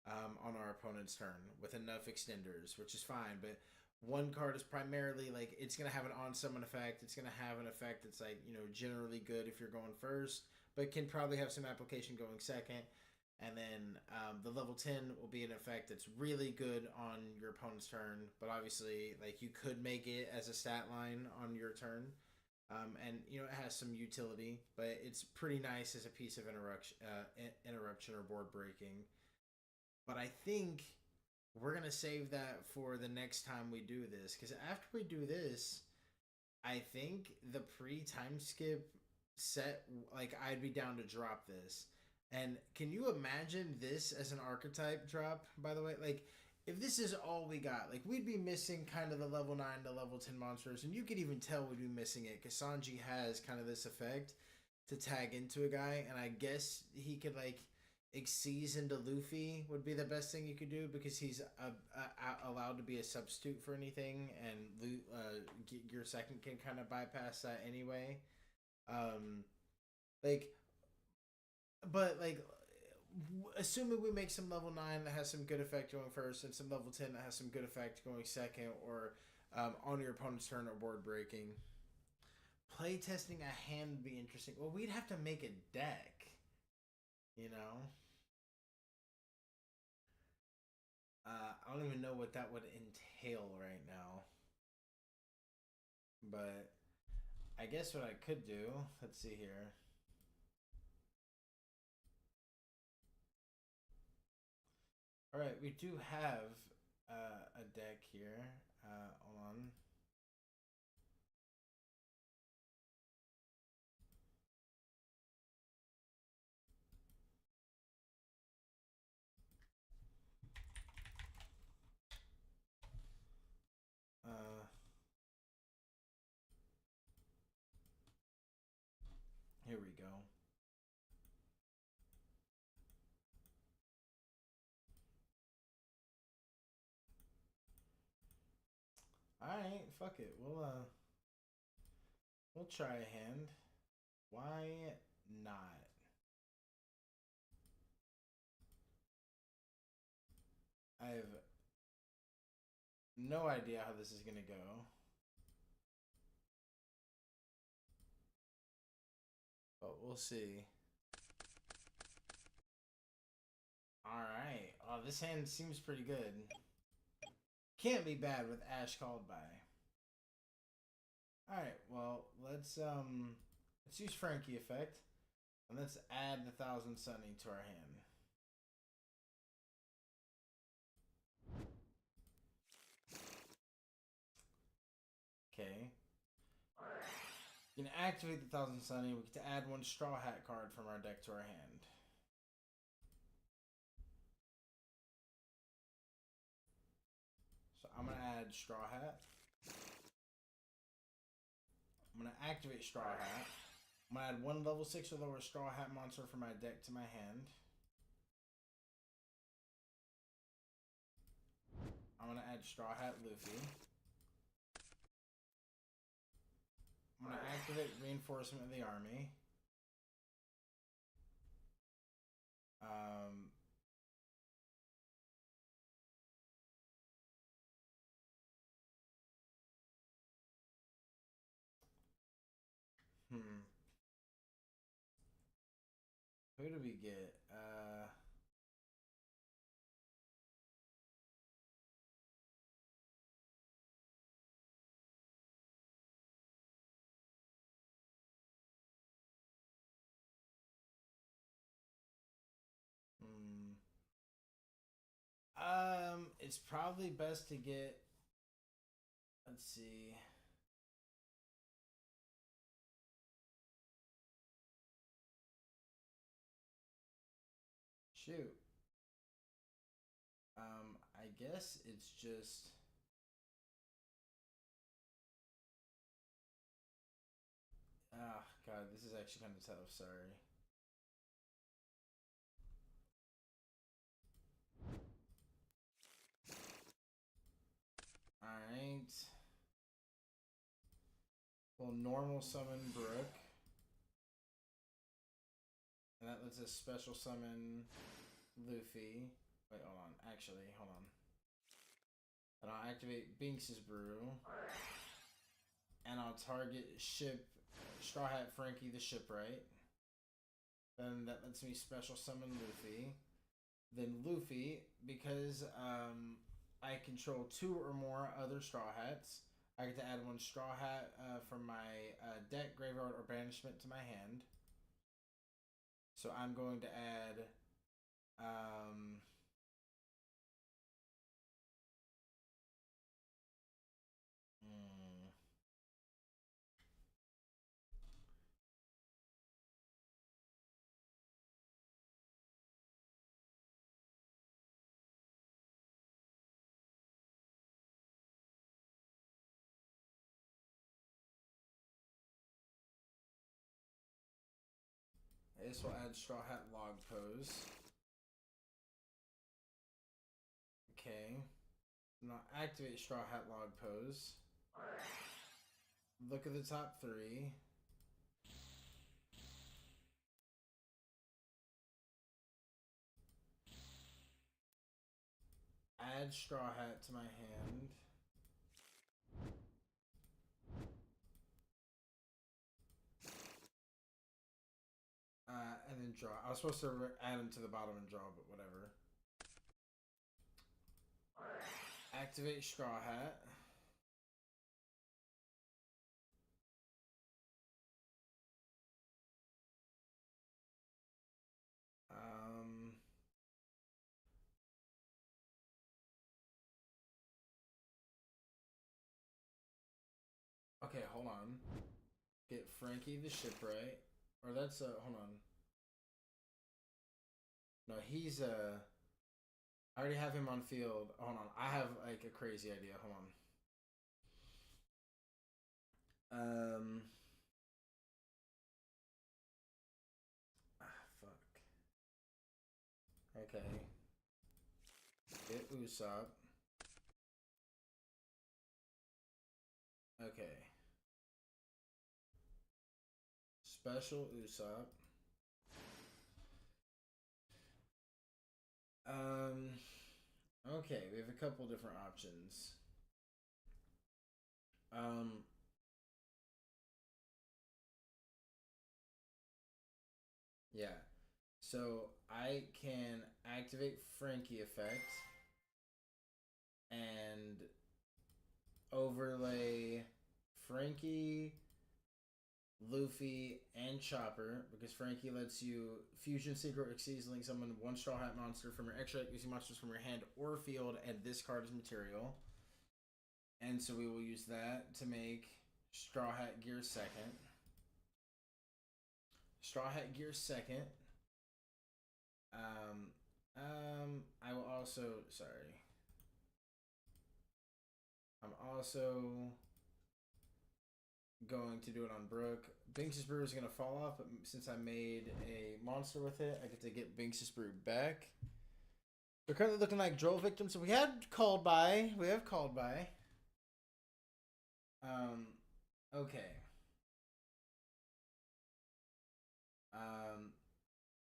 on our opponent's turn with enough extenders, which is fine. But one card is primarily like it's going to have an on summon effect. It's going to have an effect that's like, you know, generally good if you're going first, but can probably have some application going second. And then the level 10 will be an effect that's really good on your opponent's turn, but obviously, like, you could make it as a stat line on your turn. And you know it has some utility, but it's pretty nice as a piece of interruption or board breaking. But I think we're gonna save that for the next time we do this, because after we do this, I think the pre-time skip set, like, I'd be down to drop this. And can you imagine this as an archetype drop? By the way, like, if this is all we got, like, we'd be missing kind of the level 9 to level 10 monsters, and you could even tell we'd be missing it because Sanji has kind of this effect to tag into a guy, and I guess he could, like, exceed into Luffy would be the best thing you could do because he's allowed to be a substitute for anything, and your second can kind of bypass that anyway. Um, like, but like assuming we make some level 9 that has some good effect going first and some level 10 that has some good effect going second, or on your opponent's turn or board breaking, play testing a hand would be interesting. Well, we'd have to make a deck, you know. I don't even know what that would entail right now, but I guess what I could do, let's see here. All right, we do have a deck here. Hold on. Uh, Here we go. All right, fuck it. We'll try a hand. Why not? I have no idea how this is gonna go, but we'll see. All right. Oh, this hand seems pretty good. Can't be bad with Ash called by. All right. Well, let's use Frankie effect, and let's add the Thousand Sunny to our hand. Okay. You can activate the Thousand Sunny. We get to add one Straw Hat card from our deck to our hand. So I'm gonna add Straw Hat. I'm gonna activate Straw Hat. I'm gonna add one level 6 or lower Straw Hat monster from my deck to my hand. I'm gonna add Straw Hat Luffy. I'm gonna activate Reinforcement of the Army. Um, Hmm. Who do we get? Hmm. It's probably best to get. Let's see. Shoot. I guess it's just. Ah, God, this is actually kind of tough. Sorry. All right. Well, normal summon Brook, and that lets us special summon Luffy. Wait, hold on. Actually, hold on. And I'll activate Bink's Brew, and I'll target ship Straw Hat Frankie the shipwright. Then that lets me special summon Luffy. Then Luffy, because I control 2 or more other Straw Hats, I get to add 1 Straw Hat from my deck, graveyard, or banishment to my hand. So I'm going to add. Um, hmm, this will add Straw Hat Log Pose. Okay. Now activate Straw Hat Log Pose. Look at the top 3. Add Straw Hat to my hand. And then draw. I was supposed to add him to the bottom and draw, but whatever. Activate Straw Hat. Um, okay, hold on. Get Frankie the shipwright. Or that's hold on. No, he's I already have him on field. Hold on. I have like a crazy idea. Hold on. Fuck. Okay. Get Usopp. Okay. Special Usopp. Okay, we have a couple different options. Um, yeah. So I can activate Frankie effect and overlay Frankie, Luffy, and Chopper because Frankie lets you Fusion Secret Exceeds Link summon 1 Straw Hat monster from your extra deck using monsters from your hand or field and this card as material. And so we will use that to make Straw Hat Gear second. Straw Hat Gear second. I will also, sorry. I'm also going to do it on Brook. Binks' Brew is going to fall off, but since I made a monster with it, I get to get Binks' Brew back. They're currently looking like Droll victims, so we have called by. Okay.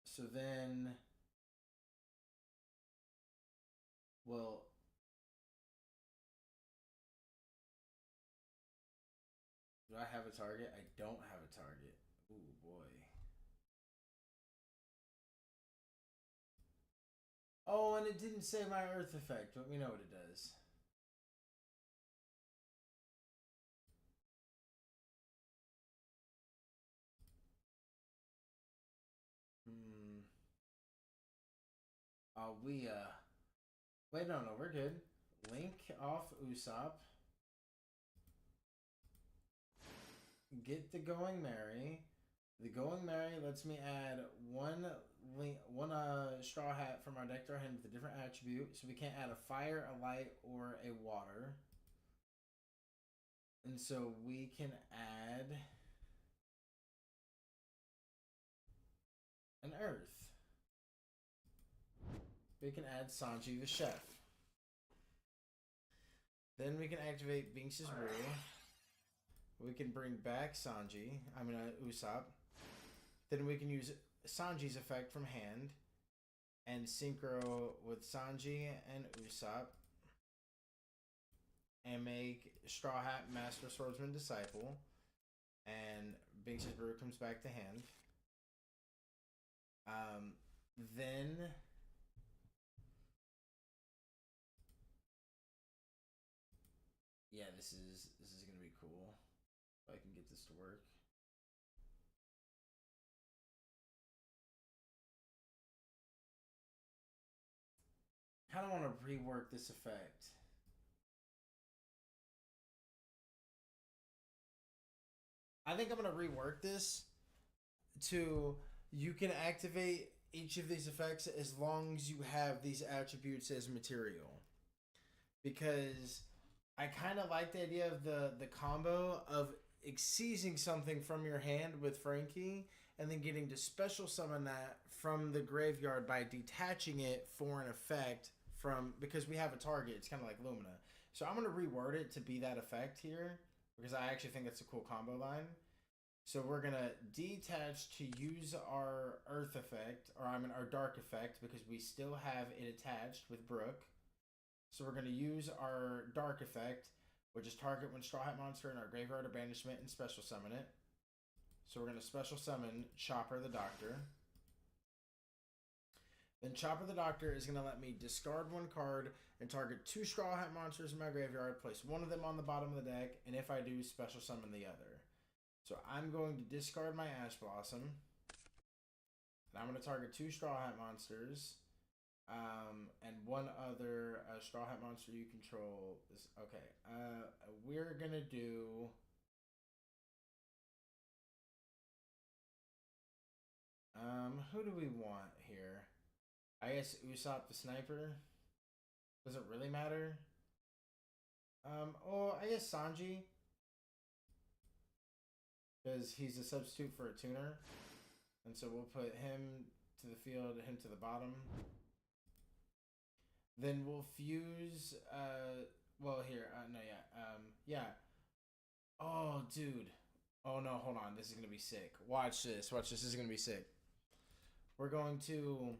So then, well, do I have a target? I don't have a target. Ooh, boy. Oh, and it didn't say my earth effect, but we know what it does. Hmm. Wait, no, we're good. Link off Usopp. Get the Going Merry. The Going Merry lets me add one straw hat from our deck to our hand with a different attribute. So we can't add a fire, a light, or a water. And so we can add an earth. We can add Sanji the chef. Then we can activate Binks' Brew. We can bring back Usopp. Then we can use Sanji's effect from hand and synchro with Sanji and Usopp and make Straw Hat Master Swordsman Disciple. And Binks' Brew comes back to hand. Then yeah, this is gonna be cool. If I can get this to work. Kind of want to rework this effect. I think I'm gonna rework this to you can activate each of these effects as long as you have these attributes as material. Because I kind of like the idea of the combo of seizing something from your hand with Frankie and then getting to special summon that from the graveyard by detaching it for an effect from, because we have a target. It's kind of like Lumina. So I'm going to reword it to be that effect here because I actually think it's a cool combo line. So we're going to detach to use our earth effect, or our dark effect, because we still have it attached with Brook. So we're going to use our dark effect, which is target one Straw Hat monster in our graveyard or banishment and special summon it. So we're going to special summon Chopper the Doctor. Then Chopper the Doctor is going to let me discard one card and target two Straw Hat monsters in my graveyard, place one of them on the bottom of the deck, and if I do, special summon the other. So I'm going to discard my Ash Blossom. And I'm going to target two Straw Hat monsters. And one other Straw Hat monster you control is okay. We're gonna do. Who do we want here? I guess Usopp the Sniper. Does it really matter? I guess Sanji, because he's a substitute for a tuner, and so we'll put him to the field, him to the bottom. Then we'll fuse. Yeah. Oh, dude. Oh no, hold on. This is gonna be sick. Watch this. Watch this. This is gonna be sick. We're going to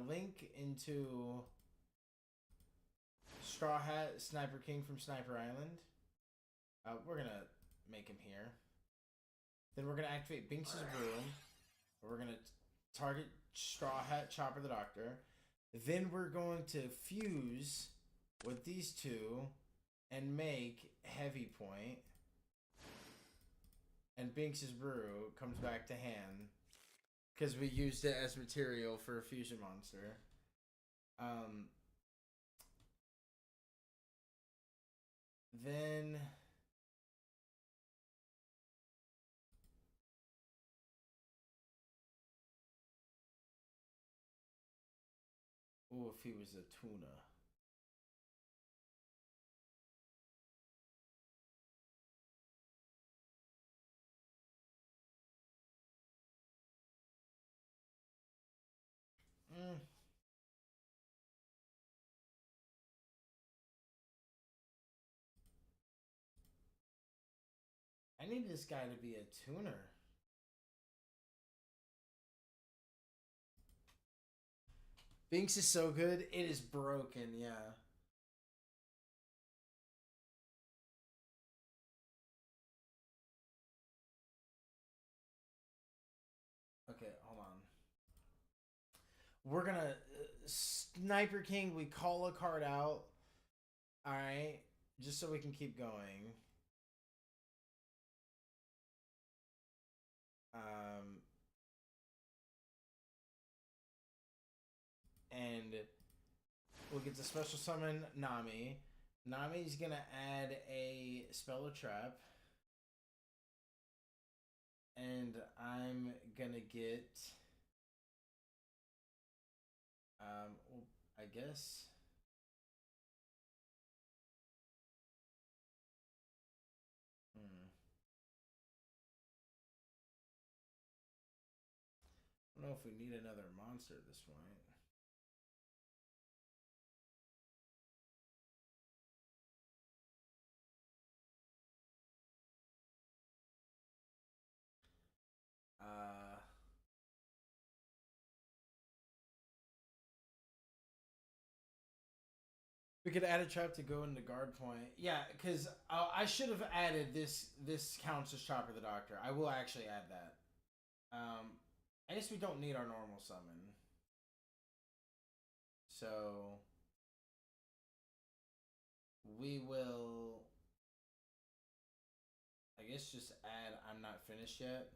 link into Straw Hat Sniper King from Sniper Island. We're gonna make him here. Then we're gonna activate Binks' Brew. We're gonna target Straw Hat Chopper the Doctor. Then we're going to fuse with these two and make Heavy Point. And Binks' Brew comes back to hand because we used it as material for a fusion monster. Then if he was a tuna. I need this guy to be a tuner. Binks is so good, it is broken, yeah. it. Hold on. We're gonna Sniper King. We call a card out. All right, just so we can keep going. And we'll get to special summon Nami. Nami's gonna add a spell or trap. And I'm gonna get well, I guess I don't know if we need another monster at this point. We could add a trap to go into guard point. Yeah, because I should have added this. This counts as Chopper the Doctor. I will actually add that. I guess we don't need our normal summon. So we will, I guess, just add I'm not finished yet.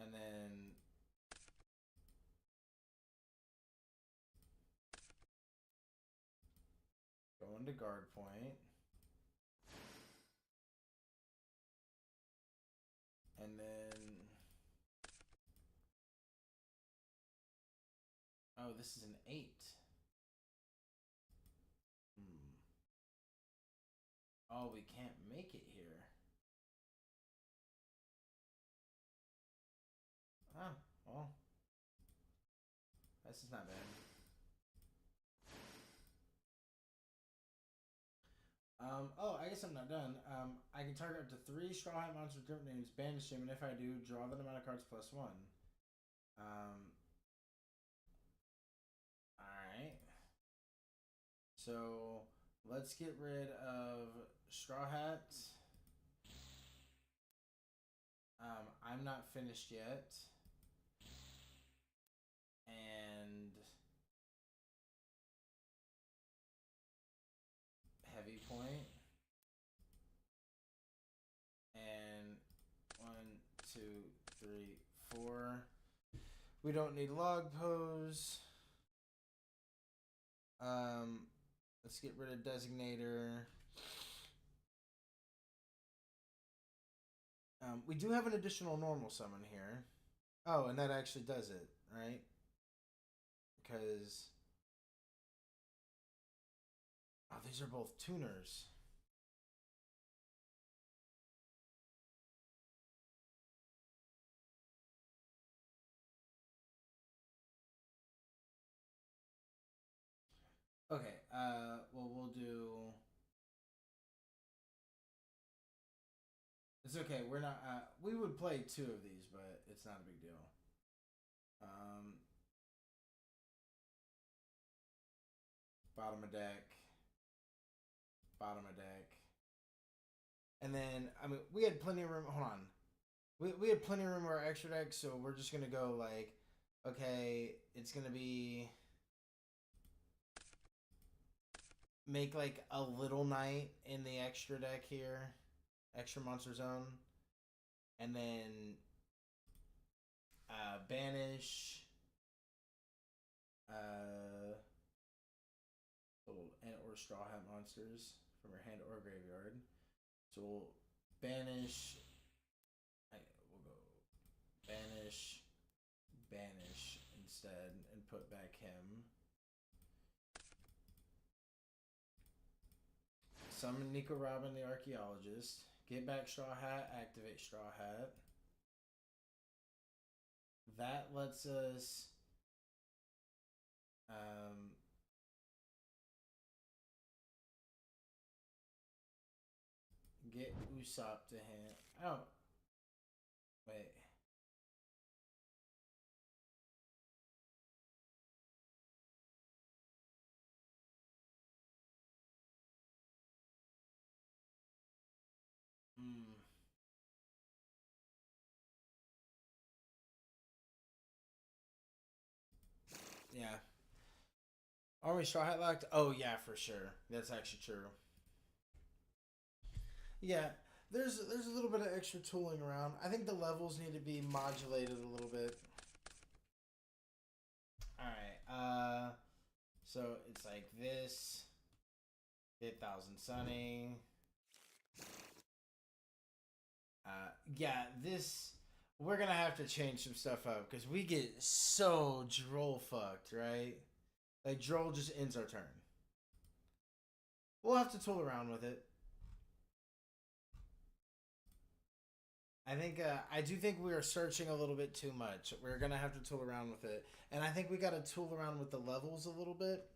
And then go into guard point. And then, oh, this is an 8. Oh, we can't make it here. Oh, well, this is not bad. Oh, I guess I'm not done. I can target up to 3 Straw Hat monster group names, banish them, and if I do, draw the amount of cards plus 1. Alright. So, let's get rid of Straw Hat. I'm not finished yet. And Heavy Point. And 1, 2, 3, 4. We don't need Log Pose. Let's get rid of Designator. We do have an additional normal summon here. Oh, and that actually does it, right? Because oh, these are both tuners. Okay, well, we'll do. It's okay. We're not. We would play 2 of these, but it's not a big deal. Bottom of deck. Bottom of deck. And then, I mean, we had plenty of room. Hold on. We had plenty of room for our extra deck, so we're just gonna go like, okay, it's gonna be make like a little knight in the extra deck here, extra monster zone, and then banish little and or straw hat monsters from your hand or graveyard. So we'll banish. We'll go banish, banish instead, and put back him. Summon Nico Robin the Archaeologist. Get back Straw Hat, activate Straw Hat. That lets us get Usopp to hand. Oh. Wait. Yeah. Are we Straw Hat locked? Oh yeah, for sure. That's actually true. Yeah, there's a little bit of extra tooling around. I think the levels need to be modulated a little bit. All right. So it's like this. 8,000 Sunny. Yeah, this we're gonna have to change some stuff up because we get so droll fucked, right? Like droll just ends our turn. We'll have to tool around with it. I do think we are searching a little bit too much. We're gonna have to tool around with it, and I think we got to tool around with the levels a little bit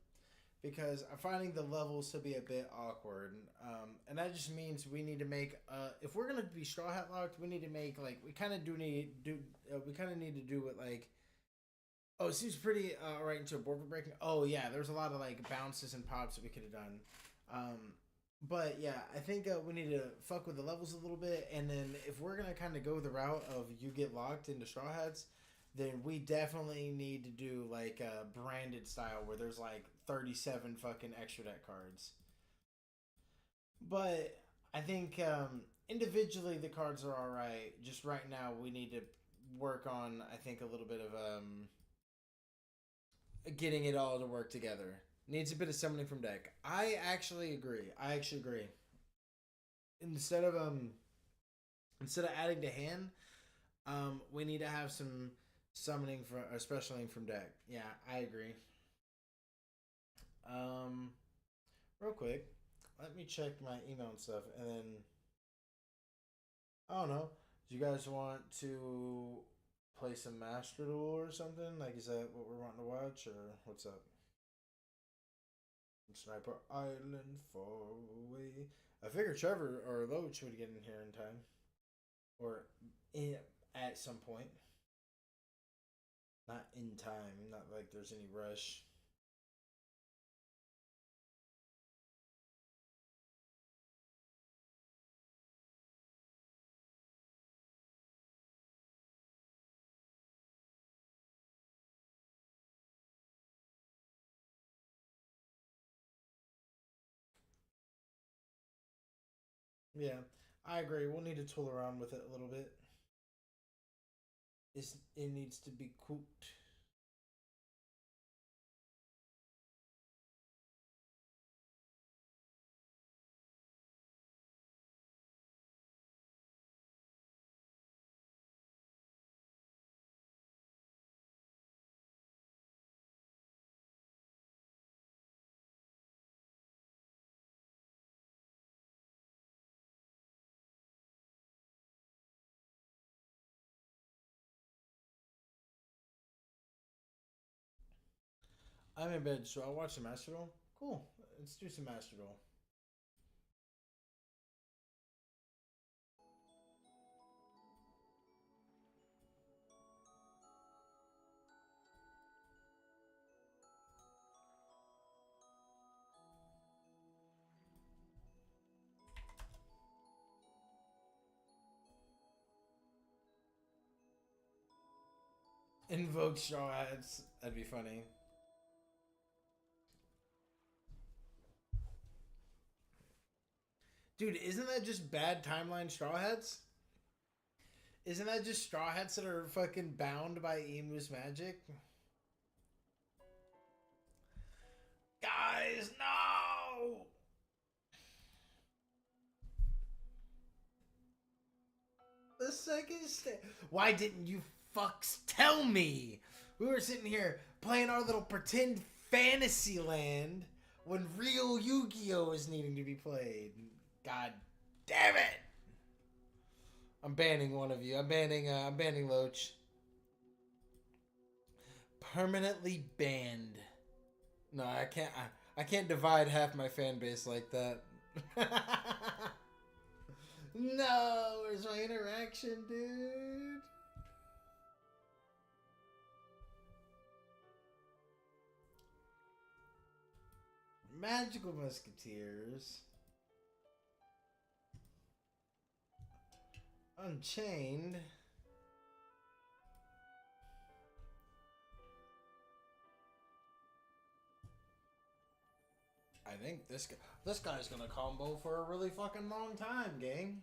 because I'm finding the levels to be a bit awkward, and that just means we need to make. If we're gonna be straw hat locked, we need to make like we kind of do need do we kind of need to do it like. Oh, it seems pretty right into a board for breaking. Oh yeah, there's a lot of like bounces and pops that we could have done. Um, but yeah, I think we need to fuck with the levels a little bit, and then if we're gonna kind of go the route of you get locked into straw hats, then we definitely need to do like a branded style where there's like 37 fucking extra deck cards. But I think individually the cards are all right. Just right now we need to work on I think a little bit of getting it all to work together. Needs a bit of summoning from deck. I actually agree. I actually agree. Instead of instead of adding to hand, we need to have some summoning from or specialing from deck. Yeah, I agree. Um, real quick, let me check my email and stuff, and then I don't know. Do you guys want to play some Master Duel or something? Like, is that what we're wanting to watch, or what's up? Sniper Island far away. I figured Trevor or Loach would get in here in time, or in, at some point. Not in time. Not like there's any rush. Yeah, I agree. We'll need to tool around with it a little bit. It needs to be cooked. I'm in bed, so I'll watch some Master Duel. Cool. Let's do some Master Duel. Invoke straw hats. That'd be funny. Dude, isn't that just bad timeline straw hats? Isn't that just straw hats that are fucking bound by Emu's magic? Guys, no! The second stage. Why didn't you fucks tell me? We were sitting here playing our little pretend fantasy land when real Yu-Gi-Oh is needing to be played. God damn it! I'm banning one of you. I'm banning Loach. Permanently banned. No, I can't. I can't divide half my fan base like that. No, where's my interaction, dude? Magical Musketeers. Unchained. I think this guy's gonna combo for a really fucking long time, gang.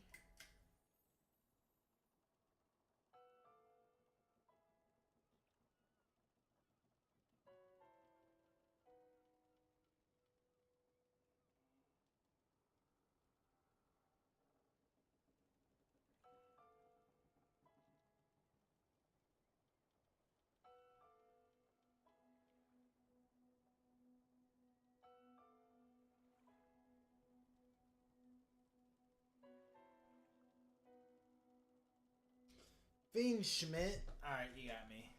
Fiend Schmidt. Alright, you got me.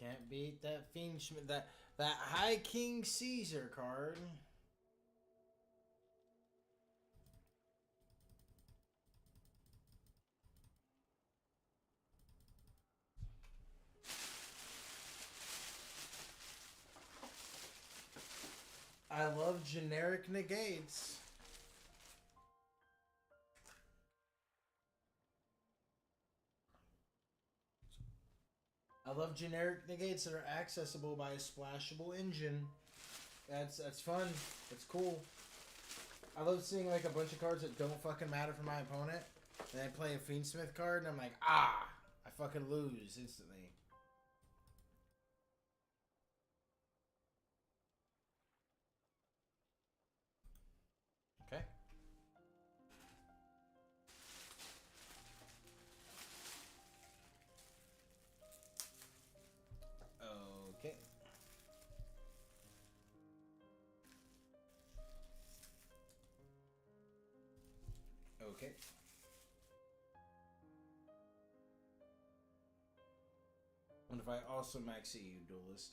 Can't beat that Fiend Schmidt. That High King Caesar card. I love generic negates. I love generic negates that are accessible by a splashable engine. That's fun. That's cool. I love seeing like a bunch of cards that don't fucking matter for my opponent. And I play a Fiendsmith card and I'm like, ah! I fucking lose instantly. Okay. Okay. Okay. What if I also max you, duelist?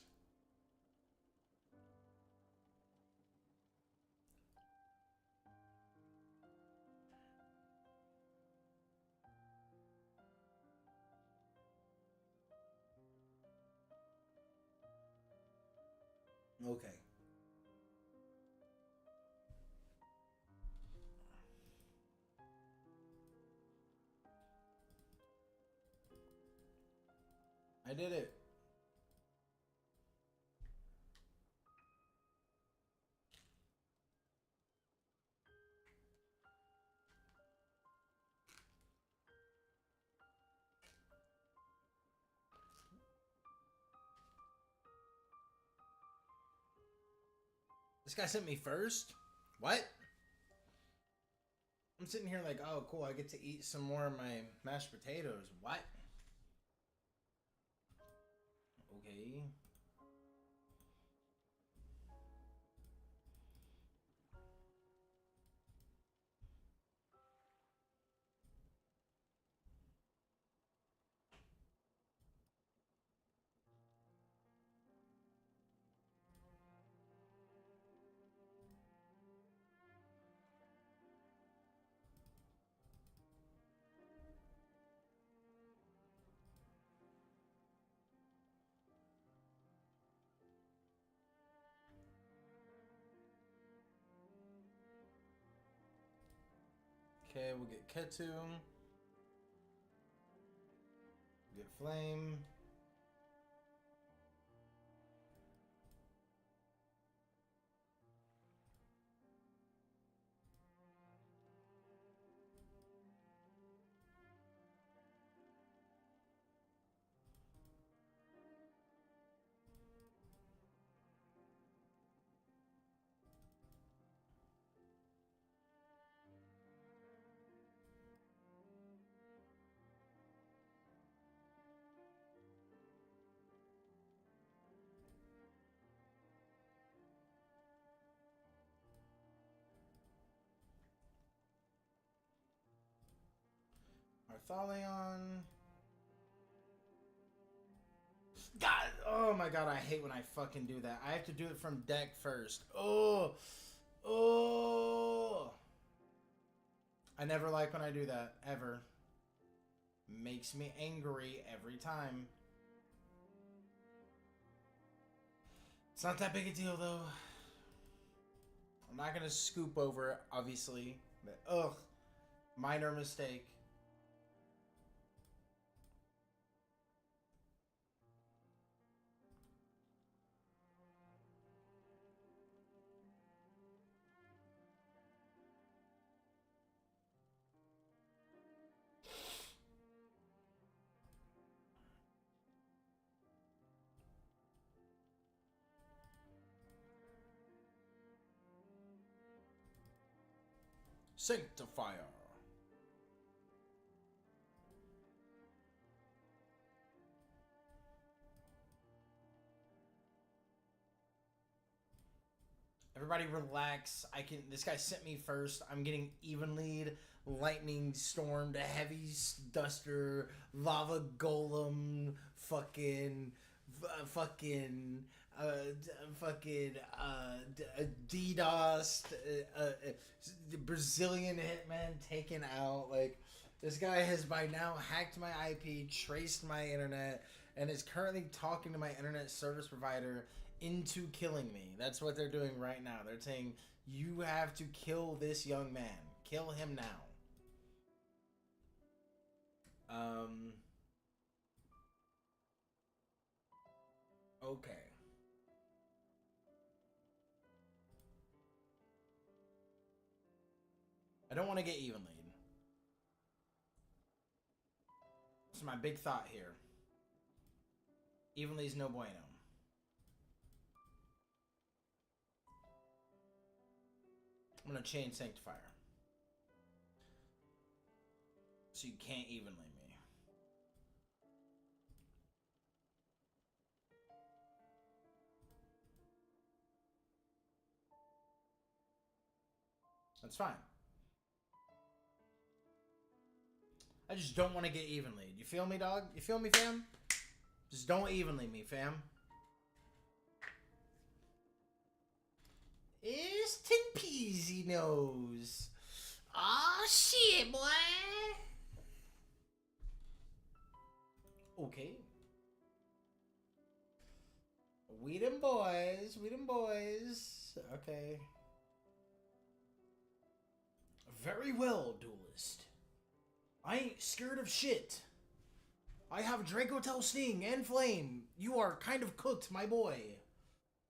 Okay. I did it. This guy sent me first? What? I'm sitting here like, oh, cool, I get to eat some more of my mashed potatoes. What? Okay. Okay, we'll get Ketu. Get Flame. Arthalion. God, oh my god, I hate when I fucking do that. I have to do it from deck first. Oh, oh. I never like when I do that, ever. Makes me angry every time. It's not that big a deal, though. I'm not gonna scoop over it, obviously. But, ugh. Minor mistake. Sanctifier. Everybody relax. This guy sent me first. I'm getting even lead, lightning stormed, heavy duster, lava golem, fucking, DDoS, Brazilian hitman taken out. Like, this guy has by now hacked my IP, traced my internet, and is currently talking to my internet service provider into killing me. That's what they're doing right now. They're saying, you have to kill this young man. Kill him now. Okay. I don't want to get even lead. This is my big thought here. Even lead's no bueno. I'm gonna chain Sanctifier. So you can't evenly me. That's fine. I just don't want to get evenly. You feel me, dog? You feel me, fam? Just don't evenly me, fam. It's 10 peasy nose. Aw, shit, boy. Okay. We them boys. We them boys. Okay. Very well, duelist. I ain't scared of shit. I have Dracotel Sting and Flame. You are kind of cooked, my boy.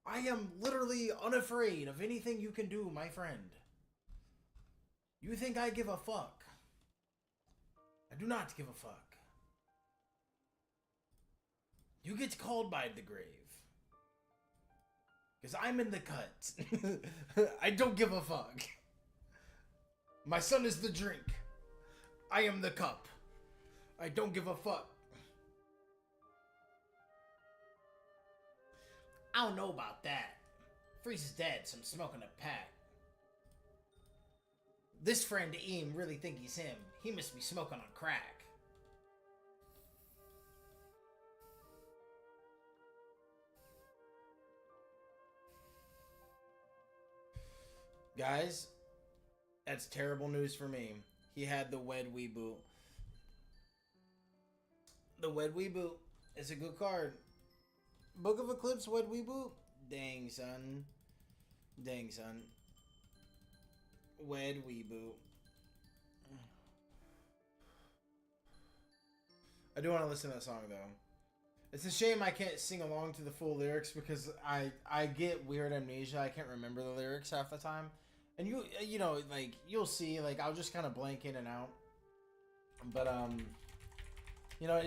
I am literally unafraid of anything you can do, my friend. You think I give a fuck? I do not give a fuck. You get called by the grave. Because I'm in the cut. I don't give a fuck. My son is the drink. I am the cup. I don't give a fuck. I don't know about that. Freeze is dead, so I'm smoking a pack. This friend Eam really think he's him. He must be smoking on crack. Guys, that's terrible news for me. He had the Wed Weeboot. The Wed Weeboot is a good card. Book of Eclipse, Wed Weeboot? Dang, son. Dang, son. Wed Weeboot. I do want to listen to that song, though. It's a shame I can't sing along to the full lyrics because I get weird amnesia. I can't remember the lyrics half the time. And you know, like, you'll see, like, I'll just kind of blank in and out. But, you know,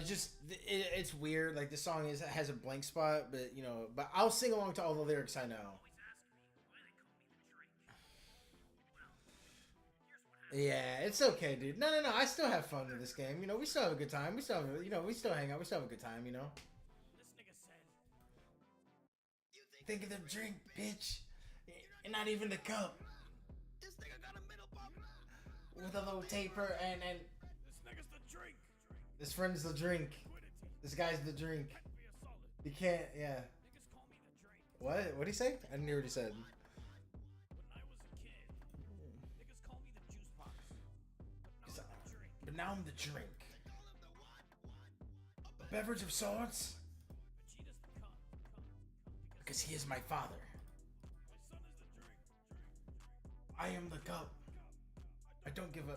it's weird. Like, the song has a blank spot, but, you know, but I'll sing along to all the lyrics I know. Yeah, it's okay, dude. No, I still have fun with this game. You know, we still have a good time. We still have, you know, we still hang out. We still have a good time, you know. Think of the drink, bitch. And not even the cup. This nigga got a middle pop. With a little taper and This nigga's the drink. this friend's the drink. This guy's the drink. You can't, yeah. Niggas call me the drink. What? What'd he say? I didn't hear what he said. When I was a kid, niggas call me the juice box. Now I'm the drink. But now I'm the drink. A beverage of sorts? Vegeta's the cup. Because he is my father. My son is the drink. I am the cup. I don't give a... They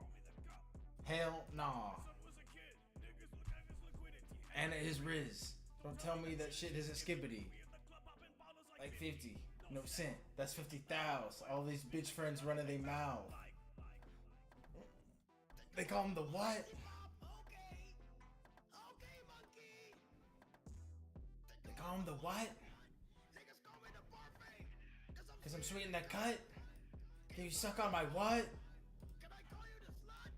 call me the cup. Hell nah. Son was a kid. Niggas look at his liquidity. And it is Riz. Don't tell me that shit isn't skibbity. In the club popping bottles Like 50. No cent. That's 50,000. All these bitch friends running their mouth. They call him the what? Okay. Okay, monkey. They call him the what? Niggas call me the parfait. Because I'm sweet in that cut? You suck on my what? Can I call you the slut?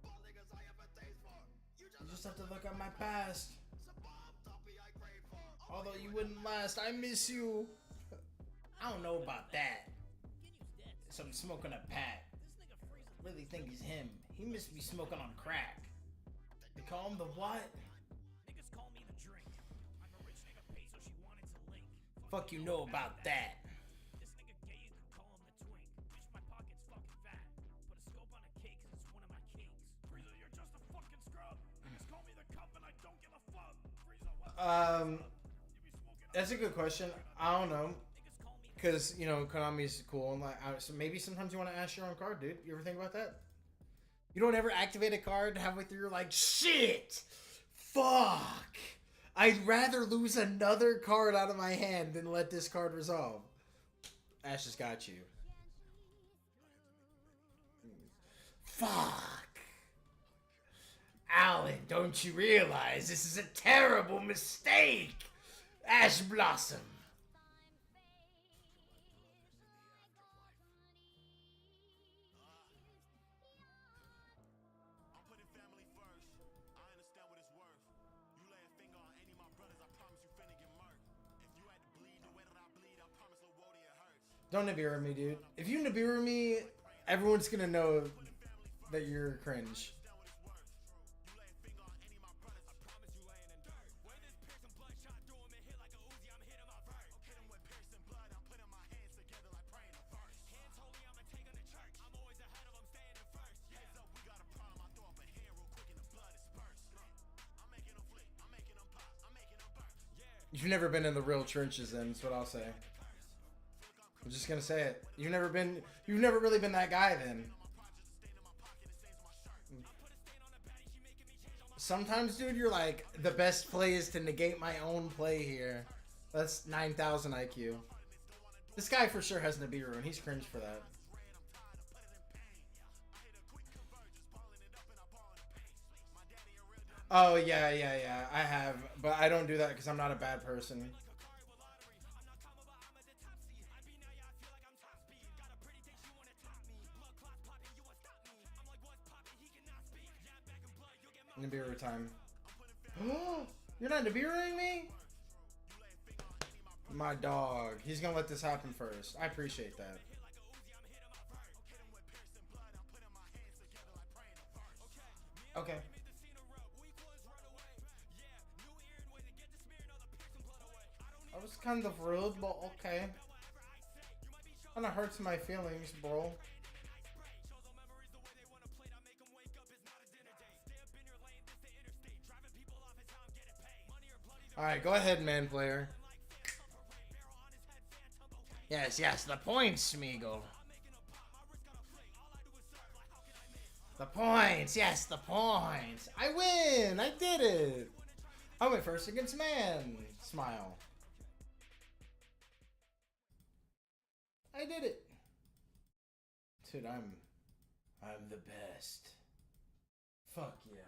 All niggas I ever taste for. You just have to look at my past. Some bomb dumpy I crave for. Although you wouldn't last, I miss you. I don't know about that. Some smoking a pack. Really think he's him. He must be smoking on crack. They call him the what? Niggas call me the drink. I'm a rich nigga paid, so she wanted to link. Fuck you know about that. This nigga gay, you could call him the twink. Bitch, my pocket's fucking fat. Put a scope on a cake, cause it's one of my kinks. Frieza, you're just a fucking scrub. Niggas call me the cup and I don't give a fuck. Frieza, what? That's a good question. I don't know. Because, you know, Konami's cool. And like, so maybe sometimes you want to ask your own card, dude. You ever think about that? You don't ever activate a card halfway through, you're like, shit! Fuck! I'd rather lose another card out of my hand than let this card resolve. Ash has got you. Fuck! Alan, don't you realize this is a terrible mistake? Ash Blossom. Don't Nibiru me, dude. If you Nibiru me, everyone's gonna know that you're cringe. You've never been in the real trenches, then, that's what I'll say. I'm just gonna say it. You've never really been that guy, then. Sometimes, dude, you're like, the best play is to negate my own play here. That's 9,000 IQ. This guy for sure has Nibiru, and he's cringed for that. Oh, yeah. I have, but I don't do that because I'm not a bad person. Nibiru time. You're not Nibiruing me? My dog. He's gonna let this happen first. I appreciate that. Okay. I was kind of rude, but okay. Kinda hurts my feelings, bro. Alright, go ahead, man player. Yes, the points, Smeagol. The points, yes, the points. I win! I did it! I went first against man. Smile. I did it. Dude, I'm the best. Fuck yeah.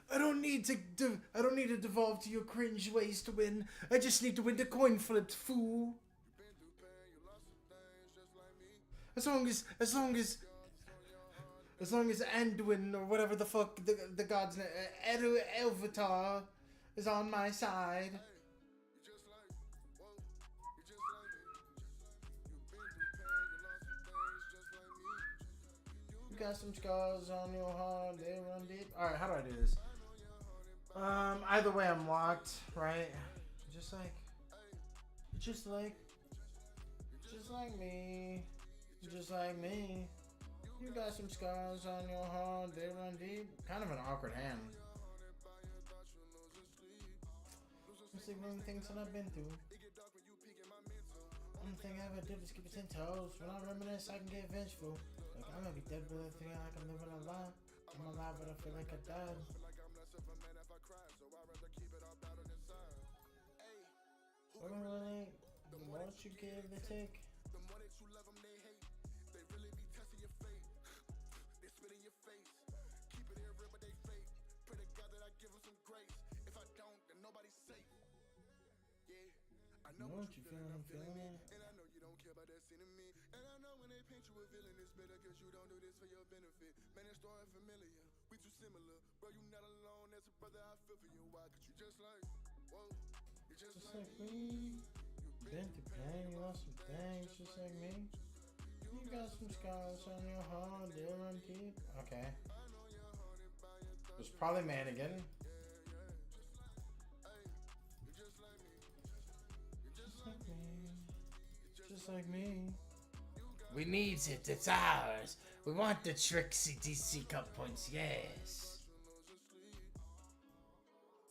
I don't need to devolve to your cringe ways to win. I just need to win the coin flip, fool. As long as Anduin or whatever the fuck the god's name, Elvatar is on my side. You got some scars on your heart, they run deep. Alright, how do I do this? Either way I'm locked, right? Just like me. You got some scars on your heart, they run deep. Kind of an awkward hand. Mostly one things that I've been through. Only thing I ever did was keep it 10 toes. When I reminisce, I can get vengeful. Like, I might be dead, but I feel like I'm living a lie. I'm alive, but I feel like I died. What do really? The more that you give, they take. The more that you love them, they hate. They really be testing your fate. They spit in your face. Keep it here real, but they fake. Pray to it, I give him some grace. If I don't, then nobody's safe. Yeah, I know what you feeling, I'm feeling it. and I know you don't care about that scene in me. And I know when they paint you a villain, it's better cause you don't do this for your benefit. Man, it's starting familiar, we too similar. Bro, you not alone, as a brother, I feel for you. Why? Cause you just like, whoa, you just like me. Been through pain, you lost some things, just like me. You got some scars on your heart, they run deep. Okay. It was probably Manigan. Just like me. Just like me. We need it, it's ours. We want the Trixie DC Cup points, yes.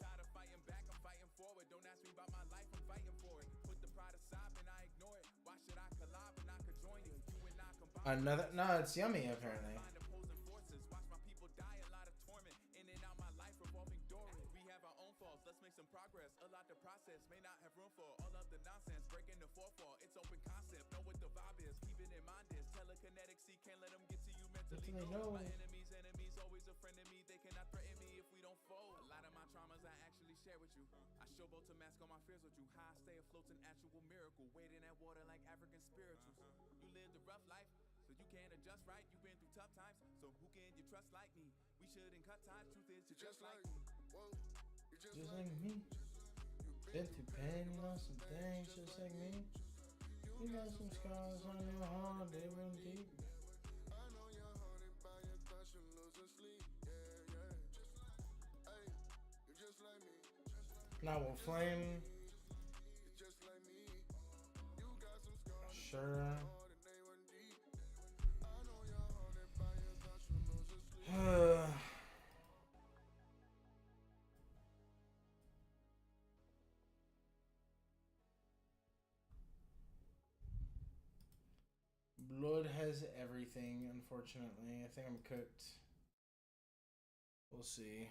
Tired of fighting back, I'm fighting forward. Don't ask me about my life, I'm fighting for it. Put the pride aside and I ignore it. Why should I collide when I could join it? You and I combine. Another, no, it's yummy apparently. Find opposing forces. Watch my people die, a lot of torment. In and out my life revolving doors. We have our own faults, let's make some progress. A lot to process, may not have room for all of the nonsense. Breaking the fourth wall, it's open concept. Know what the vibe is, keep it in mind. This telekinetic, see, can't let them get to you mentally. No. My enemies, always a friend of me. They cannot threaten me if we don't fold. A lot of my traumas I actually share with you. I showboat to mask all my fears with you. How I stay afloat's an actual miracle. Wading that water like African spirituals. You lived a rough life, so you can't adjust right. You've been through tough times, so who can you trust like me? We shouldn't cut ties. Truth is, you're just like me. whoa, you Just like me. Been through pain, you lost some things, just like me. You got some scars on your heart, they run deep. I know you're haunted by your thoughts, you lose your sleep. Yeah, yeah. Hey, you're just like me. Now we'll flame. You're just like me. You got some scars Sure. on and they run deep. I know you're haunted by your thoughts, you lose your sleep. Blood has everything, unfortunately. I think I'm cooked. We'll see.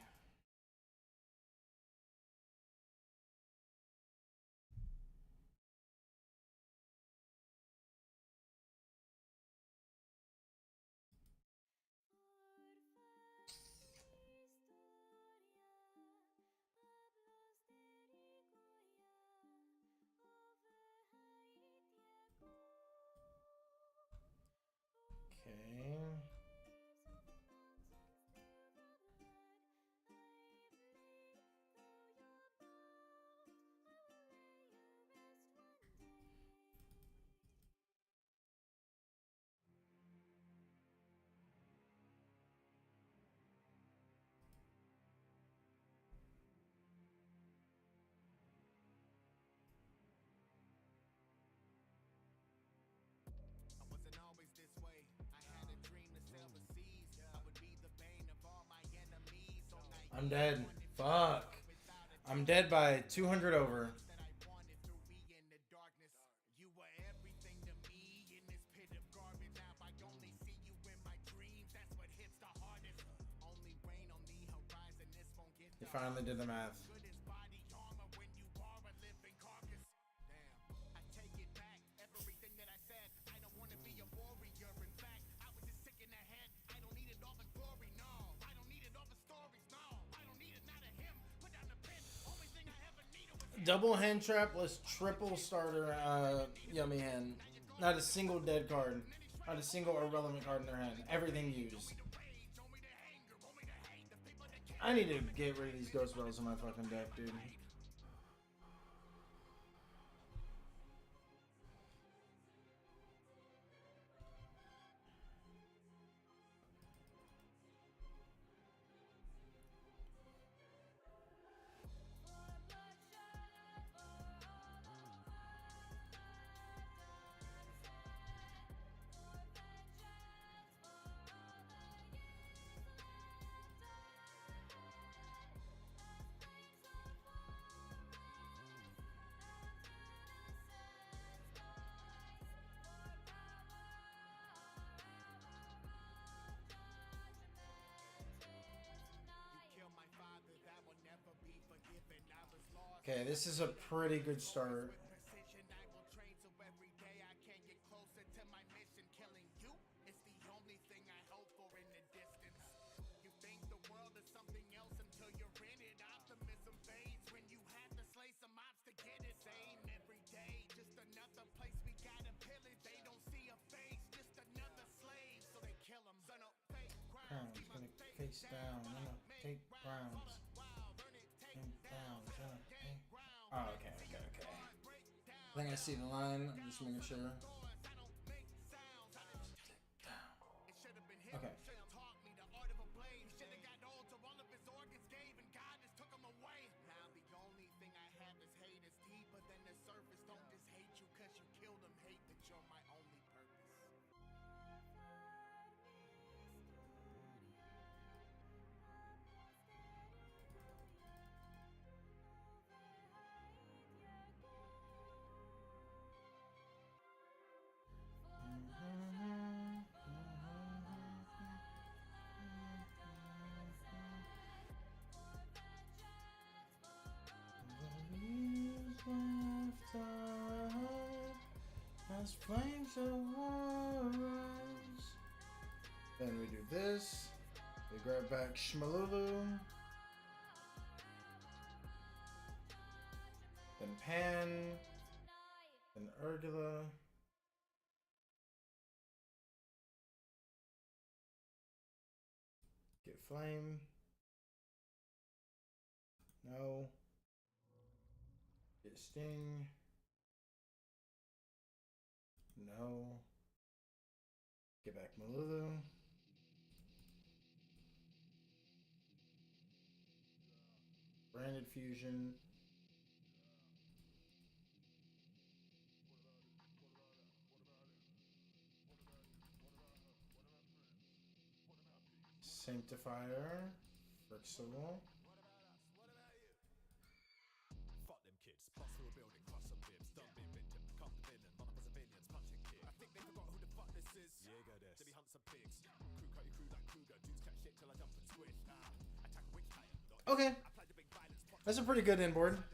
Okay. I wasn't always this way. I had a dream to sail the seas. I would be the bane of all my enemies. I'm dead. Fuck. I'm dead by 200 over. That I wanted through me in the darkness. You were everything to me in this pit of garbage. Now I only see you in my dreams. That's what hits the hardest. Only rain on the horizon. This won't get He finally did the math. good as body armor when you are a living carcass. Damn, I take it back. Everything that I said. I don't want to be a warrior. In fact, I was just sick in the head. I don't need it all for glory, no. I don't need it all for stories, no. I don't need it, not a him. Put down the pen. Only thing I ever needed was Double hand trapless, triple starter, yummy hand. Not a single dead card. Not a single irrelevant card in their hand. Everything used. I need to get rid of these ghost bells in my fucking deck, dude. Okay, this is a pretty good start. precision. I will train so every day I can get closer to my mission. Killing you is the only thing I hope for in the distance. You think the world is something else until you're in face down, take rounds. Down, oh, okay. I think I see the line. I'm just making sure. Okay. As flames of war rise. Then we do this. We grab back Shmalulu. Then Pan. Then Urgula. Get Flame. No. Get Sting. No. Get back Malulu. Branded Fusion. Sanctifier. Frixival. Fuck them kids, bust through a building, crush some bibs, done been victim, become the villain, run up as a civilians, punching kids. I think they forgot who the fuck this is. Yeah, go this. Let me hunt some pigs. Crew cut your crew like Kruger, dudes catch shit till I jump and squish. Attack a witch titan. Okay. That's a pretty good inboard.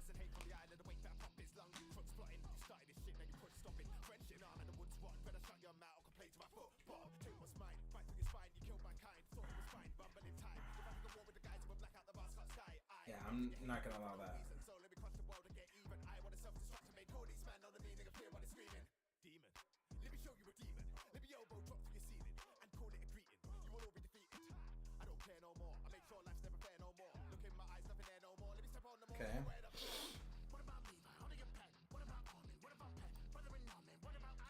Yeah, I'm not gonna allow that. Okay.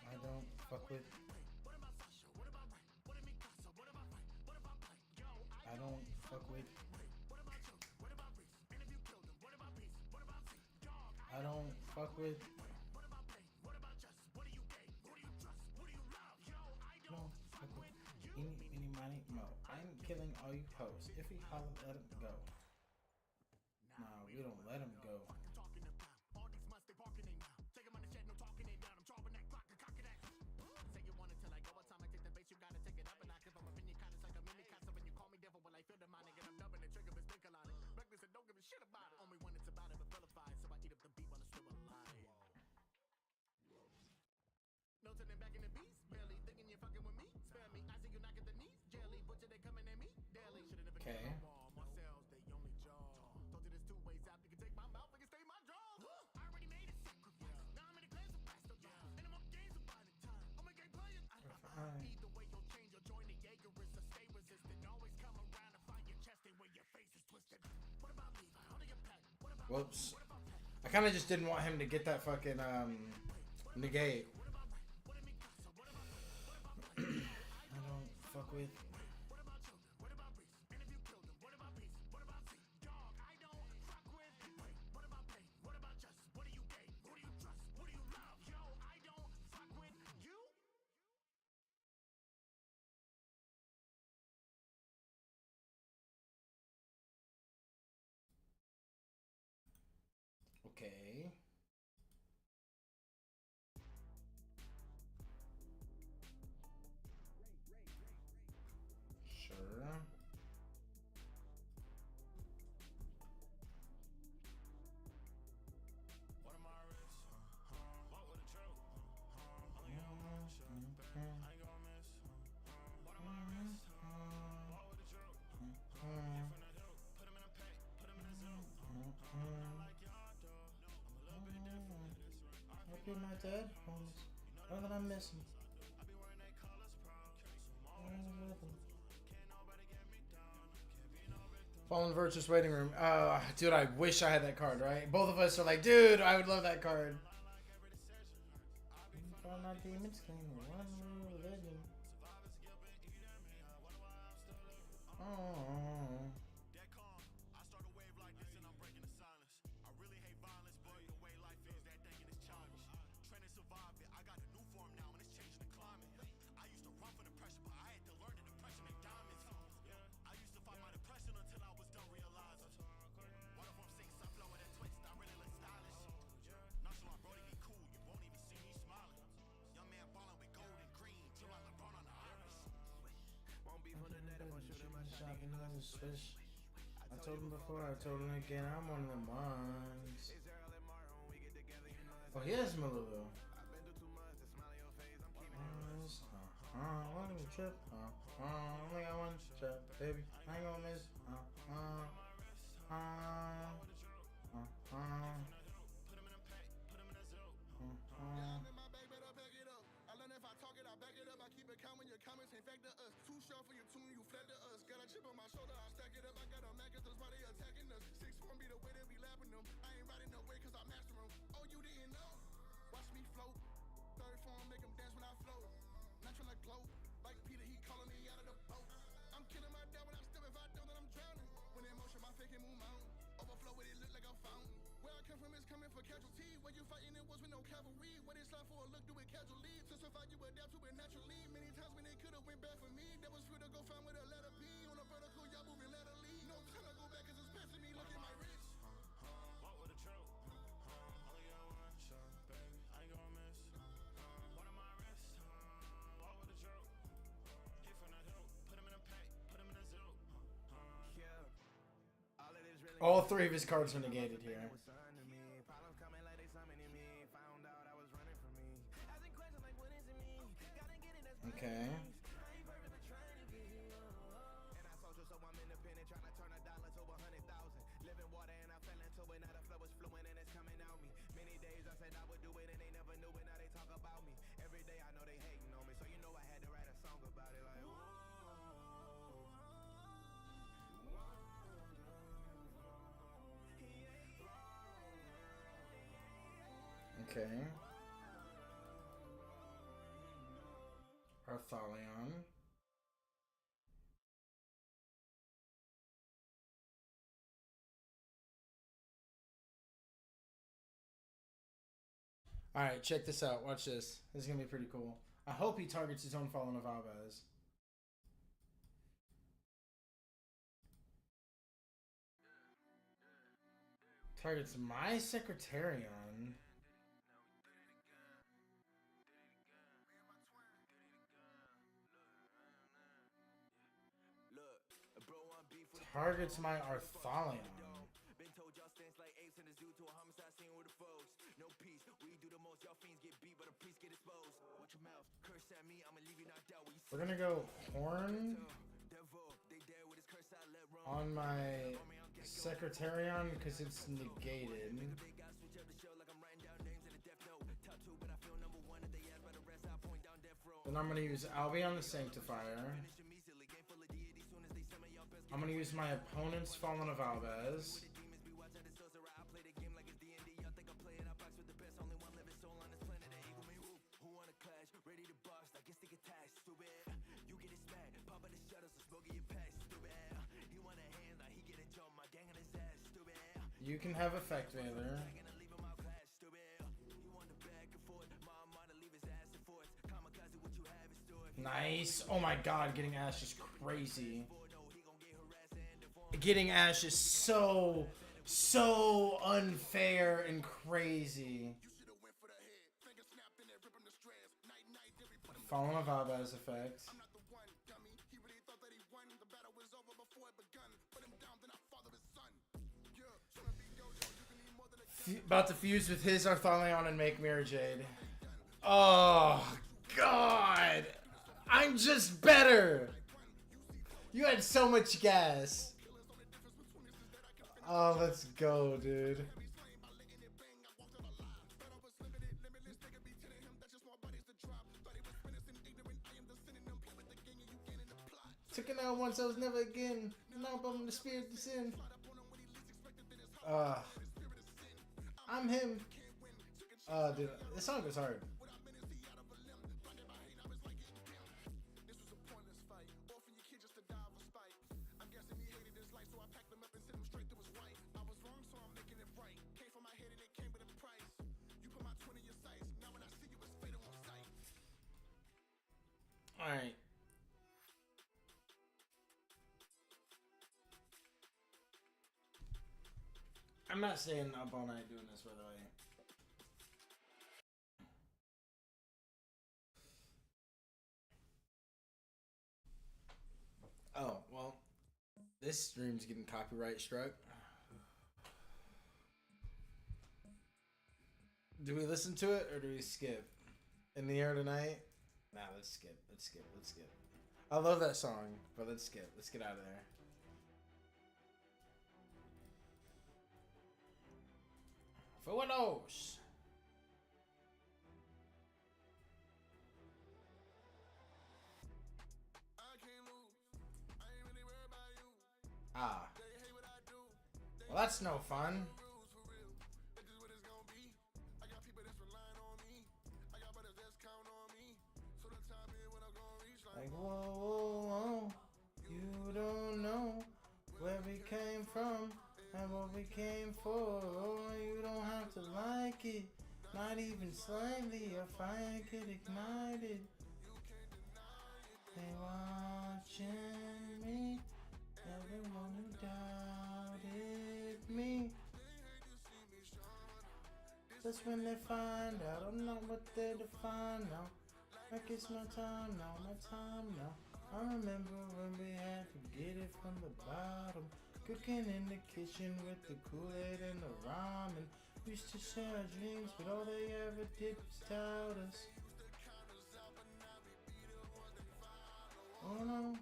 I don't fuck with. I don't fuck with. I don't fuck with. No, fuck with. Any, money, mo. I'm killing all you hoes. If he holler, let him go. Nah, we don't let him go. Okay. Whoops. I kind of just didn't want him to get that fucking negate. I don't fuck with. Okay. Sure. What am I risk? What would a joke? Only got one shot. I ain't gonna miss. What am I risk? What would a joke? Get from the dope. Put him in a pack. Put him in a zoo. Not like y'all do. I'm a little bit different. Hope you're not dead, homies. Know that I'm missing. I be wearing they colors proud. Carry some more with them. Can't nobody get me down. Fallen Virtuous Waiting Room. Dude, I wish I had that card, right? Both of us are like, dude, I would love that card. Demons came one religion. Oh. Swish. I told him before, I told him again, I'm one of them ones. Oh, he has Malulu. One trip. Only got one trip, baby. I ain't gonna miss. Too short for your tune, you fled to us. Got a chip on my shoulder, I stack it up. I got a Mac, that's why they attacking us. 6-1 be the way that we lapping them. I ain't riding no way cause I master them. Oh, you didn't know? Watch me float. Third form, make them dance when I float. Natural like glow. Like Peter, he calling me out of the boat. I'm killing my dad when I'm still, if I don't, then I'm drowning. When in motion, my fake can move mountain. Overflow with it, look like a fountain. Where I come from is coming for casualty. Where you fighting, it was with no cavalry. What it's like for a look, do it casually. To survive, you adapt to it naturally. Many times when they could've went bad for me, that was free to go find with a letter B. On a vertical, y'all moving laterally. No time to go back cause it's passing me. Look at my wrist. Walk with a trope. Only got one shot, baby. I ain't gonna miss. One of my wrists. Walk with a trope. Hit from the hill. Put him in a pack. Put him in a zoo. Yeah. All of this really. All three of his cards are negated here. Okay. Okay. Arthalion. Alright, check this out. Watch this. This is going to be pretty cool. I hope he targets his own Fallen of Alvez. Targets my Secretarion. Targets my Arthalion. We're gonna go Horn on my Secretarion because it's negated. Then I'm gonna use Albion the Sanctifier. I'm gonna use my opponent's Fallen of Alvez. You can have Effect Veiler. Nice. Oh my god, getting Ash is crazy. Getting Ash is so unfair and crazy. Fallen of Alvez effect. About to fuse with his Arthalion and make Mirror Jade. Oh, God. I'm just better. You had so much gas. Oh, let's go, dude. Took it out once, I was never again. No, but I'm the spirit of sin. I'm him. Dude, this song goes hard. Alright. I'm not staying up all night doing this, by the way. Oh, well, this stream's getting copyright struck. Do we listen to it or do we skip? In the air tonight? Nah, let's skip. Let's skip. Let's skip. I love that song, but let's skip. Let's get out of there. Fuenos! Ah. Well, that's no fun. Like, whoa, whoa, whoa. You don't know where we came from and what we came for. You don't have to like it, not even slightly. If I get ignited, they watching me. Everyone who doubted me. That's when they find out I'm not what they define now. Like it's my time now, my time now. I remember when we had to get it from the bottom. Cooking in the kitchen with the Kool-Aid and the ramen. Used to share our dreams, but all they ever did was doubt us. Oh no.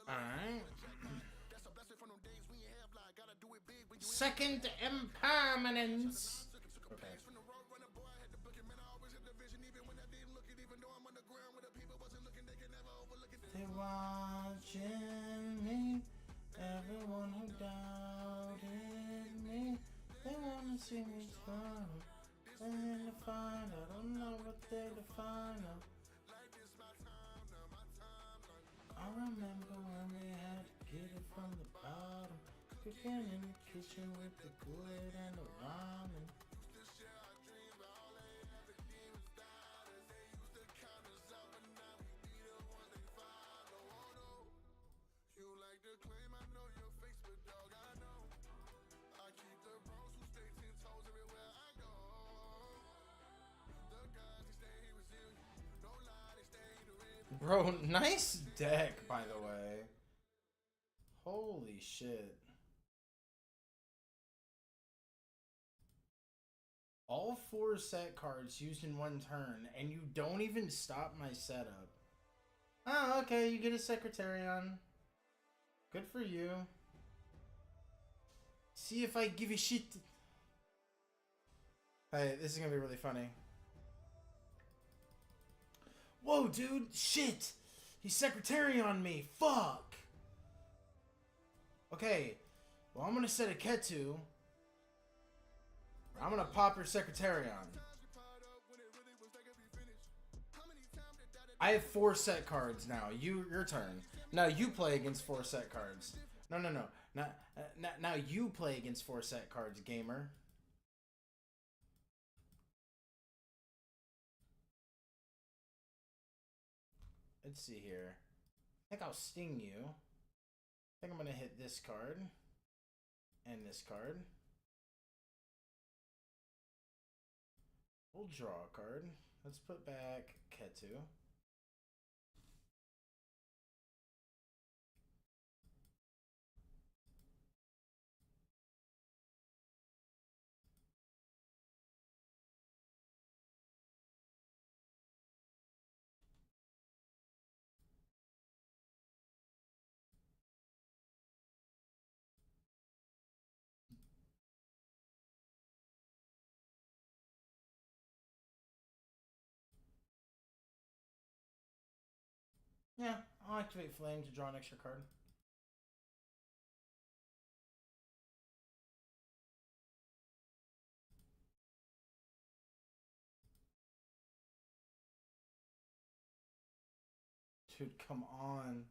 Alright. Second impermanence. Okay. They watching me. Everyone who doubted me. They wanna see me smile. And to find I don't know what they define of. I remember when we had to get it from the bottom. Cooking in the kitchen with the Kool-Aid and the ramen. Bro, nice deck, by the way. Holy shit. All 4 set cards used in one turn, and you don't even stop my setup. Oh, okay, you get a Secretarion. Good for you. See if I give a shit. Hey, this is gonna be really funny. Whoa, dude, shit! He's Secretary on me, fuck! Okay, well, I'm gonna set a Ketu. I'm gonna pop your Secretarion. I have 4 set cards now. Your turn. Now you play against 4 set cards. No. Now you play against 4 set cards, gamer. Let's see here. I think I'll sting you. I think I'm gonna hit this card. And this card. We'll draw a card. Let's put back Ketu. Yeah, I'll activate Flame to draw an extra card. Dude, come on.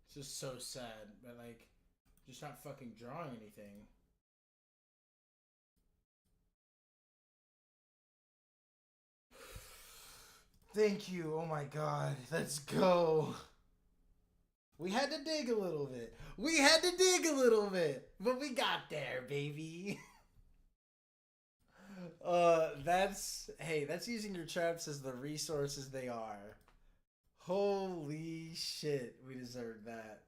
It's just so sad, but like, just not fucking drawing anything. Thank you. Oh my god. Let's go. We had to dig a little bit. We had to dig a little bit, but we got there, baby. That's using your traps as the resources they are. Holy shit, we deserved that.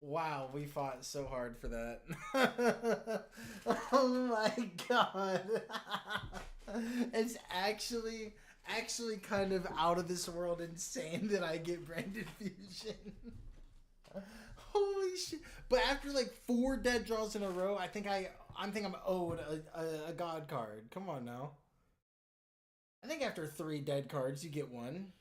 Wow, we fought so hard for that. Oh my god. It's actually kind of out of this world insane that I get branded fusion. Holy shit. But after like 4 dead draws in a row, I think I'm owed a god card. Come on now. I think after 3 dead cards you get one.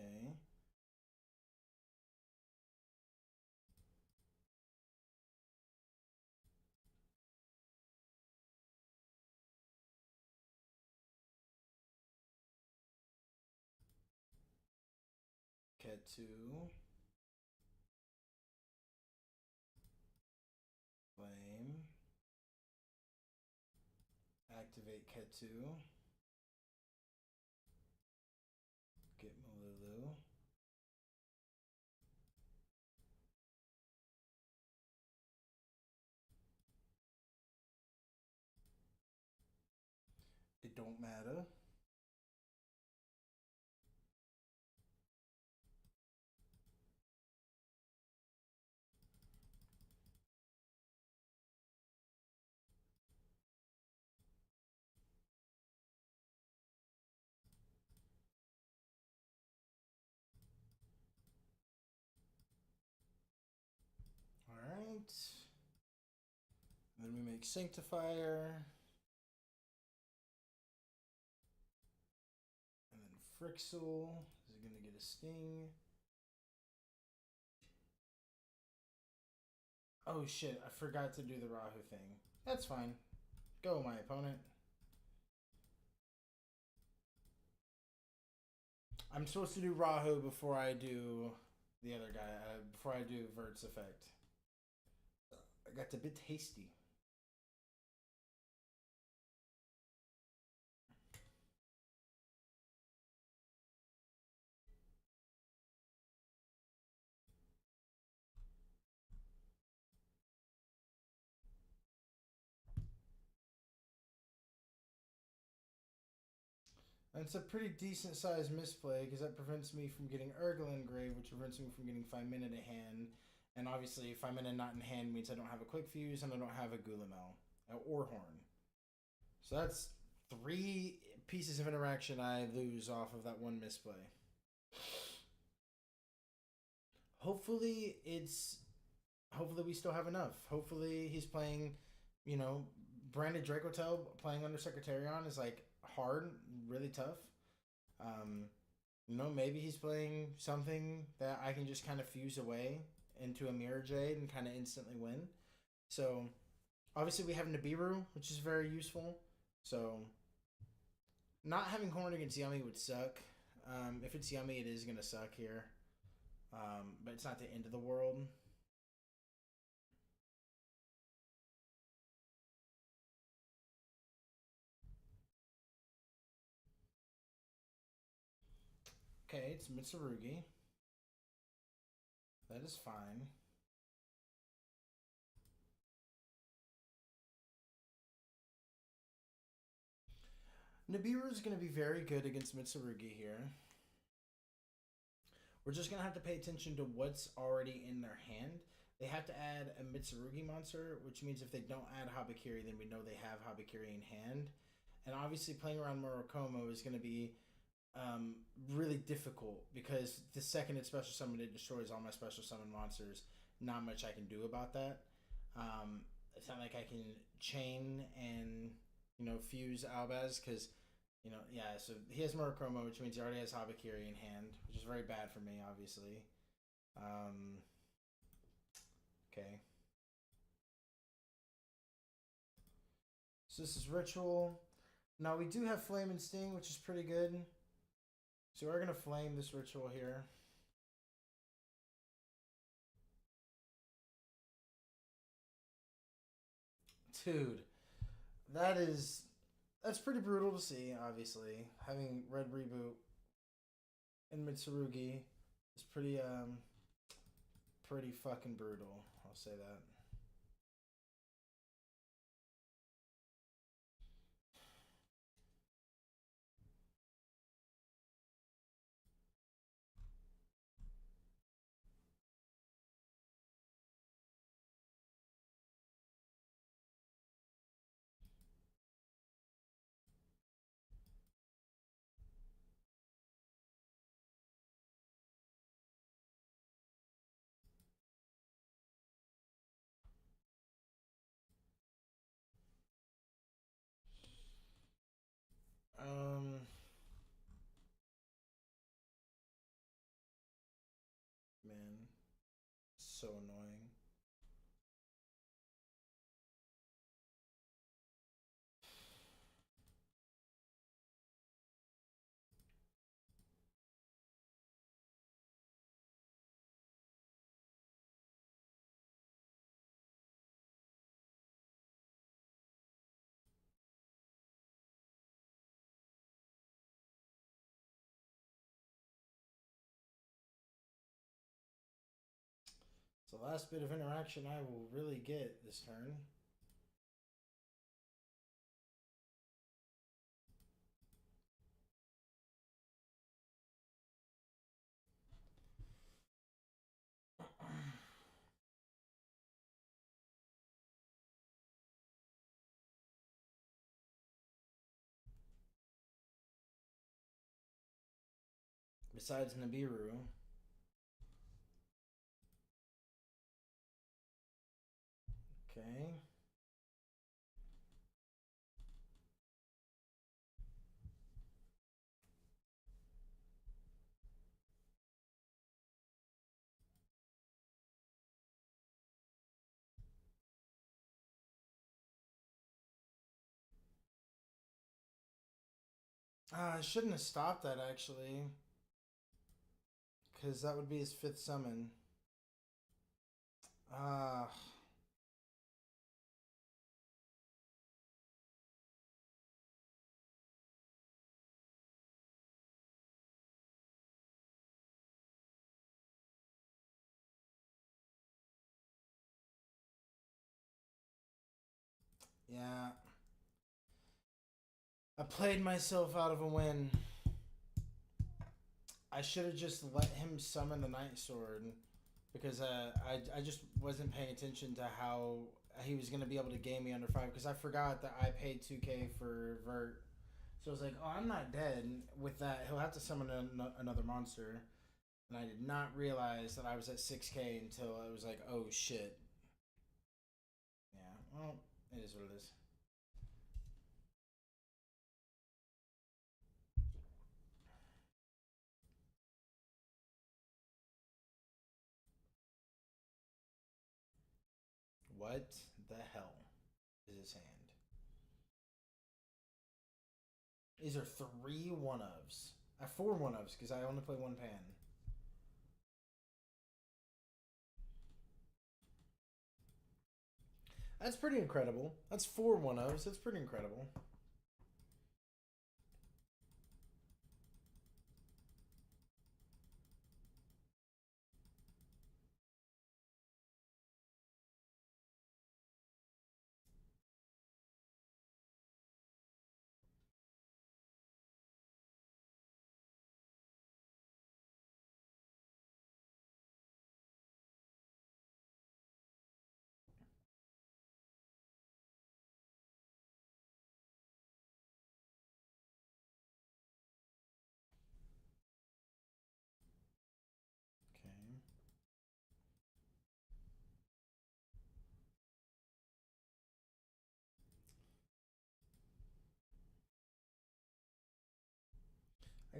Okay. Ketu. Flame. Activate Ketu. Get Malulu. It don't matter. Alright. Then we make Sanctifier. And then Frixel is going to get a Sting. Oh shit, I forgot to do the Rahu thing. That's fine. Go, my opponent. I'm supposed to do Rahu before I do the other guy, before I do Vert's effect. I got a bit hasty. That's a pretty decent sized misplay because that prevents me from getting Urgel engraved, which prevents me from getting 5 mana to hand. And obviously, 5 mana not in hand means I don't have a Quick Fuse and I don't have a Gulamel or Horn. So that's 3 pieces of interaction I lose off of that one misplay. Hopefully we still have enough. Hopefully he's playing, Branded Dracotel playing under Secretarion is like hard, really tough. Maybe he's playing something that I can just kind of fuse away into a Mirror Jade and kind of instantly win. So obviously we have Nibiru, which is very useful. So not having Horn against Yummy would suck. If it's Yummy, it is gonna suck here. But it's not the end of the world. Okay, it's Mitsurugi. That is fine. Nibiru is going to be very good against Mitsurugi here. We're just going to have to pay attention to what's already in their hand. They have to add a Mitsurugi monster, which means if they don't add Habakiri, then we know they have Habakiri in hand. And obviously playing around Murakomo is going to be really difficult because the second it's special summoned, it destroys all my special summon monsters. Not much I can do about that. It's not like I can chain and, you know, fuse Albaz because, you know, yeah, so he has Murakomo, which means he already has Habakiri in hand, which is very bad for me, obviously. Okay. So this is Ritual. Now we do have Flame and Sting, which is pretty good. So we're going to flame this Ritual here. Dude, that's pretty brutal to see, obviously. Having Red Reboot and Mitsurugi is pretty fucking brutal. I'll say that. Man, so annoying. It's the last bit of interaction I will really get this turn. Besides Nibiru. Okay. I shouldn't have stopped that actually. Because that would be his 5th summon. Yeah. I played myself out of a win. I should have just let him summon the Night Sword because I just wasn't paying attention to how he was going to be able to game me under 5 because I forgot that I paid 2k for Vert. So I was like, oh, I'm not dead. With that, he'll have to summon another monster. And I did not realize that I was at 6k until I was like, oh shit. Yeah, well, it is what it is. What the hell is his hand? These are 3 one-ofs. 4 one-ofs because I only play 1 pan. That's pretty incredible. That's 4 one-ofs. That's pretty incredible.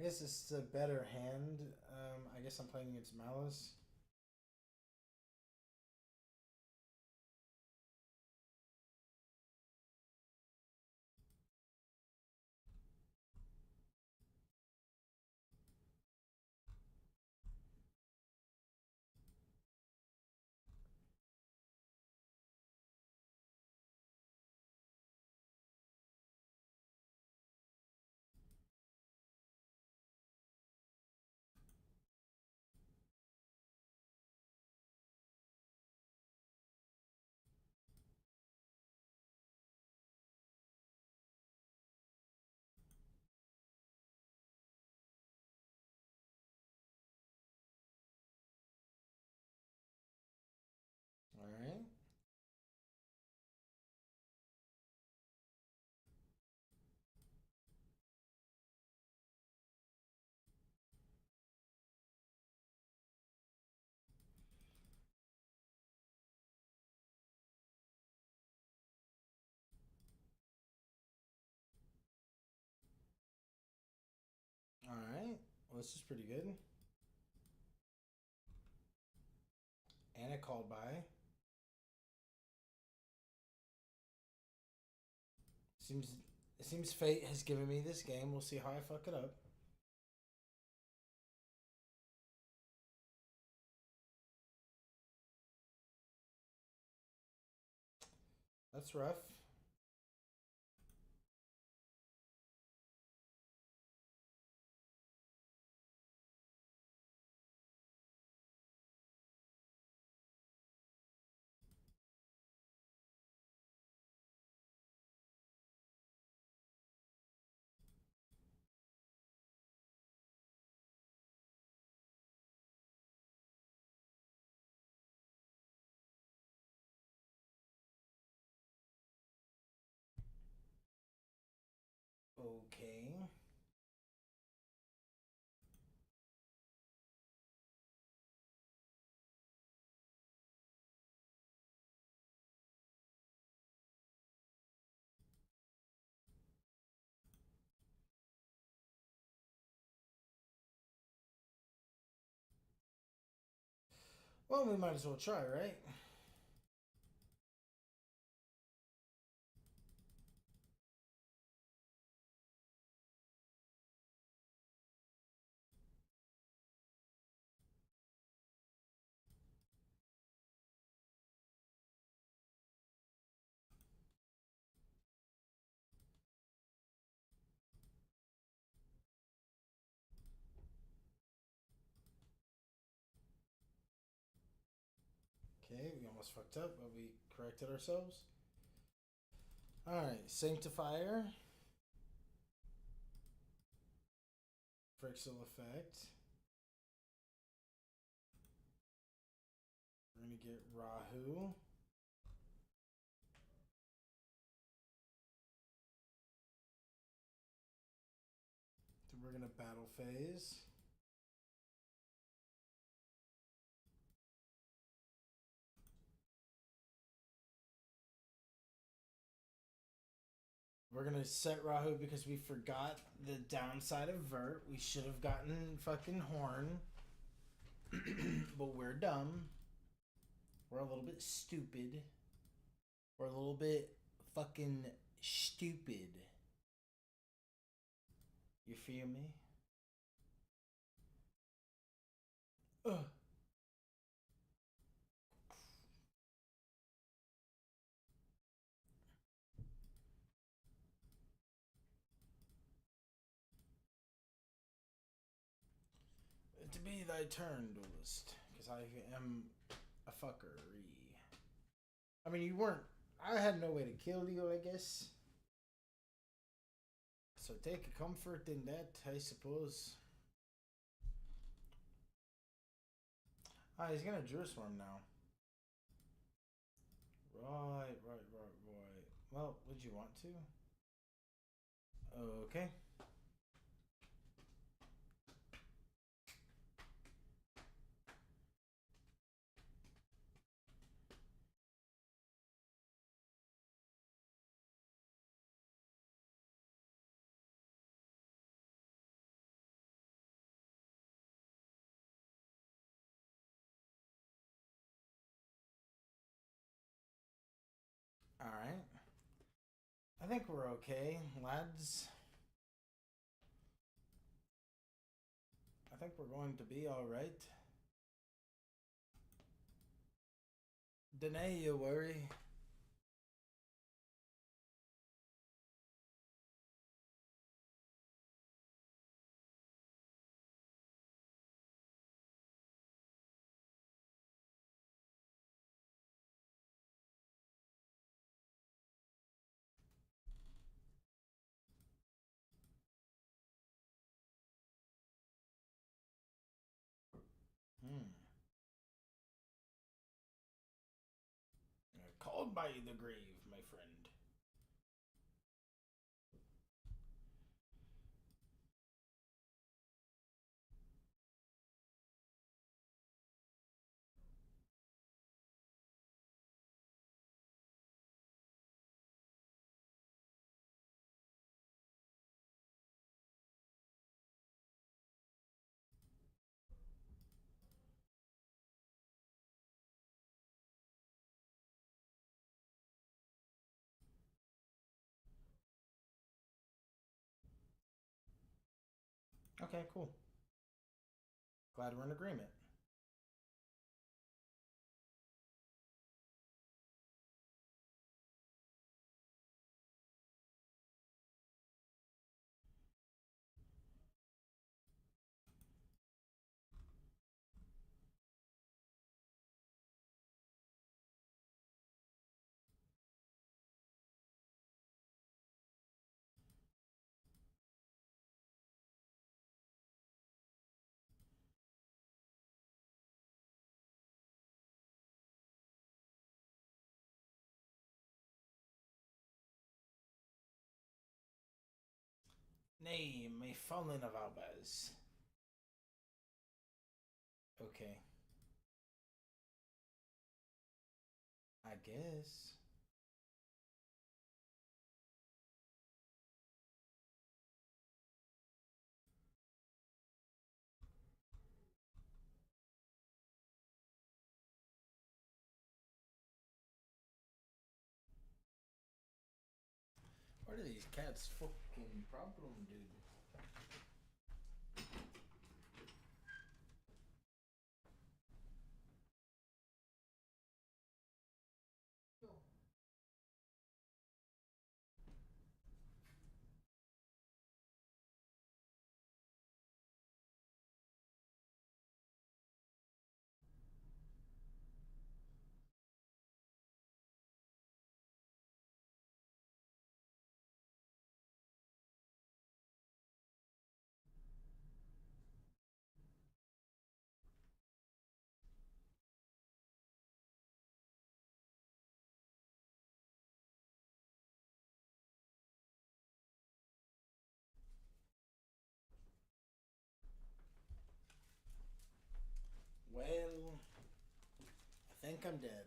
I guess it's a better hand. I guess I'm playing against Malice. All right. All right. Well, this is pretty good. And it called by. Seems fate has given me this game. We'll see how I fuck it up. That's rough. Okay. Well, we might as well try, right? Okay, we almost fucked up, but we corrected ourselves. Alright, Sanctifier. Frixel effect. We're gonna get Rahu. Then we're gonna battle phase. We're gonna set Rahu because we forgot the downside of Vert. We should have gotten fucking Horn. But we're dumb. We're a little bit stupid. We're a little bit fucking stupid. You feel me? Ugh. To be thy turn, duelist. Because I am a fuckery. I mean, you weren't. I had no way to kill you, I guess. So take a comfort in that, I suppose. Ah, he's gonna Drew Swarm now. Right. Well, would you want to? Okay. think we're okay, lads. I think we're going to be alright. Deny you worry. Called by the grave, my friend. Okay, cool. Glad we're in agreement. Nay, my fallen of Albaz. Okay. I guess. What are these cats fucking problem, dude? Well, I think I'm dead.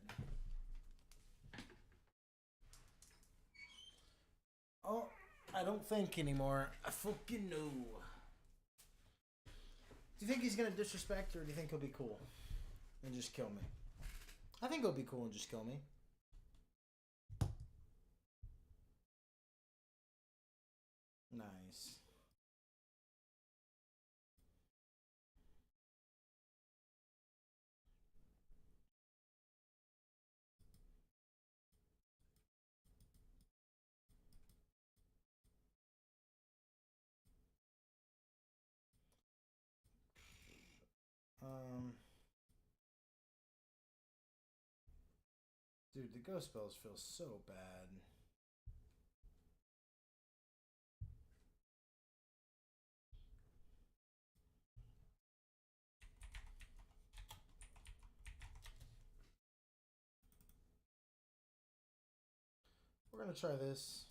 Oh, I don't think anymore. I fucking know. Do you think he's gonna disrespect, or do you think he'll be cool and just kill me? I think he'll be cool and just kill me. Nice. Dude, the ghost spells feel so bad. We're gonna try this.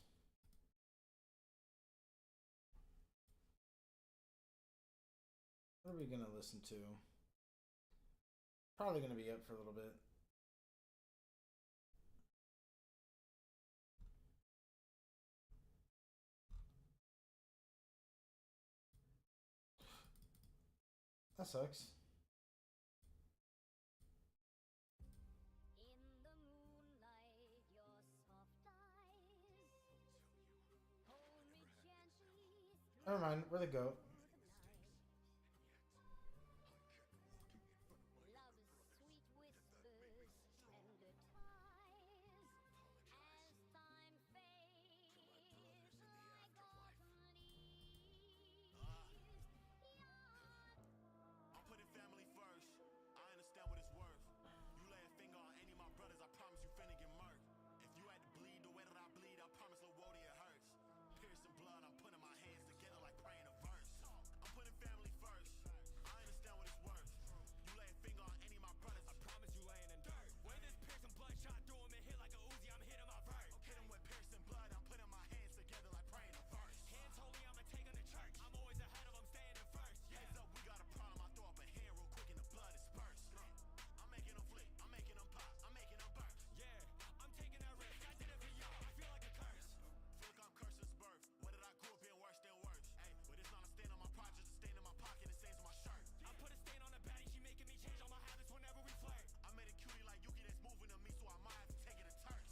What are we gonna listen to? Probably gonna be up for a little bit. That sucks. In the moonlight, your soft eyes Never mind. We're the goat. Love is sweet whispers and the ties as time fades like autumn leaves. I'm putting family first. I understand what it's worth. You lay a finger on any of my brothers, I promise you finna get murked. If you had to bleed the way that I bleed, I promise Lil Wody it hurts. Piercing blood, I'm putting my hands together like praying a verse. I'm putting family first. I understand what it's worth. You lay a finger on any of my brothers, I promise you laying in dirt. When this piercing blood shot through him and hit like a Uzi, I'm hitting my vert. Hit him with piercing blood, I'm putting my hands together like praying a verse. Hands holy, I'ma take him to church. I'm always ahead of him, staying in first. Heads up, we got a problem. I throw up a hand real quick and the blood disperse. I'm making them flick, I'm making them pop, I'm making them burst. Yeah, I'm taking that risk. I did it for y'all. I feel like a curse. Feel like I'm cursed since birth. What did I grow up being worse than worse? Hey, but it's not a stain on my project, it's a stain in my pocket, it stains on my shirt. I put a stain on the baddie, she making me change all my habits whenever we flirt. I made a cutie like Yuki that's moving to me, so I might have to take it a turn.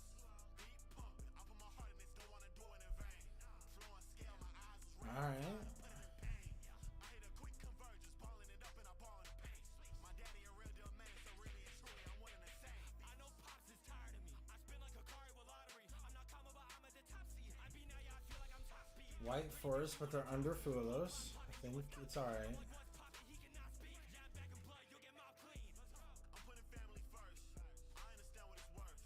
Beat pumping, I put my heart in this, don't wanna do it in vain. Flow on scale, my eyes was red. All right. Put it in pain. I hit a quick convergence, balling it up and I ball in the paint. My daddy a real deal man, so really and truly I'm one and the same. I know Pops is tired of me. I spin like a car with lottery. I'm not coming, but I'm at the top seed. I be now, yeah, I feel like I'm top speed. White Forest, but they're under Fulos. I think it's all right. What's poppin', he cannot speak. Yeah, back in blood, you'll get mouth clean. I'm putting family first. I understand what it's worth.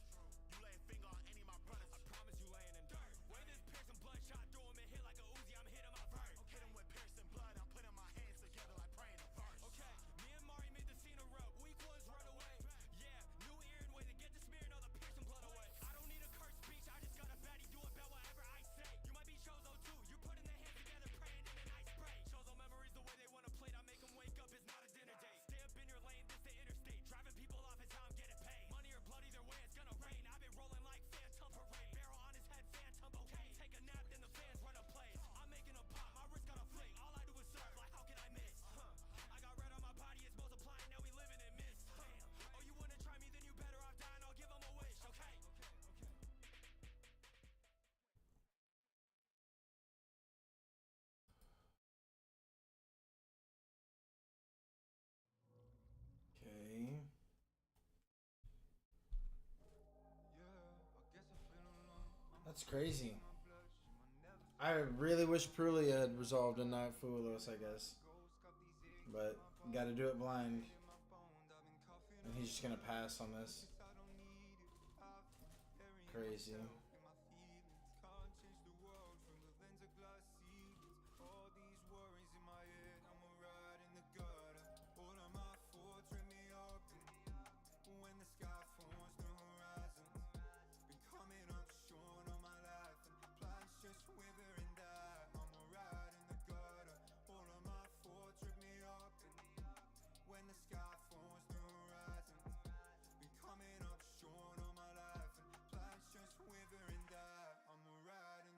You lay a finger on any of my brothers, I promise you laying in dirt. When this piercing blood shot through him and hit like a Uzi, I'm hitting my vert. Hit him with piercing blood, I'm putting my hands together like praying a verse. Okay, me and Mari made the scene a rope. Weak ones run away. Yeah, new ear and way to get the smearing all the piercing blood away. I don't need a curse speech, I just got a baddie do about whatever I say. You might be Chozo too. You're putting the hands together, praying in a nice spray. Chozo memories the way they wanna play. I make them wake up, it's not a dinner date. Stay up in your lane, this the interstate. Driving people off is how I'm getting paid. Money or blood, either way, it's gonna rain. I've been rolling like Phantom Parade. Barrel on his head, Phantom, okay. Take a nap, then the fans run a place. I'm making a pop, my wrist got a flick. All I do is serve, like how can I miss? I got red on my body, it's multiplying, now we living in mist. Damn, oh you wanna try me, then you better off dying. I'll give him a wish, okay? Okay. That's crazy. I really wish Prulia had resolved and not Fulos, I guess. But gotta do it blind. And he's just gonna pass on this. Crazy.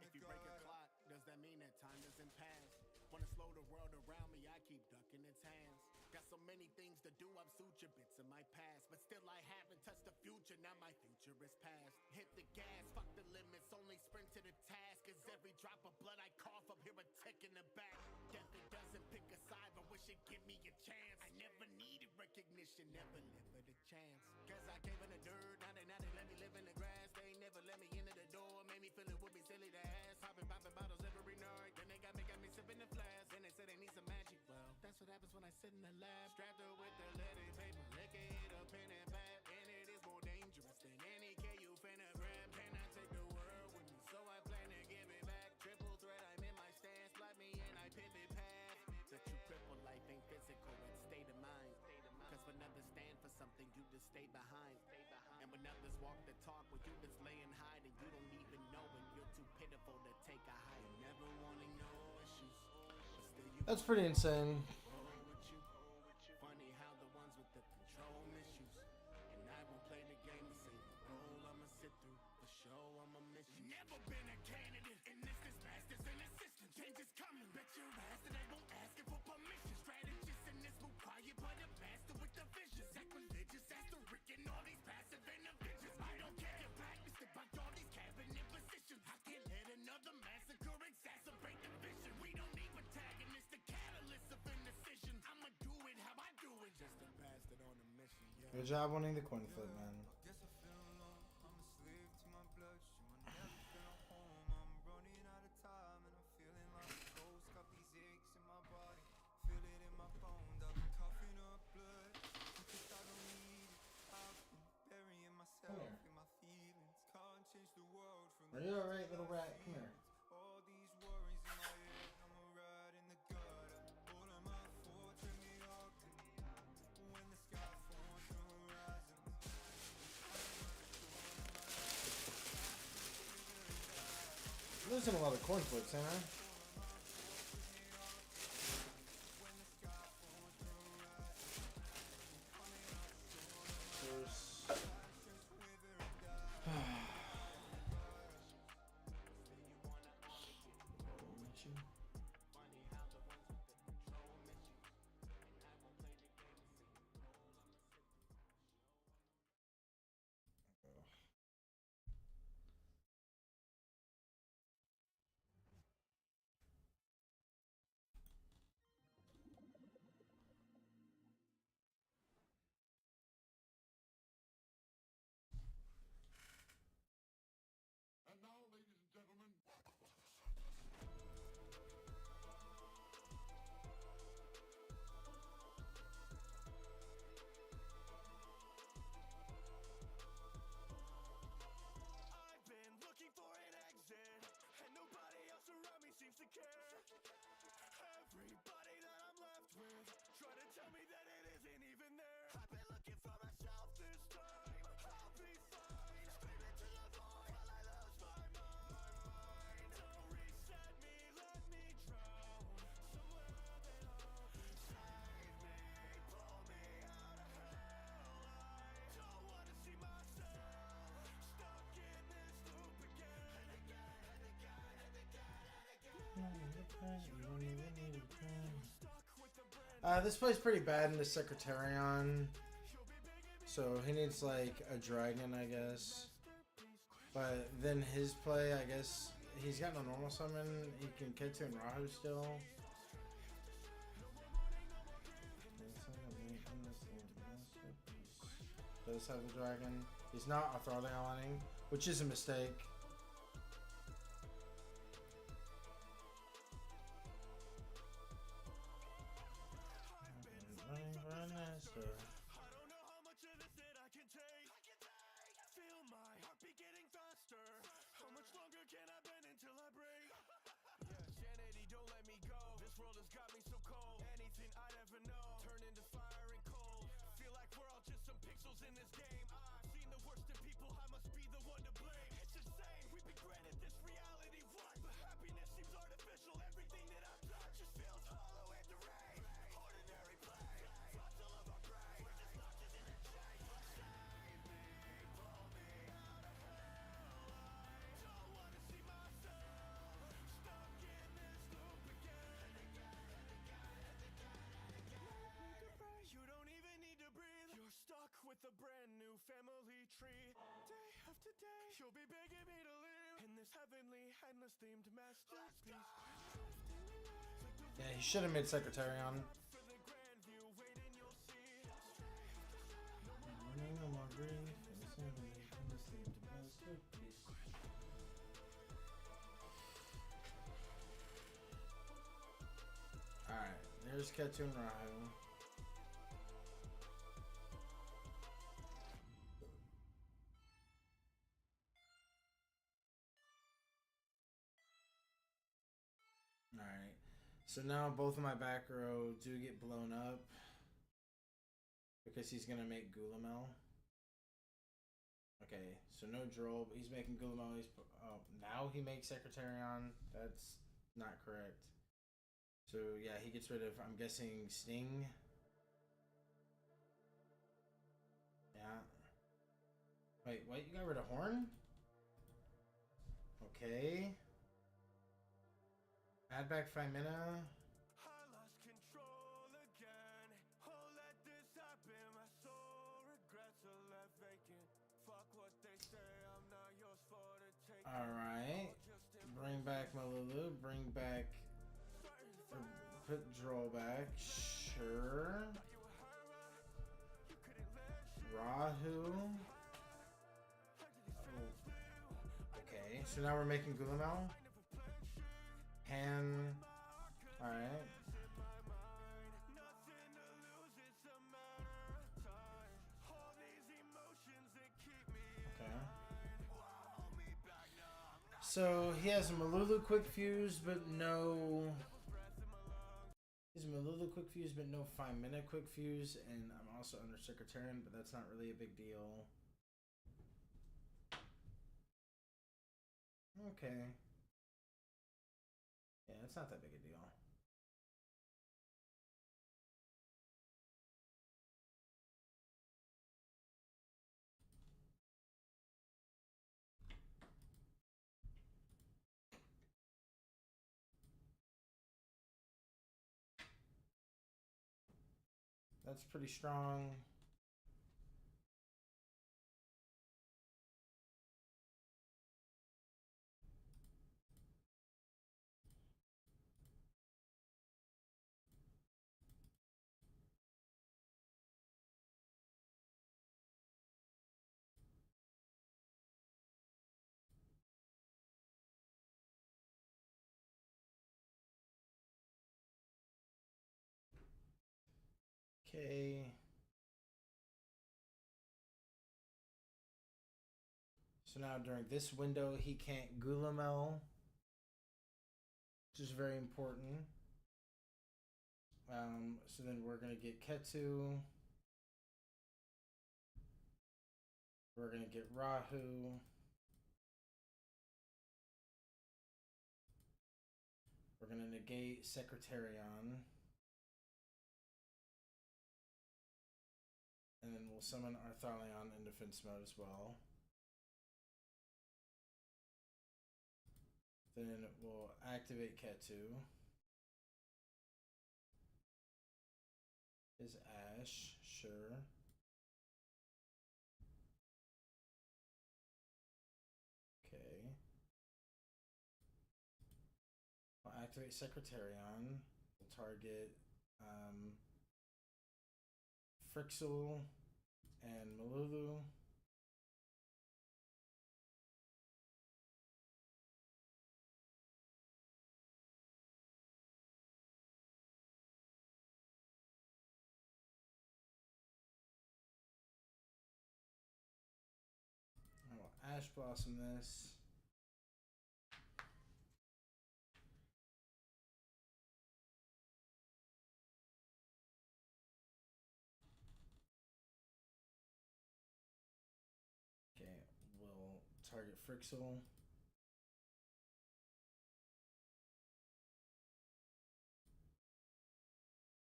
If you break a clock, does that mean that time doesn't pass? Wanna slow the world around me, I keep ducking its hands. Got so many things to do, I've sutured bits of my past. But still I haven't touched the future, now my future is past. Hit the gas, fuck the limits, only sprint to the task. Cause every drop of blood I cough up, hear a tick in the back. Death it doesn't pick a side, but wish it give me a chance. I never needed recognition, never live for the chance. Guess I came in the dirt, now they let me live in the grass. They ain't never let me into the door, made me feel it would be silly to ask. Popping bottles every night, then they got me sipping the flask. Then they said they need some magic, well, that's what happens when I sit in the lab. Strapped up with the leaded paper, lick it up in and pad. And it is more dangerous than any K you finna grab. Can I take the world with me? So I plan to give it back. Triple threat, I'm in my stance, block me and I pivot past. The true cripple life ain't physical, it's state of mind. Cause when others stand for something, you just stay behind. And when others walk the talk, when you just laying hide and you don't even know it, you're too pitiful to take a hide. Never wanting no issues, but still you That's pretty insane. roll with you. Funny how the ones with the control misuse. And I won't play the game the same role I'ma sit through. For sure I'ma miss you. Never been a candidate in this masters and assistant. Change is coming, bet your ass that I won't ask it for permission. Strategist in this move, quiet but a master with the vision. Sacrilegious, asterisk and all these passive interventions. I don't care if practice about all these cabinet positions. I can't let another massacre exacerbate the vision. We don't need Good job winning the coin flip, man. Come here. Are you alright, little rat? Come here. Losing a lot of coin flips, ain't I? And now, ladies and gentlemen, I've been looking for an exit, and nobody else around me seems to care. Everybody that I'm left with try to tell me that it isn't even there. I've been looking for myself this time. I'll be fine. Screaming to the void while I lose my mind. Don't reset me, let me drown somewhere they all save me, pull me out of hell. I don't wanna see myself stuck in this loop again and again and again and again and again. You don't even need a pen. This plays pretty bad in the Secretarion, so he needs like a dragon, I guess. But then his play, I guess, he's got no normal summon. He can Ketsu and Rahu still. Does have the dragon. He's not authority, which is a mistake. I don't know how much of this that I can take. Feel my heartbeat getting faster. How much longer can I bend until I break? Yeah, sanity, don't let me go. This world has got me so cold. Anything I'd ever know turn into fire and cold. Feel like we're all just some pixels in this game. I've seen the worst in people, I must be the one to blame. It's insane, we've been granted this reality. What? But happiness seems artificial. Everything that I've done just feels hollow and deranged. Ordinary play, fossil of our prey. We're just notches in a chain. Save me, pull me out of hell. I don't wanna see myself stuck in this loop again and again and again and again and again. You don't even need to breathe. You're stuck with a brand new family tree. Day after day, you'll be begging me to live in this heavenly, endless themed masterpiece. Yeah, he should have made Secretarion. For the grand view, waiting you'll see. No more grief. Alright, there's Ketsu and Rahu. Alright, so now both of my back row do get blown up because he's gonna make Gulamel. Okay, so no Droll, but he's making Gulamel. Oh, now he makes Secretarion. That's not correct. So yeah, he gets rid of, I'm guessing, Sting. Yeah. Wait, what? You got rid of Horn? Okay. Add back Femina. I lost control again. Oh, let this happen. My soul regrets are left vacant. Fuck what they say. I'm not yours for the taking. Alright. Bring back Malulu. Bring back. Put Droll back. Sure. Rahu. Okay, so now we're making Gulamel. Han. Alright. Okay. So he has a Malulu quick fuse, but no. He's a Malulu quick fuse, but no 5-minute quick fuse, and I'm also under Secretarian, but that's not really a big deal. Okay. Yeah, it's not that big a deal. That's pretty strong. Okay. So now during this window, he can't Gulamel, which is very important. So then we're going to get Ketu. We're going to get Rahu. We're going to negate Secretarion. And then we'll summon Arthalion in defense mode as well. Then we'll activate Ketu. His Ash, sure. Okay. We'll activate Secretarion. We'll target Frixel and Malulu. I will Ash Blossom this. Okay, we'll target Frixel.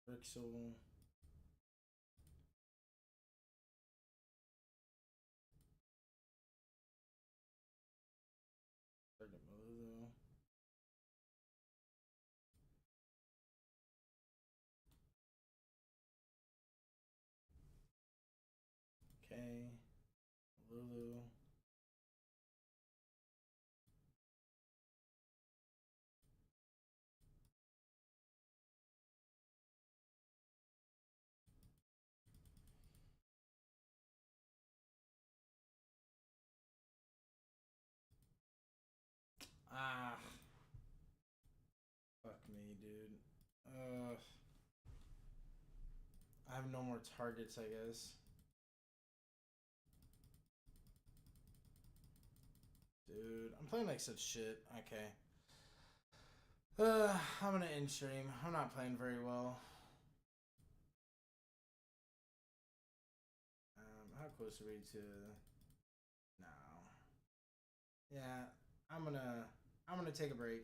Frixel. Target Malulu. Okay. Malulu. Ah. Fuck me, dude. I have no more targets, I guess. Dude, I'm playing like such shit. Okay. I'm gonna end stream. I'm not playing very well. How close are we to? No. Yeah, I'm gonna take a break.